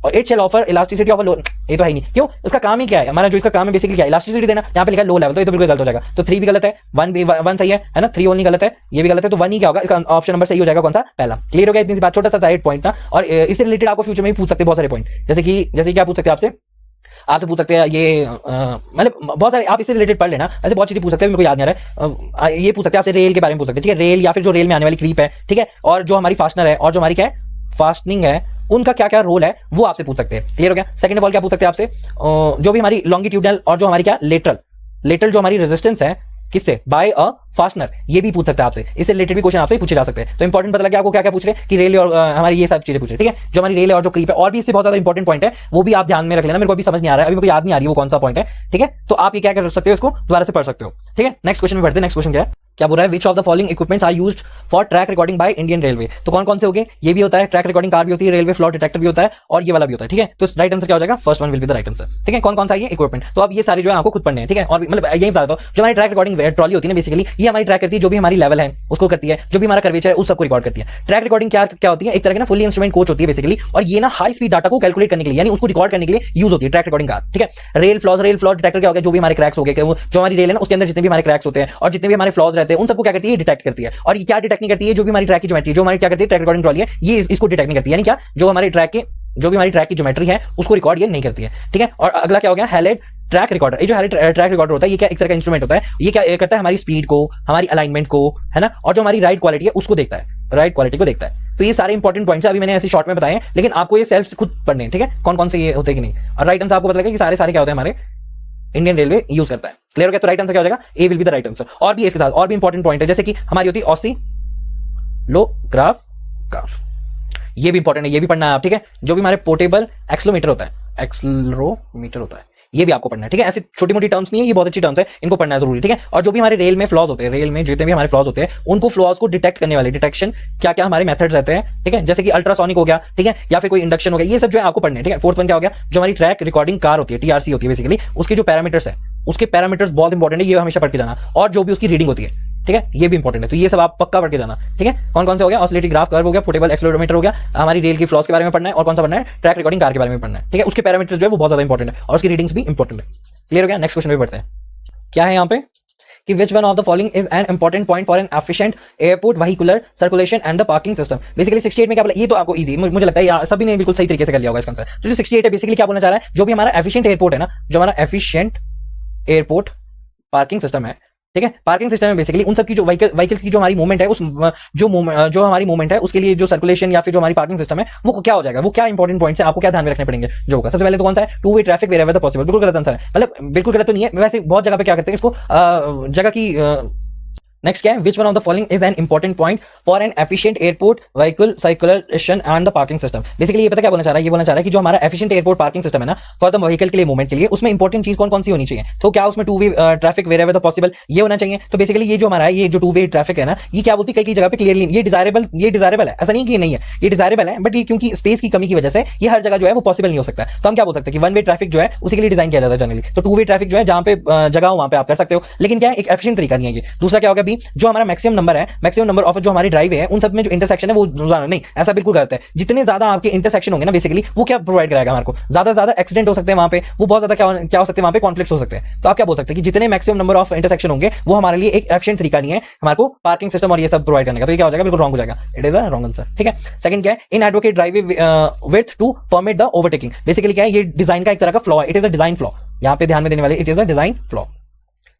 It shall offer elasticity of a low, ये तो है ही नहीं। क्यों, उसका काम ही क्या है, हमारा जो इसका काम है बेसिकली क्या है, इलास्टिसिटी देना। यहाँ पे लिखा है लो लेवल, तो ये तो बिल्कुल गलत हो जाएगा। तो 3 भी गलत है, 1 सही है ना, 3 ओनली गलत है, ये भी गलत है। तो 1 ही क्या होगा, इसका ऑप्शन नंबर सही हो जाएगा, कौन सा, पहला। क्लियर हो गया, इतनी सी बात, छोटा सा था 8 पॉइंट ना। और इससे रिलेटेड आपको फ्यूचर में भी पूछ सकते हैं बहुत सारे पॉइंट, जैसे कि क्या पूछ सकते हैं आपसे, आपसे पूछ सकते हैं ये मतलब बहुत सारे आप इससे रिलेटेड पढ़ लेना, ऐसे बहुत चीजें पूछ सकते हैं, मेरे को याद नहीं आ रहा है। ये पूछ सकते हैं आपसे रेल के बारे में पूछ सकते हैं, ठीक है, रेल या फिर जो रेल में आने वाली क्रीप है, ठीक है, और जो हमारी फास्टनर है और जो हमारी क्या है फास्टनिंग है, उनका क्या क्या रोल है वो आपसे पूछ सकते हैं। क्लियर हो गया। सेकंड ऑफ ऑल क्या पूछ सकते हैं आपसे, जो भी हमारी लॉन्गिट्यूडनल और जो हमारी क्या लेटरल जो हमारी रेजिस्टेंस है किससे, बाय अ फास्टनर, ये भी पूछ सकते हैं आपसे, इससे रिलेटेड भी क्वेश्चन आपसे पूछे जा सकते हैं। तो इंपॉर्टेंट पता लगा आपको क्या क्या पूछ रहे हैं कि रेल और हमारी ये सब चीजें पूछ रहे हैं, ठीक है, जो हमारी रेल है और जो क्रीप है, और भी इससे बहुत ज्यादा इंपॉर्टेंट पॉइंट है, वो भी आप ध्यान में रख लेना, मेरे को अभी समझ नहीं आ रहा है, अभी मेरे को याद नहीं आ रही है वो कौन सा पॉइंट है, ठीक है, तो आप ये क्या कर सकते हो, इसको दोबारा से पढ़ सकते हो, ठीक है। नेक्स्ट क्वेश्चन में बढ़ते हैं। नेक्स्ट क्वेश्चन क्या है, क्या बोल रहा है, which of the following equipments are used for track recording by Indian railway. तो कौन कौन से हो गए, ये भी होता है, ट्रैक रिकॉर्डिंग कार भी होती है, रेलवे फ्लॉ डिटेक्टर भी होता है, और ये वाला भी होता है, ठीक है। तो राइट आंसर क्या हो जाएगा, first one will be the right answer, ठीक है। कौन कौन सा ये इक्विपमेंट, तो अब ये सारे जो है आपको खुद पढ़ने हैं, ठीक है। और मतलब यही बता दो, जो हमारी ट्रैक रिकॉर्डिंग ट्रॉली होती है ना, बेसिकली ये हमारी ट्रैक करती है, जो भी हमारी लेवल है उसको करती है, जो भी हमारा कर्वेचर है उस सबको रिकॉर्ड करती है। ट्रैक रिकॉर्डिंग क्या क्या होती है, एक तरह की ना फुली इंस्ट्रूमेंट कोच होती है बेसिकली, और ये ना हाई स्पीड डाटा को कैलकुलेट करने के लिए, यानी उसको रिकॉर्ड करने के लिए यूज होती है ट्रैक रिकॉर्डिंग कार, ठीक है। रेल फ्लॉ डिटेक्टर क्या हो गया, जो भी हमारे क्रैक्स हो गए, जो हमारी रेल है ना उसके अंदर जितने भी हमारे क्रैक्स होते हैं और जितने भी हमारे फ्लॉज रहते हैं उन सबको क्या करती है, डिटेक्ट करती है। और ये क्या डिटेक्ट नहीं करती है, जो भी हमारी ट्रैक की ज्योमेट्री, जो हमारी क्या करती है ट्रैक रिकॉर्डिंग ट्रॉली है, ये इसको डिटेक्ट नहीं करती है, यानी क्या, जो हमारी ट्रैक की ज्योमेट्री है उसको रिकॉर्ड ये नहीं करती है, ठीक है। और अगला क्या हो गया, हैलेट ट्रैक रिकॉर्डर। ये जो हैलेट ट्रैक रिकॉर्डर होता है, ये क्या एक तरह का इंस्ट्रूमेंट होता है, ये क्या करता है, हमारी स्पीड को, हमारी अलाइनमेंट को, है ना, और जो हमारी राइड क्वालिटी है उसको देखता है, राइड क्वालिटी को देखता है। तो ये सारे इंपॉर्टेंट पॉइंट्स अभी मैंने ऐसे शॉर्ट में बताए, लेकिन आपको ये सेल्फ खुद पढ़ने हैं, ठीक है, कौन कौन से ये होते हैं कि नहीं। और राइट आंसर आपको पता लगेगा कि सारे सारे क्या होते हैं हमारे इंडियन रेलवे यूज करता है। क्लियर हो गया। तो राइट आंसर क्या हो जाएगा, A will be the right answer. और भी इसके साथ और भी इंपॉर्टेंट पॉइंट है, जैसे कि हमारी होती है ऑसिलोग्राफ, ये भी इंपॉर्टेंट है, ये भी पढ़ना है आप, ठीक है। जो भी हमारे पोर्टेबल एक्सलोमीटर होता है, ये भी आपको पढ़ना है, ठीक है। ऐसी छोटी मोटी टर्म्स नहीं है, ये बहुत अच्छी टर्म्स है, इनको पढ़ना है जरूरी, ठीक है। और जो भी हमारे रेल में फ्लॉज होते हैं, रेल में जितने भी हमारे फ्लॉज होते हैं, उनको फ्लॉज को डिटेक्ट करने वाले डिटेक्शन क्या क्या हमारे मेथड्स रहते हैं, ठीक है, जैसे कि अल्ट्रासोनिक हो गया, ठीक है, या फिर कोई इंडक्शन हो गया, ये सब जो है आपको पढ़ने हैं, ठीक है। फोर्थ वन क्या हो गया, जो हमारी ट्रैक रिकॉर्डिंग कार होती है, टीआरसी होती है बेसिकली, उसके जो पैरामीटर्स है, उसके पैरामीटर्स बहुत इंपॉर्टेंट है, ये हमेशा पढ़ के जाना। और जो भी उसकी रीडिंग होती है, ठीक है, ये भी इंपॉर्टेंट है, तो ये सब आप पक्का पढ़ के जाना, ठीक है। कौन कौन से हो गया, ऑसिलेटरी ग्राफ कर्व हो गया, पोर्टेबल एक्सेलेरोमीटर हो गया, हमारी रेल की फ्लॉज के बारे में पढ़ना है, और कौन सा पढ़ना है, ट्रैक रिकॉर्डिंग कार के बारे में पढ़ना है, ठीक है। उसके पैरामीटर्स जो है वो बहुत ज्यादा इंपॉर्टेंट है और उसकी रीडिंग्स भी इंपॉर्टेंट है। क्लियर हो गया। नेक्स्ट क्वेश्चन पे बढ़ते हैं। क्या है यहाँ पे कि विच one of the following is an important point for an efficient airport vehicular circulation and the parking system. Basically 68 में क्या बोला, ये तो आपको इजी मुझे लगता है सभी ने बिल्कुल सही तरीके से कर लिया होगा इसका आंसर। तो जो 68 है बेसिकली क्या बोलना चाह रहा है, जो भी हमारा एफिशिएंट एयरपोर्ट है ना, जो हमारा एफिशिएंट एयरपोर्ट पार्किंग सिस्टम है, ठीक है। पार्किंग सिस्टम में बेसिकली उन सब की जो व्हीकल्स की जो हमारी मूवमेंट है, उस जो हमारी मूवमेंट है उसके लिए जो सर्कुलेशन या फिर जो हमारी पार्किंग सिस्टम है वो क्या हो जाएगा, वो क्या इंपॉर्टेंट पॉइंट्स है, आपको क्या ध्यान में रखने पड़ेंगे जो होगा। सबसे पहले तो कौन सा है, two way traffic wherever the possible, बिल्कुल गलत आंसर है, मतलब बिल्कुल गलत तो नहीं है, वैसे बहुत जगह पे क्या करते हैं इसको जगह की नेक्स्ट क्या है, which one of the following is an important point for an efficient airport vehicle circulation and the parking system. Basically ये पता क्या बोलना चाह रहा है, ये बोलना चाह रहा है कि जो हमारा एफिशिएंट एयरपोर्ट पार्किंग सिस्टम है ना फॉर द व्हीकल के लिए मूवमेंट के लिए, उसमें इंपॉर्टेंट चीज कौन कौन सी होनी चाहिए। तो क्या उसमें two way traffic wherever the possible ये होना चाहिए। तो बेसिकली ये जो हमारा है, ये जो टू वे ट्रैफिक है ना, ये क्या बोलती है कई जगह पे क्लियरली ये डिजायरेबल है, ऐसा नहीं कि ये नहीं है, ये डिजायरेबल है, बट ये क्योंकि स्पेस की कमी की वजह से ये हर जगह जो है वो पॉसिबल नहीं हो सकता। तो हम क्या बोल सकते हैं कि वन वे ट्रैफिक जो है उसी के लिए डिजाइन किया जाता है जनरली। तो टू वे ट्रैफिक जो है जहां पे जगह हो वहां पे आप कर सकते हो, लेकिन क्या है एक एफिशिएंट तरीका नहीं है ये। दूसरा क्या होगा भी, जो हमारा मैक्सिमम नंबर ऑफ जो हमारी ड्राइव है उन सब में जो इंटरसेक्शन है वो नहीं, ऐसा बिल्कुल गलत है। जितने ज्यादा आपके इंटरसेक्शन होंगे ना बेसिकली वो क्या प्रोवाइड कराएगा हमारे को, ज्यादा एक्सीडेंट हो सकते हैं वहां पे, वो बहुत ज्यादा क्या हो सकते हैं वहां पे, कॉन्फ्लिक्ट्स हो सकते हैं। तो आप क्या बोल सकते हैं कि जितने मैक्सिमम नंबर ऑफ इंटरसेक्शन होंगे वो हमारे लिए एक एफिशिएंट तरीका नहीं है हमारे को पार्किंग सिस्टम और ये सब प्रोवाइड करने का। तो ये क्या हो जाएगा, बिल्कुल रॉन्ग हो जाएगा, it is a wrong answer, ठीक है। सेकंड क्या है, in advocate drive width to permit the overtaking. Basically क्या है, ये डिजाइन का एक तरह का फ्लॉ है, it is a design flaw, यहां पे ध्यान में देने वाले, it is a design flaw,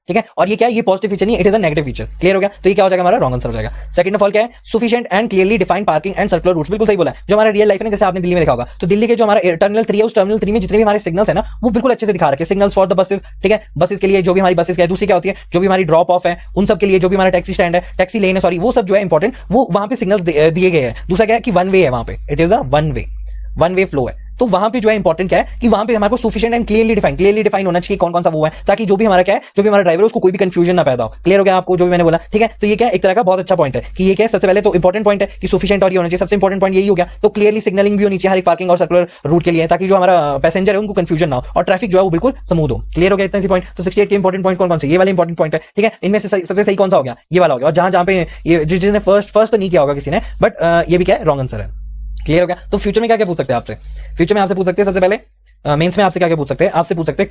ठीक है। और ये क्या है, ये पॉजिटिव फीचर नहीं, it is a negative feature. Clear हो गया। तो ये क्या हो जाएगा, हमारा रॉन्ग आंसर हो जाएगा। सेकंड ऑफ ऑल क्या है, sufficient and clearly defined parking and circular routes, बिल्कुल सही बोला है। जो हमारा रियल लाइफ है, जैसे आपने दिल्ली में देखा होगा, तो दिल्ली के जो हमारा टर्मिनल 3 है, उस टर्मिनल 3 में जितने भी हमारे सिग्नल्स है ना वो बिल्कुल अच्छे से दिखा रखे, सिग्नल्स फॉर द बसेस, ठीक है, बसेस के लिए जो भी हमारी बसेस क्या है। दूसरी क्या होती है, जो भी हमारी ड्रॉप ऑफ है उन सब के लिए, जो भी हमारा टैक्सी स्टैंड है, टैक्सी लेन है, सॉरी, वो सब जो है इंपॉर्टेंट, वो वहां पे सिग्नल्स दिए गए हैं। दूसरा क्या है कि वन वे है वहां पे, it is a one way flow है। तो वहां पे जो है इंपॉर्टेंट क्या है कि वहां पे हमारे को सफिशिएंट एंड क्लियरली डिफाइन होना चाहिए कौन कौन सा वो है, ताकि जो भी हमारा क्या है, जो भी हमारा ड्राइवर है उसको कोई भी कंफ्यूजन ना पैदा हो। क्लियर हो गया आपको जो भी मैंने बोला, ठीक है। तो ये क्या है, एक तरह का बहुत अच्छा पॉइंट है कि ये क्या है, सबसे पहले तो इंपॉर्टेंट पॉइंट है कि सफिशिएंट और ये होना चाहिए, सबसे इंपॉर्टेंट पॉइंट यही हो गया। तो क्लियरली सिग्नलिंग भी होनी चाहिए हर एक पार्किंग और सर्कुलर रूट के लिए, ताकि जो हमारा पैसेंजर है उनको कंफ्यूजन ना हो और ट्रैफिक जो है वो बिल्कुल स्मूथ हो। क्लियर हो गया इतना सी पॉइंट। तो 68 के इंपॉर्टेंट पॉइंट कौन से, ये वाले इंपॉर्टेंट पॉइंट है, ठीक है। इनमें से सबसे सही कौन सा हो गया, ये वाला हो गया। और जहां पे ये जिसने फर्स्ट तो नहीं किया होगा किसी ने, बट ये भी क्या है, रॉन्ग आंसर है। क्लियर हो गया। तो फ्यूचर में क्या क्या पूछ सकते हैं आपसे, फ्यूचर में आपसे पूछ सकते हैं सबसे पहले मेंस में आपसे क्या क्या पूछ सकते हैं, आपसे पूछ सकते हैं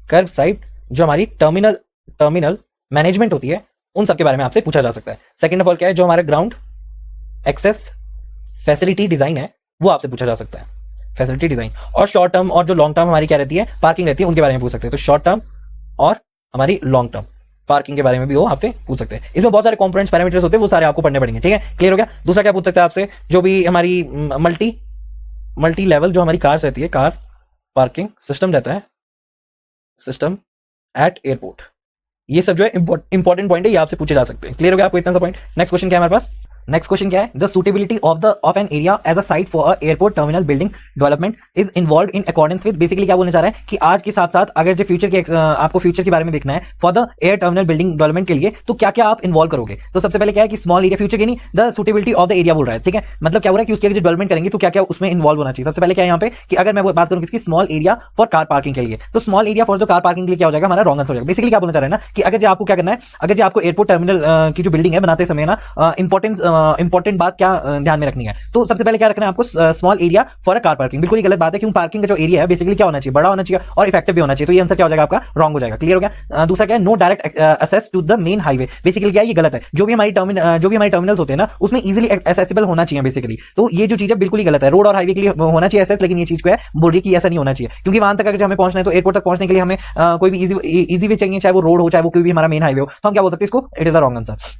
कर्व साइट जो हमारी टर्मिनल मैनेजमेंट होती है उन सब के बारे में आपसे पूछा जा सकता है। सेकंड ऑफ ऑल क्या है, जो हमारा ग्राउंड एक्सेस फैसिलिटी डिजाइन है वो आपसे पूछा जा सकता है। Facility design. और शॉर्ट टर्म और जो लॉन्ग टर्म हमारी क्या रहती है, पार्किंग रहती है, उनके बारे में पूछ सकते हैं। तो शॉर्ट टर्म और हमारी लॉन्ग टर्म पार्किंग के बारे में भी वो आपसे पूछ सकते हैं। इसमें बहुत सारे कंपोनेंट्स पैरामीटर्स होते हैं, वो सारे आपको पढ़ने पड़ेंगे। ठीक है, क्लियर हो गया। दूसरा क्या पूछ सकते हैं आपसे, जो भी हमारी मल्टी लेवल जो हमारी कार्स रहती है, कार पार्किंग सिस्टम रहता है, सिस्टम एट एयरपोर्ट, ये सब जो है इंपॉर्टेंट पॉइंट है, ये आपसे पूछे जा सकते हैं। क्लियर हो गया आपको इतना सा पॉइंट। नेक्स्ट क्वेश्चन क्या है हमारे पास, नेक्स्ट क्वेश्चन क्या है, the suitability of an area as a site for a airport terminal building development is involve in accordance with. Basically क्या बोलना चाह रहा है कि आज के साथ साथ अगर जो फ्यूचर के आपको फ्यूचर के बारे में देखना है for the air terminal building development के लिए, तो क्या क्या आप इन्वॉल्व करोगे। तो सबसे पहले क्या है कि स्मॉल एरिया, फ्यूचर के नहीं, the suitability of the area बोल रहा है। ठीक है, मतलब क्या हो रहा है कि उसके जो डेवलपमेंट करेंगे तो क्या क्या उसमें इन्वॉल्व होना चाहिए। सबसे पहले क्या है यहाँ पे कि अगर मैं बात करूँ किसकी, small area for car parking के लिए, तो स्मॉल एरिया फॉर जो कार पार्किंग के लिए क्या हो जाएगा, हमारा रॉन्ग आंसर हो जाएगा। बेसिकली क्या बोलना चाह रहा है ना कि अगर जो आपको क्या करना है, अगर जो आपको एयरपोर्ट टर्मिनल की जो बिल्डिंग है बनाते समय ना इंपॉर्टेंट बात क्या ध्यान में रखनी है, तो सबसे पहले क्या रखना है आपको, small area for a car parking. बिल्कुल ही गलत बात है, क्योंकि पार्किंग का जो एरिया है बेसिकली क्या होना चाहिए, बड़ा होना चाहिए और इफेक्टिव भी होना चाहिए। तो ये आंसर क्या हो जाएगा आपका, रॉन्ग हो जाएगा। क्लियर हो गया। दूसरा क्या है, no direct access to the main highway. Basically क्या है, ये गलत है। जो भी हमारी टर्मिनल्स होते हैं ना, उसमें इजीली एक्सेसिबल होना चाहिए बेसिकली। तो ये जो चीज है बिल्कुल ही गलत है। रोड और हाईवे के लिए होना चाहिए एक्सेस, लेकिन ये चीज को है बोल रही कि ऐसा नहीं होना चाहिए, क्योंकि वहां तक अगर हमें पहुंचना है तो एयरपोर्ट तक पहुंचने के लिए हमें कोई भी इजी वे चाहिए, चाहे वो रोड हो चाहे वो कोई भी हमारा मेन हाईवे हो। तो हम क्या बोल सकते हैं इसको, it is a wrong answer.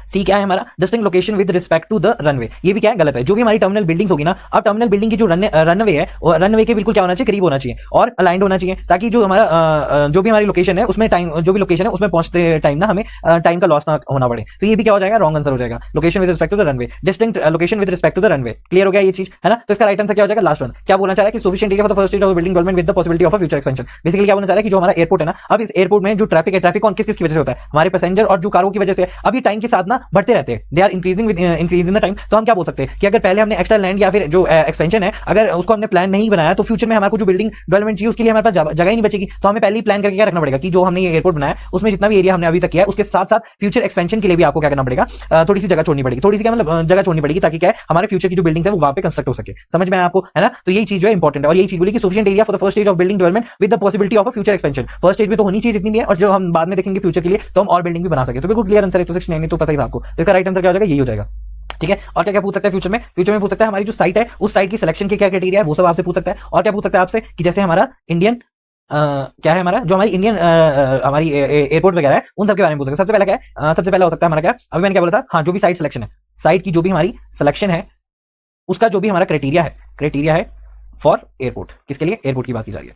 C क्या है हमारा, distinct location with respect to the runway. ये भी क्या है, गलत है। जो भी हमारी टर्मिनल बिल्डिंग्स होगी ना, अब टर्मिनल बिल्डिंग की जो रनवे है, रनवे के बिल्कुल क्या होना चाहिए, करीब होना चाहिए और अलाइंड होना चाहिए, ताकि जो हमारा जो भी हमारी लोकेशन है उसमें टाइम, जो भी लोकेशन है उसमें पहुंचते टाइम ना हमें टाइम का लॉस ना होना पड़े। तो ये भी क्या हो जाएगा, रॉन्ग आंसर हो जाएगा। Location with respect to the runway, distinct location with respect to the runway. Clear हो गया ये चीज है ना। तो इसका राइट आंसर क्या हो जाएगा, लास्ट वन। क्या बोलना चाह रहा है कि sufficient area for the first stage of building development with the possibility of a future expansion. Basically क्या बोलना चाह रहा है कि जो हमारा एयरपोर्ट है ना, अब इस एयरपोर्ट में जो ट्रैफिक है, ट्रैफिक कौन किस की वजह से होता है, हमारे पैसेंजर और जो कारों की वजह से। अब ये टाइम के साथ ना बढ़ते रहते हैं, they are increasing with increase in the time. तो हम क्या बोल सकते हैं कि अगर पहले हमने एक्स्ट्रा लैंड या फिर जो एक्सपेंशन है, अगर उसको हमने प्लान नहीं बनाया, तो फ्यूचर में हमारे को जो बिल्डिंग डेवलपमेंट चाहिए उसके लिए हमारे पास जगह ही नहीं बचेगी। तो हमें पहले ही प्लान करके क्या रखना पड़ेगा कि जो हमने ये एयरपोर्ट बनाया उसमें जितना भी एरिया हमने अभी तक किया है, उसके साथ साथ फ्यूचर एक्सपेंशन के लिए भी आपको क्या करना पड़ेगा, थोड़ी सी जगह छोड़नी पड़ेगी। थोड़ी सी क्या मतलब जगह छोड़नी पड़ेगी, ताकि क्या है हमारे फ्यूचर की जो बिल्डिंग है वो वहां पे कंस्ट्रक्ट हो सके। समझ में आया आपको, है ना। तो यही चीज जो है इंपॉर्टेंट है, और यही चीज बोली कि sufficient area for the first stage of building development with the possibility of a future expansion. First stage में तो होनी चाहिए जितनी भी है, और जो हम बाद में देखेंगे फ्यूचर के लिए तो हम और बिल्डिंग भी बना सके। तो बिल्कुल क्लियर आंसर है। 169 तो पता ही था आपको। तो इसका राइट आंसर क्या हो जाएगा, यही हो जाएगा। ठीक है, और क्या क्या पूछ सकता है फ्यूचर में, फ्यूचर में पूछ सकता है हमारी जो साइट है उस साइट की सिलेक्शन के क्या क्राइटेरिया है, वो सब आपसे पूछ सकता है। और क्या पूछ सकता है आपसे कि जैसे हमारा इंडियन क्या है, हमारा जो हमारी इंडियन हमारी एयरपोर्ट वगैरह है उन सब के बारे में पूछ सकते हैं। सबसे पहला क्या है, सबसे पहला हो सकता है हमारा क्या, अभी मैंने क्या बोला था, हाँ जो भी साइट सिलेक्शन है, साइट की जो भी हमारी सिलेक्शन है उसका जो भी हमारा क्राइटेरिया है फॉर एयरपोर्ट, किसके लिए, एयरपोर्ट की बात की जा रही है,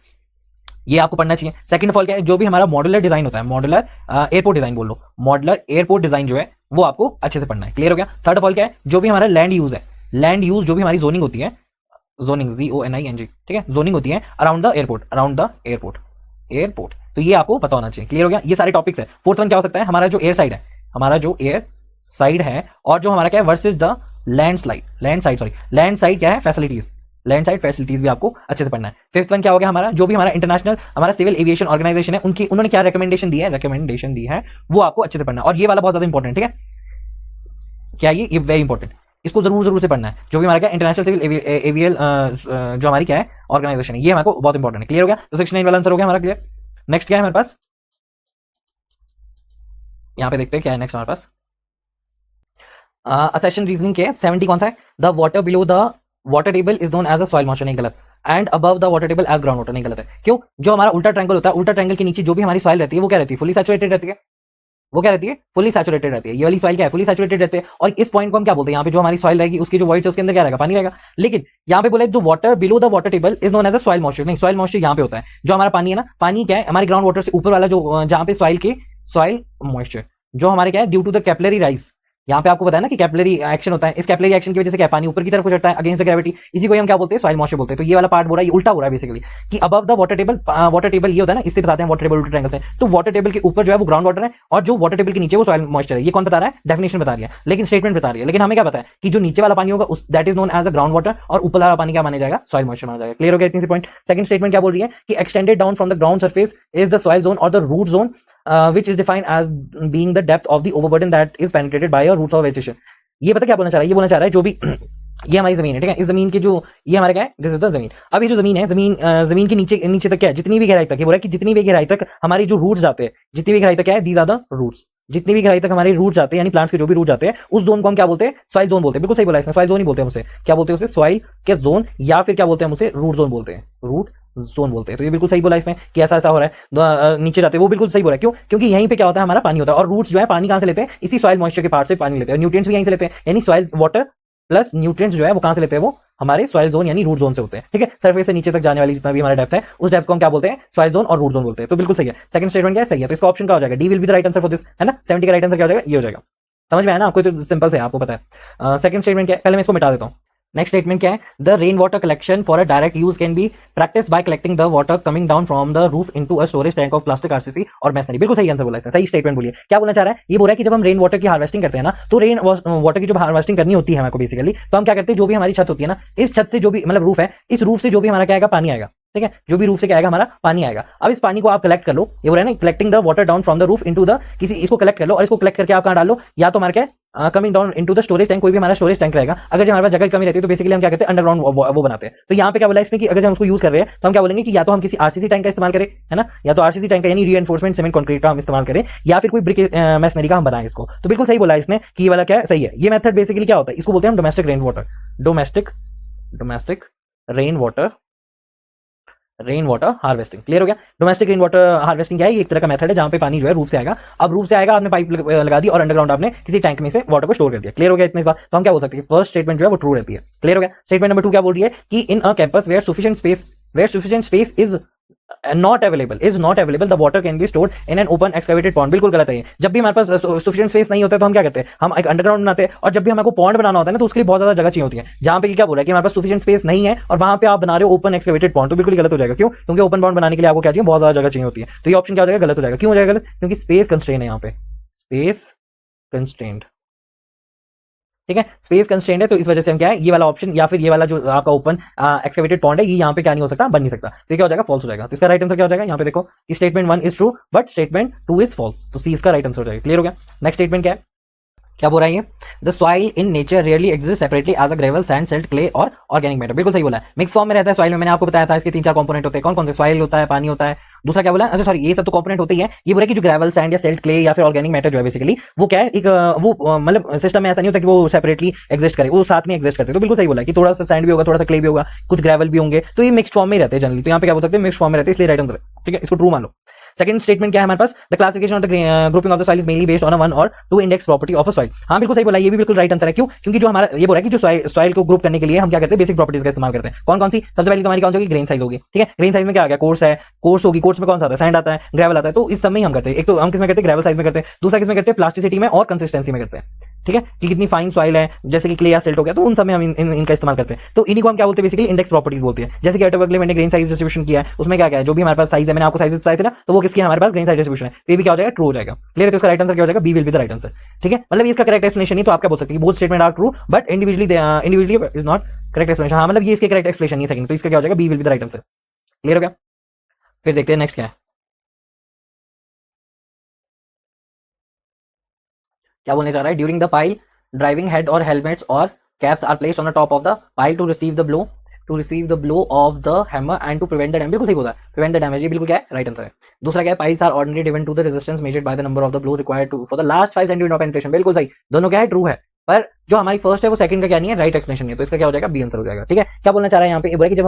ये आपको पढ़ना चाहिए। सेकंड ऑफ ऑल क्या है, जो भी हमारा मॉड्यूलर डिजाइन होता है, मॉड्यूलर एयरपोर्ट डिजाइन बोल लो, मॉड्यूलर एयरपोर्ट डिजाइन जो है वो आपको अच्छे से पढ़ना है। क्लियर हो गया। थर्ड ऑफ ऑल क्या है, जो भी हमारा लैंड यूज है, लैंड यूज जो भी हमारी जोनिंग होती है, जोनिंग ZONING, ठीक है, जोनिंग होती है अराउंड द एयरपोर्ट, तो ये आपको पता होना चाहिए। क्लियर हो गया, ये सारे टॉपिक्स है। फोर्थ वन क्या हो सकता है, हमारा जो एयर साइड है, और जो हमारा क्या है वर्सेस द लैंड साइड क्या है, फैसिलिटीज, लैंड साइड फैसिलिटीज भी आपको अच्छे से पढ़ना है। फिफ्थ वन क्या हो गया हमारा, जो भी हमारा इंटरनेशनल हमारा सिविल एविएशन ऑर्गेनाइजेशन है उन्होंने क्या रिकमेंडेशन दी है वो आपको अच्छे से पढ़ना है। और ये वाला बहुत ज्यादा इंपॉर्टेंट, ठीक है, क्या ये वेरी इंपॉर्टेंट, इसको जरूर से पढ़ना है। जो भी हमारा क्या इंटरनेशनल सिविल एवियल जो हमारी क्या है ऑर्गेनाइजेशन है, ये हमारे को बहुत इंपॉर्टेंट है। क्लियर हो गया। तो 69 वाला आंसर हो गया हमारा क्लियर। नेक्स्ट क्या है हमारे पास, यहाँ पे देखते हैं क्या है नेक्स्ट हमारे पास। असेशन रीजनिंग के 70 कौन सा है, the water below the water table is known as a soil moisture, नहीं गलत। And above the water table as ground water, नहीं गलत है। क्यों, जो हमारा उल्टा ट्रायंगल होता है, उल्टा ट्रायंगल के नीचे जो भी हमारी सॉइल रहती है वो क्या रहती है, फुली सैचुरेटेड रहती है। वो क्या रहती है, फुली सैचुरेटेड रहती है। ये वाली सॉइल क्या है, फुली सैचुरेटेड रहते हैं। और इस पॉइंट को हम क्या बोलते हैं, यहाँ पे जो हमारी सॉइल रहेगी उसकी जो वॉइड है उसके अंदर क्या रहेगा, पानी रहेगा। लेकिन यहाँ पे बोले जो water below the water table is known as a soil moisture, नहीं, सॉइल मॉइस्चर यहाँ पे होता है। जो हमारा पानी है ना, पानी क्या है हमारे ग्राउंड वाटर से ऊपर वाला जो जहाँ पे सॉइल मॉइस्चर जो हमारे क्या है due to the capillary rise, यहाँ पे आपको पता है ना कि कैपिलरी एक्शन होता है। इस कैपिलरी एक्शन की वजह से क्या पानी ऊपर की तरफ चढ़ता है अगेंस्ट द ग्रेविटी, इसी को हम क्या बोलते हैं, सॉइल मॉइस्चर बोलते हैं। तो ये वाला पार्ट बोल रहा है, ये उल्टा हो रहा है बेसिकली कि अबव द वाटर टेबल ये होता है ना, इससे बताते हैं वाटर टेबल उल्टे ट्रायंगल से। तो वाटर टेबल के ऊपर जो है वो ग्राउंड वाटर है और जो वाटर टेबल के नीचे वो सॉइल मॉइस्चर है। ये कौन बता रहा है, डेफिनेशन बता रही है, लेकिन स्टेटमेंट बता रही है। लेकिन हमें क्या पता है कि जो नीचे वाला पानी होगा that is known as a ground water और ऊपर वाला पानी क्या माना जाएगा, सॉइल मॉइस्चर माना जाएगा। क्लियर हो गया इतनी सी पॉइंट। सेकंड स्टेटमेंट क्या बोल रही है कि extended down from the ground surface is the soil zone और the root zone which is defined as being the depth of the overburden that is penetrated by a roots of vegetation। ये पता क्या बोलना चाह रहा है, ये बोलना चाह रहा है जो भी ये हमारी जमीन है, ठीक है। इस जमीन की जो ये हमारा क्या है, दिस इज द जमीन। अब ये जो जमीन है, जमीन के नीचे नीचे तक क्या है, जितनी भी गहराई तक, ये बोल रहा है कि जितनी भी गहराई तक हमारी जो रूट्स जाते हैं, जितनी भी गहराई तक क्या है, दीज आर द रूट्स। जितनी भी गहराई तक हमारे रूट जाते हैं, यानी प्लांट्स के जो भी रूट जाते हैं, उस जोन को हम क्या बोलते हैं, सॉइल जोन बोलते हैं। बिल्कुल सही बोला इसने, सॉइल जोन ही बोलते हैं उसे। क्या बोलते हैं उसे, सॉइल के जोन, या फिर क्या बोलते हैं हम उसे, रूट जोन बोलते हैं, रूट जोन बोलते हैं। तो ये बिल्कुल सही बोला इसने कि ऐसा ऐसा हो रहा है, नीचे जाते हैं, वो बिल्कुल सही बोला है। क्यों? क्योंकि यहीं पे क्या होता है, हमारा पानी होता है, और रूट्स जो है पानी कहां से लेते हैं, इसी सॉइल मॉइस्चर के पार्ट से पानी लेते हैं, और न्यूट्रिएंट्स भी यहीं से लेते हैं, यानी सॉइल वाटर प्लस न्यूट्रिएंट्स जो है वो कहां से लेते हैं, वो हमारे सॉइल जोन यानी रूट जोन से होते हैं, ठीक है। सरफेस से नीचे तक जाने वाली जितना भी हमारा डेप्थ है, उस डेप्थ को हम क्या बोलते हैं, सॉइल जोन और रूट जोन बोलते हैं। तो बिल्कुल सही है, सेकंड स्टेटमेंट क्या है, सही है। तो इसका ऑप्शन क्या हो जाएगा, D will be the right answer for this, है ना। 70 का राइट आंसर क्या हो जाएगा, ये हो जाएगा। समझ में आया ना आपको, तो सिंपल से आपको पता है। सेकंड स्टेटमेंट क्या है, पहले मैं इसको मिटा देता हूं। नेक्स्ट स्टेटमेंट क्या है, the rain water collection for a direct use can be practice by collecting the water coming down from the roof into a storage tank of plastic RCC और मैसनरी। बिल्कुल सही आंसर बोला इसने, सही statement बोलिए। क्या बोलना चाह रहा है, ये बोल रहा है कि जब हम रेन वाटर की हार्वेस्टिंग करते हैं ना, तो रेन वाटर की जो हार्वेस्टिंग करनी होती है हमको बेसिकली, तो हम क्या करते हैं, जो भी हमारी छत होती है ना, इस छत से जो भी मतलब रूफ है, इस रूफ से जो भी हमारा क्या आएगा, पानी आएगा, ठीक है। जो भी रूफ से क्या आएगा, हमारा पानी आएगा। अब इस पानी को आप कलेक्ट कर लो, ये बोल रहा है ना, collecting the water down from the roof into the किसी, इसको कलेक्ट कर लो, और इसको कलेक्ट करके आप कहां डाल लो, या तो हमारा क्या coming down into the storage tank, कोई भी हमारा स्टोरेज टैंक रहेगा। अगर जो हमारे पास जगह की कमी रहती है, तो बेसिकली हम क्या करते हैं, अंडरग्राउंड वो बनाते हैं। तो यहाँ पे क्या बोला इसने कि अगर हम उसको यूज कर रहे हैं, तो हम क्या बोलेंगे कि या तो हम किसी आरसीसी टैंक का इस्तेमाल करें, है ना, या तो आरसीसी टैंक का यानी रीइंफोर्समेंट सीमेंट कंक्रीट का हम इस्तेमाल करें, या फिर कोई ब्रिक मैसनरी का हम बनाएं इसको। तो बिल्कुल सही बोला इसने कि ये वाला क्या है, सही है। ये मेथड बेसिकली क्या होता है, इसको बोलते हैं हम domestic rain water, domestic rain water harvesting. Clear हो गया। डोमेस्टिक रेन वाटर हार्वेस्टिंग क्या है, ये एक तरह का मेथड है जहां पे पानी जो है रूफ से आएगा। अब रूफ से आएगा, आपने पाइप लगा दी और अंडरग्राउंड आपने किसी टैंक में से वाटर को स्टोर कर दिया। क्लियर हो गया इतने बात। तो हम क्या बोल सकते हैं, फर्स्ट स्टेटमेंट जो है वो ट्रू रहती है। क्लियर हो गया। स्टेटमेंट नंबर 2 क्या बोल रही है कि in a campus where sufficient space is not available the water can be stored in an open excavated pond. बिल्कुल गलत है ये। जब भी हमारे पास सफिशिएंट स्पेस नहीं होता है, तो हम क्या करते हैं, हम एक अंडरग्राउंड बनाते हैं, और जब भी हमको पॉन्ड बनाना होता है ना, तो उसके लिए बहुत ज्यादा जगह चाहिए होती है। जहां पे क्या बोल रहा है कि हमारे पास सफिशिएंट स्पेस नहीं है, और वहां पे आप बना रहे हो ओपन एक्सकैवेटेड पॉन्ड, तो बिल्कुल गलत हो जाएगा। क्यों? क्योंकि ओपन पॉन्ड बनाने के लिए आपको क्या चाहिए, बहुत ज्यादा जगह चाहिए होती है। तो ये ऑप्शन क्या हो जाएगा, गलत हो जाएगा। क्यों हो जाएगा गलत? क्योंकि स्पेस कंस्ट्रेन है यहाँ पे, स्पेस कंस्ट्रेंट, ठीक है। स्पेस कंस्ट्रेंट है, तो इस वजह से हम क्या है, ये वाला ऑप्शन या फिर ये वाला जो आपका ओपन एक्सकैवेटेड पॉन्ड है, ये यहाँ पे क्या नहीं हो सकता, बन नहीं सकता। तो क्या हो जाएगा, फॉल्स हो जाएगा। तो इसका राइट आंसर क्या हो जाएगा, यहाँ पे देखो कि statement 1 is true but statement 2 is false. तो सी इसका राइट आंसर हो जाएगा। क्लियर हो गया। नेक्स्ट स्टेटमेंट क्या है, क्या बोल रहा है ये, the soil in nature rarely exist separately as a gravel, sand, silt, clay और ऑर्गेनिक मैटर। बिल्कुल सही बोला है। मिक्स फॉर्म में रहता है सॉइल में। मैंने आपको बताया था इसके 3-4 कंपोनेंट होते हैं। कौन कौन से? सॉइल होता है, पानी होता है, दूसरा क्या बोला, अच्छा सॉरी, ये सब तो कंपोनेंट होते ही है। ये बोला कि जो ग्रेवल, सैंड या सिल्ट, क्ले या फिर ऑर्गेनिक मैटर जो है बेसिकली वो क्या है, एक वो मतलब सिस्टम में ऐसा नहीं होता कि वो सेपरेटली एग्जिस्ट करे, वो साथ में एग्जिस्ट करते हैं। तो बिल्कुल सही बोला कि थोड़ा सा सैंड भी होगा, थोड़ा सा क्ले भी होगा, कुछ ग्रेवल भी होंगे, तो ये मिक्स्ड फॉर्म में रहते हैं जनरली। तो यहाँ पे क्या बोल सकते हैं, मिक्स्ड फॉर्म में रहते हैं, इसलिए राइट आंसर है। ठीक है, इसको ट्रू मान लो। सेकंड स्टेटमेंट क्या है हमारे पास, the classification of the grouping of the soil is mainly based on one और two index property of a soil. हाँ बिल्कुल सही बोला, ये भी बिल्कुल राइट आंसर है। क्यों? क्योंकि जो हमारा ये बोला है कि जो सॉइल को ग्रुप करने के लिए हम क्या करते हैं, बेसिक प्रॉपर्टीज का इस्तेमाल करते हैं। कौन कौन सी? सबसे पहले हमारी कौन सी होगी, ग्रेन साइज होगी। ठीक है, ग्रेन साइज में क्या आ गया, कोर्स है, कोर्स होगी, कोर्स में कौन सा आता है, सैंड आता है, ग्रेवल आता है। तो इस सब में हम करते हैं, एक तो हम किसमें करते हैं, ग्रेवल साइज में करते हैं, दूसरा किसमें करते हैं, प्लास्टिसिटी में और कंसिस्टेंसी में करते हैं। ठीक है, कि कितनी फाइन सॉइल है, जैसे कि क्ले या सिल्ट हो गया, तो उन सब में हम इनका इस्तेमाल करते हैं। तो इन्हीं को हम क्या बोलते हैं, बेसिकली इंडेक्स प्रॉपर्टीज बोलते हैं। जैसे कि ऑटोवर्कले मैंने ग्रेन साइज डिस्ट्रीब्यूशन किया है, उसमें क्या क्या है, जो भी हमारे पास साइज है, मैंने आपको साइज बताए थे ना, तो वो किसकी हमारे पास ग्रेन साइज डिस्ट्रीब्यूशन है। तो ये भी क्या हो जाएगा, ट्रू हो जाएगा। क्लियर है। तो इसका राइट आंसर क्या हो जाएगा, B will be the right answer. ठीक है, मतलब इसका करेक्ट एक्सप्लेनेशन नहीं, तो आप क्या बोल सकते हैं, both statement are true but individually is not correct explanation. हाँ मतलब ये इसके करेक्ट एक्सप्लेनेशन नहीं सेकंड, तो इसका क्या हो जाएगा, B will be the right answer. Clear हो गया। फिर देखते हैं नेक्स्ट क्या है। क्या बोलने जा रहा है, during the pile driving head और हेलमेट्स और caps are placed on the top of the pile to receive the blow of the hammer and to prevent the damage. बिल्कुल सही बोला है, प्रिवेंट द डैमेज, ये बिल्कुल क्या है, राइट आंसर है। दूसरा क्या है, piles are ordinary driven to the resistance measured by the number of the blow required to for the last 5 centimetre of penetration. बिल्कुल सही, दोनों क्या है, ट्रू है। पर जो हमारी फर्स्ट है वो सेकंड का क्या नहीं है, राइट एक्सप्लेनेशन नहीं है। तो इसका क्या हो जाएगा, बी आंसर हो जाएगा। ठीक है, क्या बोलना चाह रहा है यहाँ पे, बोला कि जब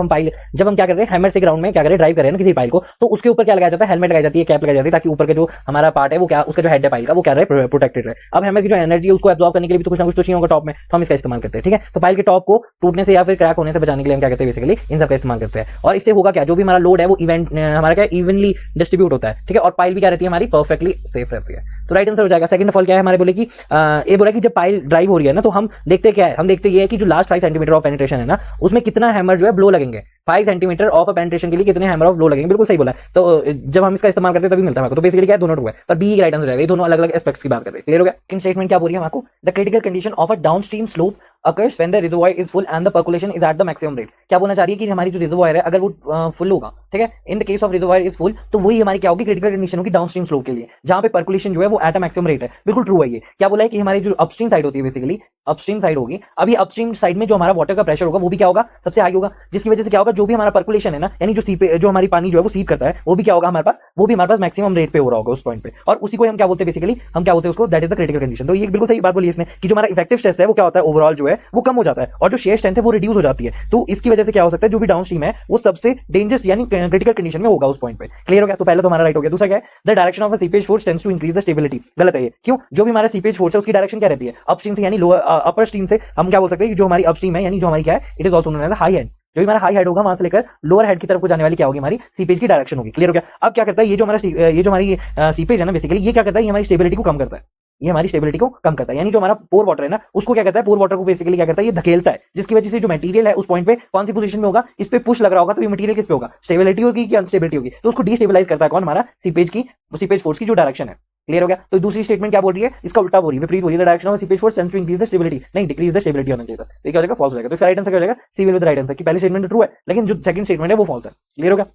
हम क्या कर रहे हैं, हैमर से ग्राउंड में क्या करें, ड्राइव कर रहे हैं ना किसी पाइल को, तो उसके ऊपर क्या लगाया जाता है, हेलमेट लगाई जाती है, कैप लगाई जाती है, ताकि ऊपर का जो हमारा पार्ट है वो क्या, उसका जो हेड है पाइल का, वो क्या रहे, प्रोटेक्टेड रहे। अब हैमर की जो एनर्जी है उसको एब्जॉर्ब करने के लिए भी तो कुछ ना कुछ तो चाहिए होगा टॉप में, तो हम इसका इस्तेमाल करते हैं। ठीक है, तो पाइल के टॉप को टूटने से या फिर क्रैक होने से बचाने के लिए हम क्या करते हैं, बेसिकली इन सब का इस्तेमाल करते हैं। और इससे होगा क्या, जो भी हमारा लोड है वो हमारा क्या इवनली डिस्ट्रीब्यूट होता है। ठीक है, और पाइल भी क्या रहती है हमारी, परफेक्टली सेफ रहती है। तो राइट आंसर हो जाएगा। सेकंड ऑफ ऑल क्या है हमारे, बोले कि ये बोला कि जब पाइल ड्राइव हो रही है ना, तो हम देखते क्या है, हम देखते ये है कि जो लास्ट 5 सेंटीमीटर ऑफ पेनिट्रेशन है ना, उसमें कितना हैमर जो है ब्लो लगेंगे। 5 सेंटीमीटर ऑफ अ पेनिट्रेशन के लिए कितने हैमर ऑफ लो लगेंगे, बिल्कुल सही बोला है। तो जब हम इसका इस्तेमाल करते हैं तभी मिलता है। तो बेसिकली क्या है, दोनों ट्रू है, पर बी राइट आंसर जाएगा। ये दोनों अलग अलग एस्पेक्ट्स की बात कर रहे हैं। क्लियर हो गया। इन स्टेटमेंट क्या बोल रही है आपको, the critical condition of a downstream slope occurs when the reservoir is full and the percolation is at the maximum rate। क्या बोलना चाह रही है कि हमारी जो रिजर्वायर है अगर वो फुल होगा, ठीक है, इन the case of reservoir is full, तो वही हमारी क्या होगी, क्रिटिकल कंडीशन होगी डाउनस्ट्रीम स्लोप के लिए, जहां पे पर्कुलेशन जो है वो एट अ मैक्सिमम रेट है। बिल्कुल ट्रू है ये। क्या बोला है कि हमारी जो अपस्ट्रीम साइड होती है, बेसिकली अपस्ट्रीम साइड होगी, अभी अपस्ट्रीम साइड में जो हमारा वाटर का प्रेशर होगा वो भी क्या होगा, सबसे हाई होगा, जिसकी वजह से क्या होगा, जो भी हमारा पर्कुलेशन है ना, यानी जो हमारी पानी जो है वो सीप करता है, वो भी क्या होगा हमारे पास, वो भी हमारे पास मैक्सिमम रेट पे हो रहा होगा उस पॉइंट पे, और उसी को हम क्या बोलते हैं, बेसिकली हम क्या बोलते हैं उसको, that is the critical condition. तो ये बिल्कुल सही बात बोली इसने कि जो हमारा इफेक्टिव स्ट्रेस है वो क्या होता है, ओवरऑल जो है वो कम हो जाता है, और जो शेयर स्ट्रेंथ है वो रिड्यूस हो जाती है। तो इसकी वजह से क्या हो सकता है, जो भी डाउनस्ट्रीम है वो सबसे डेंजरस यानी क्रिटिकल कंडीशन में होगा उस पॉइंट पे। क्लियर हो गया। तो पहले तो हमारा राइट हो गया। दूसरा क्या है, the direction of a seepage force tends to increase the stability. गलत है ये। क्यों, जो भी हमारा सीपेज फोर्स है उसकी डायरेक्शन क्या रहती है, अपस्ट्रीम से, यानी लोअर अपर स्ट्रीम से हम क्या बोल सकते हैं कि जो हमारी अपस्ट्रीम है, यानी जो हमारी क्या है, it is also known as high head. जो हमारा हाई हेड होगा वहां से लेकर लोअर हेड की तरफ को जाने वाली क्या होगी, हमारी सीपेज की डायरेक्शन होगी। क्लियर हो गया। अब क्या करता है, ये जो हमारी सीपेज है ना, बेसिकली ये क्या करता है, ये हमारी स्टेबिलिटी को कम करता है, ये हमारी स्टेबिलिटी को कम करता है। यानी जो हमारा पोर वाटर है ना, उसको क्या करता है, पोर वाटर को बेसिकली क्या करता है, ये धकेलता है, जिसकी वजह से जो मटेरियल है उस पॉइंट पे कौन सी पोजीशन में होगा, इस पे पुश लग रहा होगा, तो ये मटेरियल किस पे होगा, स्टेबिलिटी होगी कि अनस्टेबिलिटी होगी, तो उसको डिस्टेबलाइज करता है कौन, हमारा सीपेज फोर्स की जो डायरेक्शन है। क्लियर हो गया। तो दूसरी स्टेटमेंट क्या बोल रही है, इसका उल्टा बोल रही है, विपरीत बोल रही है, the direction of seepage force tends to increase the stability, नहीं डिक्रीज द स्टेबिलिटी होना चाहिए था। तो क्या हो जाएगा, फॉल्स हो जाएगा। तो इसका राइट आंसर क्या हो जाएगा, C will be the right answer, कि पहली स्टेटमेंट ट्रू है लेकिन जो सेकंड स्टेटमेंट है वो फॉल्स है। क्लियर हो गया।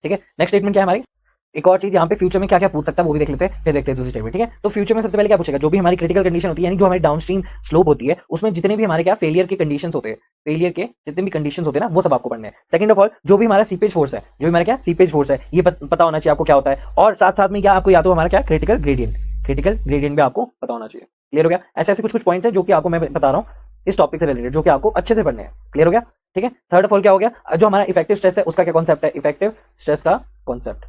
ठीक है, नेक्स्ट स्टेटमेंट क्या है हमारी, एक और चीज यहाँ पे फ्यूचर में क्या क्या पूछ सकता है वो भी देख लेते हैं, फिर देखते हैं दूसरी स्टेटमेंट। ठीक है, तो फ्यूचर में सबसे पहले क्या पूछेगा, जो भी हमारी क्रिटिकल कंडीशन होती है, यानी जो हमारी डाउनस्ट्रीम स्लोप होती है, उसमें जितने भी हमारे क्या फेलियर के कंडीशंस होते हैं, फेलियर के जितने भी कंडीशंस होते हैं ना, वो सब आपको पढ़ने हैं। सेकंड ऑफ ऑल, जो भी हमारा सीपेज फोर्स है, जो भी हमारा क्या सीपेज फोर्स है, ये पता होना चाहिए आपको क्या होता है, और साथ साथ में क्या आपको या तो हमारा क्या क्रिटिकल ग्रेडियंट भी आपको पता होना चाहिए। क्लियर हो गया। ऐसे ऐसे कुछ पॉइंट्स है जो कि आपको मैं बता रहा हूँ इस टॉपिक से रिलेटेड, जो कि आपको अच्छे से पढ़ने हैं। क्लियर हो गया। ठीक है, थर्ड ऑफ ऑल क्या हो गया, जो हमारा इफेक्टिव स्ट्रेस है उसका क्या कॉन्सेप्ट है, इफेक्टिव स्ट्रेस का कॉन्सेप्ट।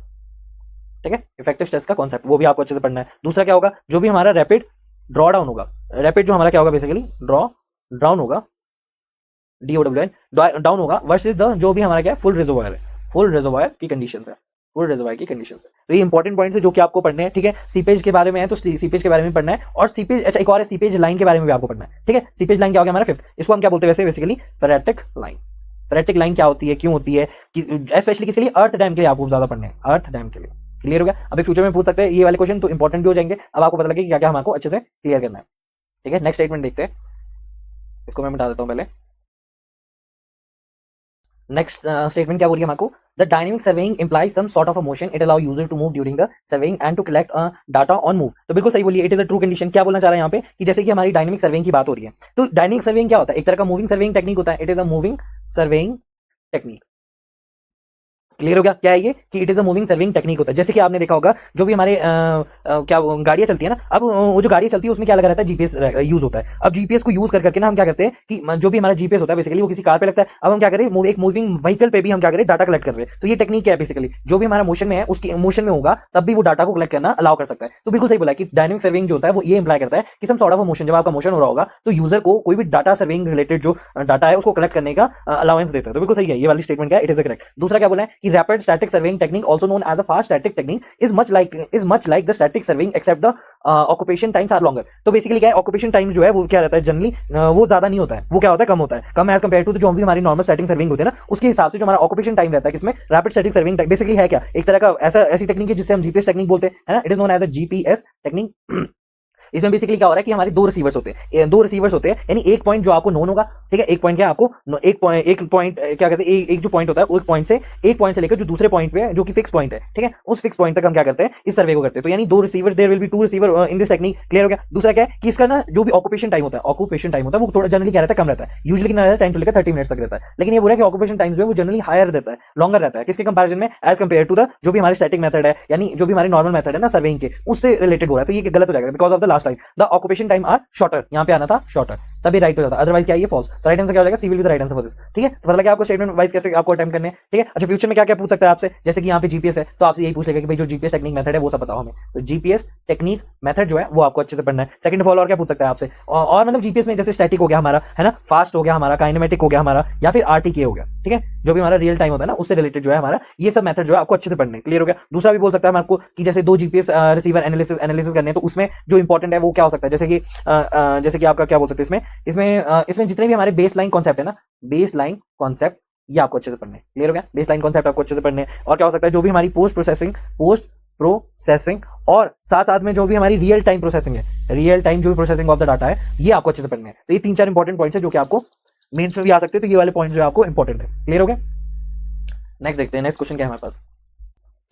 ठीक है, इफेक्टिव स्ट्रेस का कॉन्सेप्ट वो भी आपको अच्छे से पढ़ना है। दूसरा क्या होगा, जो भी हमारा रैपिड ड्रॉ डाउन होगा, रैपिड जो हमारा क्या होगा, बेसिकली ड्रॉ डाउन होगा, DOWN डाउन होगा, वर्सेस द जो भी हमारा क्या है फुल रिजर्वायर है, फुल रिजर्वायर की कंडीशंस है, फुल रिजर्वायर की कंडीशंस है। तो ये इंपॉर्टेंट पॉइंट्स है जो कि आपको पढ़ने हैं। ठीक है, सीपेज के बारे में है तो सीपेज के बारे में पढ़ना है, और सीपेज, अच्छा एक और है सीपेज लाइन के बारे में भी आपको पढ़ना है। ठीक है, सीपेज लाइन क्या हो गया हमारा फिफ्थ, इसको हम क्या बोलते हैं वैसे, basically ferritic line. Ferritic line क्या होती है, क्यों होती है, स्पेशली किसके लिए, अर्थ डैम के लिए आपको ज्यादा पढ़ने हैं, अर्थ डैम के लिए। क्लियर हो गया। अभी फ्यूचर में पूछ सकते हैं ये वाले क्वेश्चन, तो इंपॉर्टेंट भी हो जाएंगे। अब आपको पता लगे क्या क्या हमको अच्छे से क्लियर करना है। ठीक है, नेक्स्ट स्टेटमेंट देखते हैं, इसको मैं मिटा देता हूं पहले। नेक्स्ट स्टेटमेंट क्या बोल रही है हमको, the dynamic surveying implies some sort of a motion, it allow user to move during the surveying and to collect data on move. तो बिल्कुल सही बोलिए, it is a true condition. क्या बोलना चाह रहा है यहाँ पे कि जैसे कि हमारी डायनेमिक सर्वेइंग की बात हो रही है, तो डायनेमिक सर्वेइंग क्या होता है, एक तरह का मूविंग सर्वेइंग टेक्निक होता है, it is a moving surveying technique. Clear हो गया। क्या है ये, कि it is a moving serving technique होता है। जैसे कि आपने देखा होगा जो भी हमारे क्या गाड़ियां चलती है ना, अब वो जो गाड़ियां चलती है उसमें क्या लगा रहता है, जीपीएस यूज होता है। अब जीपीएस को यूज करके ना हम क्या करते हैं कि जो भी हमारा जीपीएस होता है बेसिकली वो किसी कार पे लगता है। अब हम क्या करें, एक मूविंग व्हीकल पे भी हम क्या करें, डाटा कलेक्ट कर रहे हैं। तो ये टेक्निक क्या है, बेसिकली जो भी हमारा मोशन में है उसकी मोशन में होगा तब भी वो डाटा को कलेक्ट करना अलाउ कर सकता है। तो बिल्कुल सही बोला कि डायनेमिक सर्विंग जो होता है वो ये इंप्लाई करता है कि सम सॉर्ट ऑफ मोशन, जब आपका मोशन हो रहा होगा तो यूजर को कोई भी डाटा सर्विंग रिलेटेड जो डाटा है उसको कलेक्ट करने का अलाउंस देता है। तो बिल्कुल सही है, ये वाली स्टेटमेंट क्या है, इट इज करेक्ट। दूसरा क्या बोला है कि rapid static serving technique also known as a fast static technique is much like the static surveying except the occupation times are longer। तो बेसिकली क्या है, ऑक्यूपेशन टाइम्स जो है वो क्या रहता है, जनरली वो ज्यादा नहीं होता है, वो क्या होता है, कम होता है, कम एज कंपेयर टू जो भी हमारी नॉर्मल स्टैटिक सर्विंग होती है ना, उसके हिसाब से जो हमारा ऑक्यूपेशन टाइम रहता है किसमें, रैपिड स्टैटिक सर्विंग बेसिकली है क्या, एक तरह का ऐसी टेक्निक है जिससे हम जीपीएस टेक्निक बोलते हैं, है ना, it is known as a GPS technique. इसमें बेसिकली क्या हो रहा है कि हमारे दो रिसीवर्स होते हैं, यानी एक पॉइंट जो आपको नोन होगा, ठीक है, एक पॉइंट क्या आपको एक पॉइंट क्या कहते हैं, एक जो पॉइंट होता है वो एक पॉइंट से लेकर जो दूसरे पॉइंट पे जो कि फिक्स पॉइंट है, ठीक है, उस फिक्स पॉइंट तक हम क्या करते हैं, इस सर्वे को करते हैं। तो यानी दो receiver, there will be two receiver in this technique. Clear हो गया। दूसरा क्या है कि इसका ना जो भी ऑक्यूपेशन टाइम होता है वो थोड़ा जनरली क्या रहता है, कम रहता है, यूजुअली कितना रहता है, 10 to लेकर 30 मिनट्स तक रहता है। लेकिन ये बोला कि ऑक्यूपेशन टाइम जो है वो जनरली हायर रहता है, लॉन्गर रहता है, किसके कंपैरिजन में, एज कंपेयर टू द जो भी हमारे स्टैटिक मेथड है, यानी जो भी हमारे नॉर्मल मेथड है ना सर्वेइंग के, उससे रिलेटेड हो रहा है। तो ये गलत हो जाएगा, because of the last time the occupation time are shorter, यहां पे आना था शॉर्टर, तभी राइट हो जाता, अदरवाइज क्या है, ये फॉल्स। तो राइट आंसर क्या हो जाएगा, C will be the right answer for this. ठीक है, तो पता लगा आपको स्टेटमेंट वाइज कैसे आपको अटेम्प्ट करने हैं। ठीक है, अच्छा फ्यूचर में क्या क्या पूछ सकता है आपसे, जैसे कि यहाँ पे जीपीएस है तो आपसे यही पूछ लेगा कि भाई जो जीपीएस टेक्निक मेथड है वो सब बताओ हमें। तो जीपीएस टेक्निक मेथड जो है वो आपको अच्छे से पढ़ना है। सेकंड ऑफ ऑल और क्या पूछ सकता है आपसे, और मतलब जीपीएस में जैसे स्टैटिक हो गया हमारा, है ना, फास्ट हो गया हमारा, काइनेमेटिक हो गया हमारा, या फिर आरटीके हो गया, ठीक है, जो भी हमारा रियल टाइम होता है ना उससे रिलेटेड जो है हमारा, ये सब मेथड जो है आपको अच्छे से पढ़ने। क्लियर हो गया। दूसरा भी बोल सकता है आपको कि जैसे दो जीपीएस रिसीवर एनालिसिस करने हैं, तो उसमें जो इंपॉर्टेंट है वो क्या हो सकता है, जैसे कि आपका क्या बोल सकते हैं इसमें जितने भी हमारे बेस लाइन कॉन्सेप्ट है ना, बेस लाइन कॉन्सेप्ट ये आपको अच्छे से पढ़ने, क्लियर हो गया, बेसलाइन कॉन्सेप्ट आपको अच्छे से पढ़ने। और क्या हो सकता है, जो भी हमारी पोस्ट प्रोसेसिंग और साथ साथ में जो भी हमारी रियल टाइम प्रोसेसिंग है, रियल टाइम जो भी प्रोसेसिंग ऑफ द डाटा है, ये आपको अच्छे से पढ़ने हैं। तो ये 3-4 इंपॉर्टेंट पॉइंट्स है जो कि आपको मेंस में भी आ सकते हैं, तो ये वाले पॉइंट जो है आपको इंपॉर्टेंट है, क्लियर हो गया। नेक्स्ट देखते हैं, नेक्स्ट क्वेश्चन क्या है हमारे पास,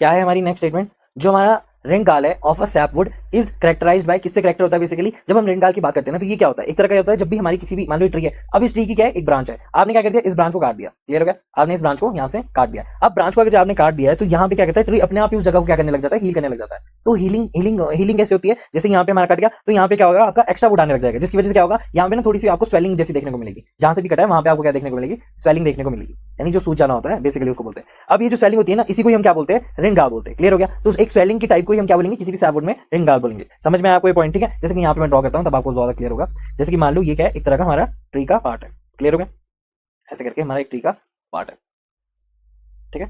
क्या है हमारी नेक्स्ट स्टेटमेंट, जो हमारा रिंगाल है of a sapwood is characterized by, किससे कैरेक्टर होता है बेसिकली, जब हम रिंगाल की बात करते हैं ना, तो ये क्या होता है, एक तरह का होता है जब भी हमारी किसी भी, मान लो ट्री है, अब इस ट्री की क्या है, एक ब्रांच है, आपने क्या कर दिया, इस ब्रांच को काट दिया, क्लियर हो गया, आपने इस ब्रांच को यहां से काट दिया। अब ब्रांच को अगर आपने काट दिया है तो यहाँ पे क्या करता है, ट्री अपने आप ही उस जगह को क्या करने लग जाता है, हील करने लग जाता है। तो हीलिंग कैसे होती है, जैसे यहाँ पे हमारा कट गया तो यहाँ पे क्या होगा, आपका एक्स्ट्रा वुड आने लग जाएगा, जिसकी वजह से क्या होगा, यहाँ पे ना थोड़ी सी आपको स्वेलिंग जैसी देखने को मिलेगी, जहां से भी कटा है वहां पे आपको क्या देखने को मिलेगी, स्वेलिंग देखने को मिलेगी, यानी जो सूज जाना होता है बेसिकली उसको बोलते हैं। अब ये जो स्वेलिंग होती है ना, इसी को हम क्या बोलते हैं, रिंगाल बोलते हैं, क्लियर हो गया। तो एक स्वेलिंग की टाइप को हम क्या बोलेंगे, किसी भी सैपवुड में रिंगाल बोलेंगे। समझ में आपको ये पॉइंट, ठीक है। जैसे कि यहाँ पे मैं ड्रॉ करता हूँ तब आपको ज्यादा क्लियर होगा। जैसे कि मान लो ये क्या है, एक तरह का हमारा ट्री का पार्ट है, क्लियर हो गया, ऐसे करके हमारा एक ट्री का पार्ट है, ठीक है,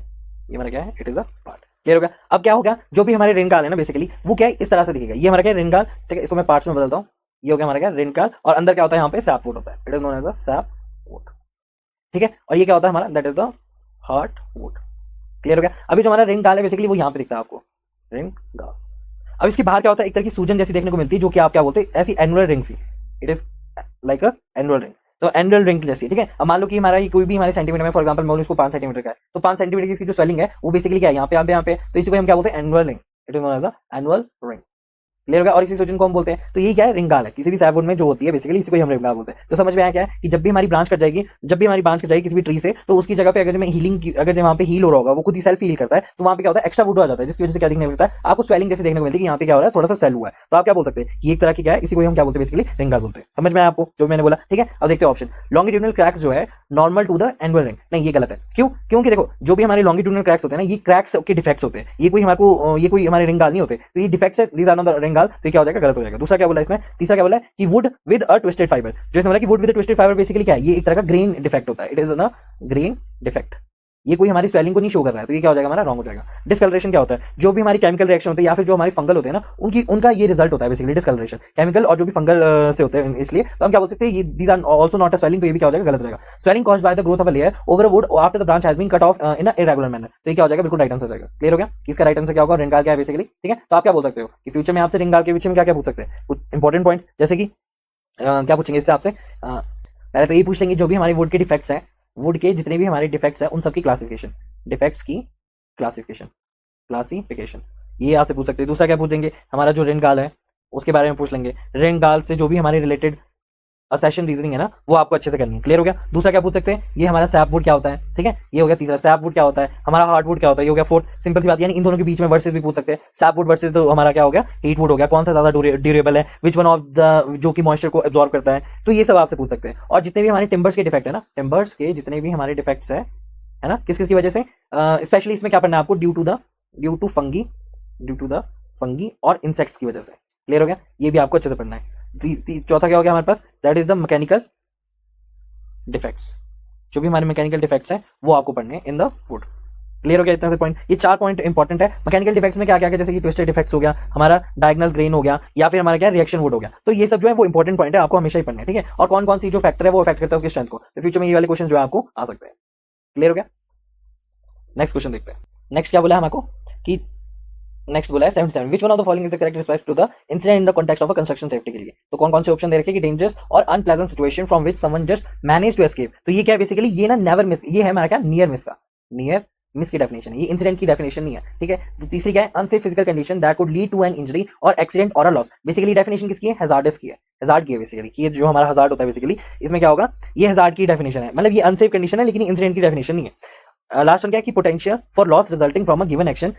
ये हमारा क्या है, it is a part, clear हो गया। अब क्या होगा, जो भी हमारे रिंगाल है ना बेसिकली वो क्या है, इस तरह से दिखेगा, ये हमारा क्या है, रिंगाल, ठीक है, इसको मैं पार्ट्स में बदलता हूँ, ये हो गया हमारा क्या, रिंगाल, और अंदर क्या होता है, यहाँ पे सैपवुड होता है, it is known as the sapwood, ठीक है। और ये क्या होता है हमारा, that is the heartwood, clear हो गया। अभी जो हमारा रिंगाल है बेसिकली वो यहाँ पे दिखता है आपको, रिंगाल। अब इसके बाहर क्या होता है, एक तरह की सूजन जैसी देखने को मिलती है, जो कि आप क्या बोलते हैं, ऐसी एनुअल रिंग सी, it is like a annual ring, तो एनुअल रिंग जैसी, ठीक है। अब मान लो कि हमारा ये कोई भी हमारे सेंटीमीटर में, फॉर एग्जांपल मान लो इसको 5 सेंटीमीटर का है, तो 5 सेंटीमीटर की इसकी जो स्वेलिंग है वो बेसिकली क्या है, यहाँ पे, तो इसी को हम क्या बोलते हैं, annual ring, it is known as a annual ring, clear हो गया। और इसी सूजन को हम बोलते हैं, तो ये क्या है, रिंगाल है, किसी भी सैपवुड में जो होती है बेसिकली इसी को हम रिंगाल बोलते हैं। तो समझ में आया क्या है कि जब भी हमारी ब्रांच कट जाएगी, किसी भी ट्री से, तो उसकी जगह पे अगर मैं हीलिंग, अगर वहां पे हील हो रहा होगा, वो खुद ही सेल्फ हील करता है, तो वहां पे क्या होता है, एक्स्ट्रा वुड आ जाता है, जिसकी वजह से क्या देखने को मिलता है, आपको स्वेलिंग जैसे देखने को मिलती है कि यहाँ पे क्या हो रहा है, थोड़ा सा सेल हुआ है। तो आप क्या बोल सकते हैं, ये एक तरह की क्या है, इसी को हम क्या बोलते हैं, बेसिकली रिंगाल बोलते हैं। समझ में आया आपको जो मैंने बोला, ठीक है। अब देखते हैं ऑप्शन, लॉन्गिट्यूडनल क्रैक्स जो है normal to the annual ring, नहीं ये गलत है, क्यों, क्योंकि देखो जो भी हमारे लॉन्गिट्यूडनल क्रैक्स होते हैं ना, ये क्रैक्स के डिफेक्ट्स होते हैं, ये कोई हमारे रिंगाल नहीं होते, तो ये डिफेक्ट्स है, दीज आर नॉट द रिंगाल, तो ये क्या हो जाएगा, गलत हो जाएगा। दूसरा क्या बोला इसने, तीसरा क्या बोला है कि would with a twisted fibre, जो इसने बोला कि would with a twisted fibre basically क्या है, ये एक तरह का ग्रेन डिफेक्ट होता है, it is a grain defect, ये कोई हमारी स्वेलिंग को नहीं शो कर रहा है, तो ये क्या हो जाएगा हमारा, रॉन्ग हो जाएगा। डिस्कलरेशन क्या होता है, जो भी हमारी केमिकल रिएक्शन होते हैं या फिर जो हमारी फंगल होते हैं ना, उनका ये रिजल्ट होता है बेसिकली डिस्कलरेशन, केमिकल और जो भी फंगल से होते हैं, इसलिए तो हम क्या बोल सकते हैं, these are also not a swelling, तो ये भी क्या हो जाएगा, गलत हो जाएगा। Swelling caused by the growth of a layer over a wood after the branch has been cut off in a irregular manner, तो ये क्या हो जाएगा, बिल्कुल राइट आंसर जाएगा, क्लियर हो गया। इसका राइट आंसर क्या होगा, रिंगाल क्या है बेसिकली, ठीक है। तो आप क्या बोल सकते हो कि फ्यूचर में आपसे रिंगाल के पीछे में क्या क्या पूछ सकते हैं, कुछ इंपॉर्टेंट पॉइंट्स, जैसे कि क्या पूछेंगे इससे आपसे, पहले तो ये पूछ लेंगे जो भी हमारे वुड के डिफेक्ट्स हैं, वुड के जितने भी हमारे डिफेक्ट्स हैं उन सबकी क्लासिफिकेशन, डिफेक्ट्स की क्लासिफिकेशन ये आपसे पूछ सकते हैं। दूसरा क्या पूछेंगे, हमारा जो रिंगाल है उसके बारे में पूछ लेंगे, रिंगाल से जो भी हमारे रिलेटेड असेशन रीजनिंग है ना वो आपको अच्छे से करनी है, क्लियर हो गया। दूसरा क्या पूछ सकते हैं, ये हमारा सैपवुड क्या होता है, ठीक है, ये हो गया तीसरा, सैपवुड क्या होता है, हमारा हार्डवुड क्या होता है, ये हो गया फोर्थ। सिंपल सी बात, यानी इन दोनों के बीच में वर्सेस भी पूछ सकते हैं, सैपवुड वर्सेस तो हमारा क्या हो गया, हीटवुड हो गया, कौन सा ज्यादा ड्यूरेबल है, विच वन ऑफ द जो कि मॉइस्चर को एब्जॉर्ब करता है, तो ये सब आपसे पूछ सकते हैं। और जितने भी हमारे टिम्बर्स के डिफेक्ट है ना, टिम्बर्स के जितने भी हमारे डिफेक्ट्स है ना, किस किस की वजह से, स्पेशली इसमें क्या पढ़ना है आपको, ड्यू टू फंगी और इंसेक्ट्स की वजह से, क्लियर हो गया, ये भी आपको अच्छे से पढ़ना है। चौथा क्या हो गया हमारे पास, that is the mechanical defects, जो भी हमारे मैकेनिकल डिफेक्ट्स हैं वो आपको पढ़ने हैं इन द वुड, क्लियर हो गया इतना से पॉइंट। ये 4 पॉइंट इंपॉर्टेंट है। मैकेनिकल डिफेक्ट्स में क्या क्या, जैसे कि ट्विस्टेड डिफेक्ट्स हो गया, हमारा डायगोनल ग्रेन हो गया, या फिर हमारा क्या रिएक्शन वुड हो गया, तो ये सब जो है वो इंपॉर्टेंट पॉइंट है, आपको हमेशा ही पढ़ना है, ठीक है। और कौन कौन सी जो फैक्टर है वो अफेक्ट करता है उसकी स्ट्रेंथ को, तो फ्यूचर में ये वाले क्वेश्चन जो है आपको आ सकते हैं, क्लियर हो गया। नेक्स्ट क्वेश्चन देखते हैं। नेक्स्ट क्या बोला है हमको कि नेक्स्ट बोला है 77 which one of the following is the correct respect to the incident in the context of a construction safety के लिए, तो कौन कौन से ऑप्शन दे रखे कि डेंजरस और unpleasant situation from which someone just manage to escape, तो ये क्या है बेसिकली, ये ना नेवर मिस, ये है हमारा क्या, नियर मिस की डेफिनेशन है, ये इंसिडेंट की डेफिनेशन नहीं है, ठीक है। तो तीसरी क्या है, unsafe physical condition that could lead to an injury और एक्सीडेंट और अ लॉस, बेसिकली डेफिनेशन किसकी है, हजार्डस की है, हजार्ड की है बेसिकली, कि ये जो हमारा हजार्ड होता है बेसिकली इसमें क्या होगा, ये हजार्ड की डेफिनेशन है, मतलब ये अनसेफ कंडीशन है लेकिन इंसिडेंट की डेफिनेशन नहीं है। लास्ट वन क्या है कि potential for loss resulting from a given action,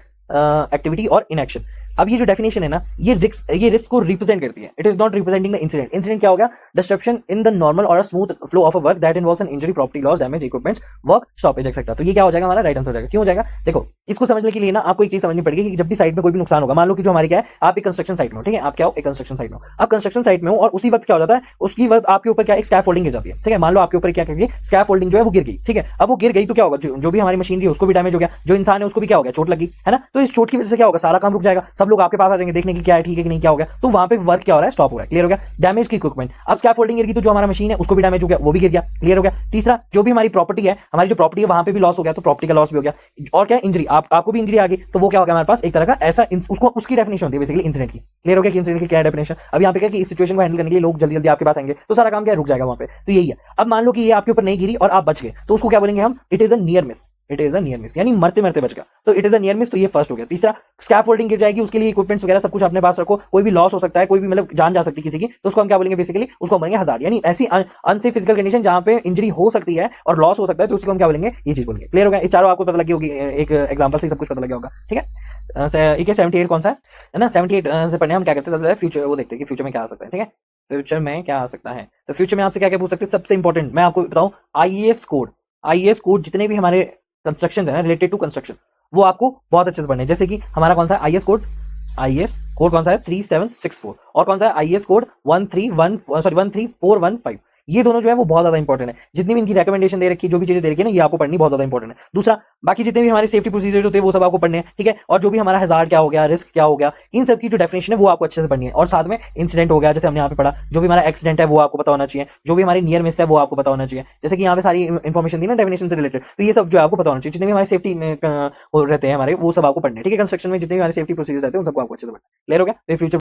activity और इनएक्शन। अब ये जो डेफिनेशन है ना, ये रिस्क को रिप्रेजेंट करती है, it is not representing the incident. Incident क्या होगा, डिस्ट्रप्शन इन द नॉर्मल और smooth flow of a work that involves an injury, property loss, damage, equipments, work stoppage etcetera, तो ये क्या हो जाएगा हमारा राइट आंसर हो जाएगा। क्यों हो जाएगा, देखो इसको समझने के लिए ना आपको एक चीज समझनी पड़ेगी कि जब भी साइट में कोई भी नुकसान होगा, मान लो कि जो हमारी क्या है, आप एक कंस्ट्रक्शन साइट में हो, ठीक है, आप क्या हो, एक कंस्ट्रक्शन साइट में हो, आप कंस्ट्रक्शन साइट में हो और उसी वक्त क्या हो जाता है, उसकी वक्त आपके ऊपर क्या एक स्कैफोल्डिंग गिर जाती है, ठीक है, मान लो आपके ऊपर क्या कर गई, स्कैफोल्डिंग जो है वो गिर गई, ठीक है, अब वो गिर गई तो क्या होगा, जो भी हमारी मशीनरी है उसको भी डैमेज हो गया, जो इंसान है उसको भी क्या हो गया, चोट लगी, है ना, तो इस चोट की वजह से क्या होगा, सारा काम रुक जाएगा, सब लोग आपके पास आ जाएंगे देखने की क्या है, ठीक है कि नहीं, क्या हो गया, तो वहां पे वर्क क्या हो रहा है, स्टॉप हो रहा है, क्लियर हो गया, डैमेज की इक्विपमेंट, अब स्कैफोल्डिंग गिर गई तो जो हमारा मशीन है उसको भी डैमेज हो गया, वो भी गिर गया, क्लियर हो गया, तीसरा जो भी हमारी प्रॉपर्टी है, हमारी जो प्रॉपर्टी है वहां पे भी लॉस हो गया, तो प्रॉपर्टी का लॉस भी हो गया, और क्या इंजरी, आपको भी इंजरी आ गई, तो वो क्या हो गया हमारे पास एक तरह का ऐसा उसको उसकी डेफिनेशन होती है बेसिकली इंसिडेंट की, क्लियर हो गया कि इंसिडेंट की क्या डेफिनेशन, अब यहाँ पे क्या कि इस सिचुएशन को हैंडल करने के लिए लोग जल्दी जल्दी आपके पास आएंगे तो सारा काम क्या रुक जाएगा वहां पे, तो यही है। अब मान लो कि ये आपके ऊपर नहीं गिरी और आप बच गए, तो उसको क्या बोलेंगे हम, it is a near miss, it is a near miss, यानी मरते मरते बच गया, तो it is a near miss, तो ये फर्स्ट हो गया। तीसरा, स्कैफोल्डिंग गिर जाएगी, उसके लिए इक्विपमेंट्स वगैरह सब कुछ अपने पास रखो, कोई भी लॉस हो सकता है, कोई भी मतलब जान जा सकती है किसी की, तो उसको हम क्या बोलेंगे बेसिकली, उसको बोलेंगे हजार्ड, यानी ऐसी अनसेफ फिजिकल कंडीशन जहां पे इंजरी हो सकती है और लॉस हो सकता है, तो उसको हम क्या बोलेंगे, ये चीज बोलेंगे, क्लियर हो गया, ये चारों आपको पता लगी होगी, एक एग्जांपल से सब कुछ पता लगा होगा, ठीक है। 78 कौन सा है ना, 78 से पढ़ने हम क्या करते हैं, फ्यूचर वो देखते हैं कि फ्यूचर में क्या आ सकता है, ठीक है, फ्यूचर में क्या आ सकता है, तो फ्यूचर में आपसे क्या क्या पूछ सकते हैं, सबसे इंपॉर्टेंट मैं आपको बताऊं, आईएएस कोड, आईएएस कोड जितने भी हमारे कंस्ट्रक्शन है ना रिलेटेड टू कंस्ट्रक्शन, वो आपको बहुत अच्छे से पढ़ने, जैसे कि हमारा कौन सा आईएएस कोड, आईएएस कोड कौन सा है 3764, और कौन सा है आईएएस कोड 13415, ये दोनों जो है वो बहुत ज्यादा इंपॉर्टेंट है, जितनी भी इनकी रिकमेंडेशन दे रखी है, जो भी चीजें दे रखी है ना, ये आपको पढ़नी बहुत ज्यादा इंपॉर्टेंट है। दूसरा, बाकी जितने भी हमारे सेफ्टी प्रोसीजर होते हैं वो सब आपको पढ़ने हैं, ठीक है, और जो भी हमारा हजार्ड क्या हो गया, रिस्क क्या हो गया, इन सब की जो डेफिनेशन है वो आपको अच्छे से पढ़नी है, और साथ में इंसिडेंट हो गया जैसे हमने यहाँ पे पढ़ा, जो भी हमारा एक्सीडेंट है वो आपको पता होना चाहिए, जो भी हमारी नियर मिस है वो आपको पता होना चाहिए, जैसे कि यहाँ पे सारी इन्फॉर्मेशन दी ना डेफिनेशन से रिलेटेड, तो ये सब जो है आपको पता होना चाहिए, जितने भी हमारे सेफ्टी में रहते हैं हमारे, वो सब आपको पढ़ने, ठीक है, कंस्ट्रक्शन में जितने भी हमारे सेफ्टी प्रोसीजर रहते हैं उन सबको आपको अच्छे से पढ़ना, क्लियर हो गया, फ्यूचर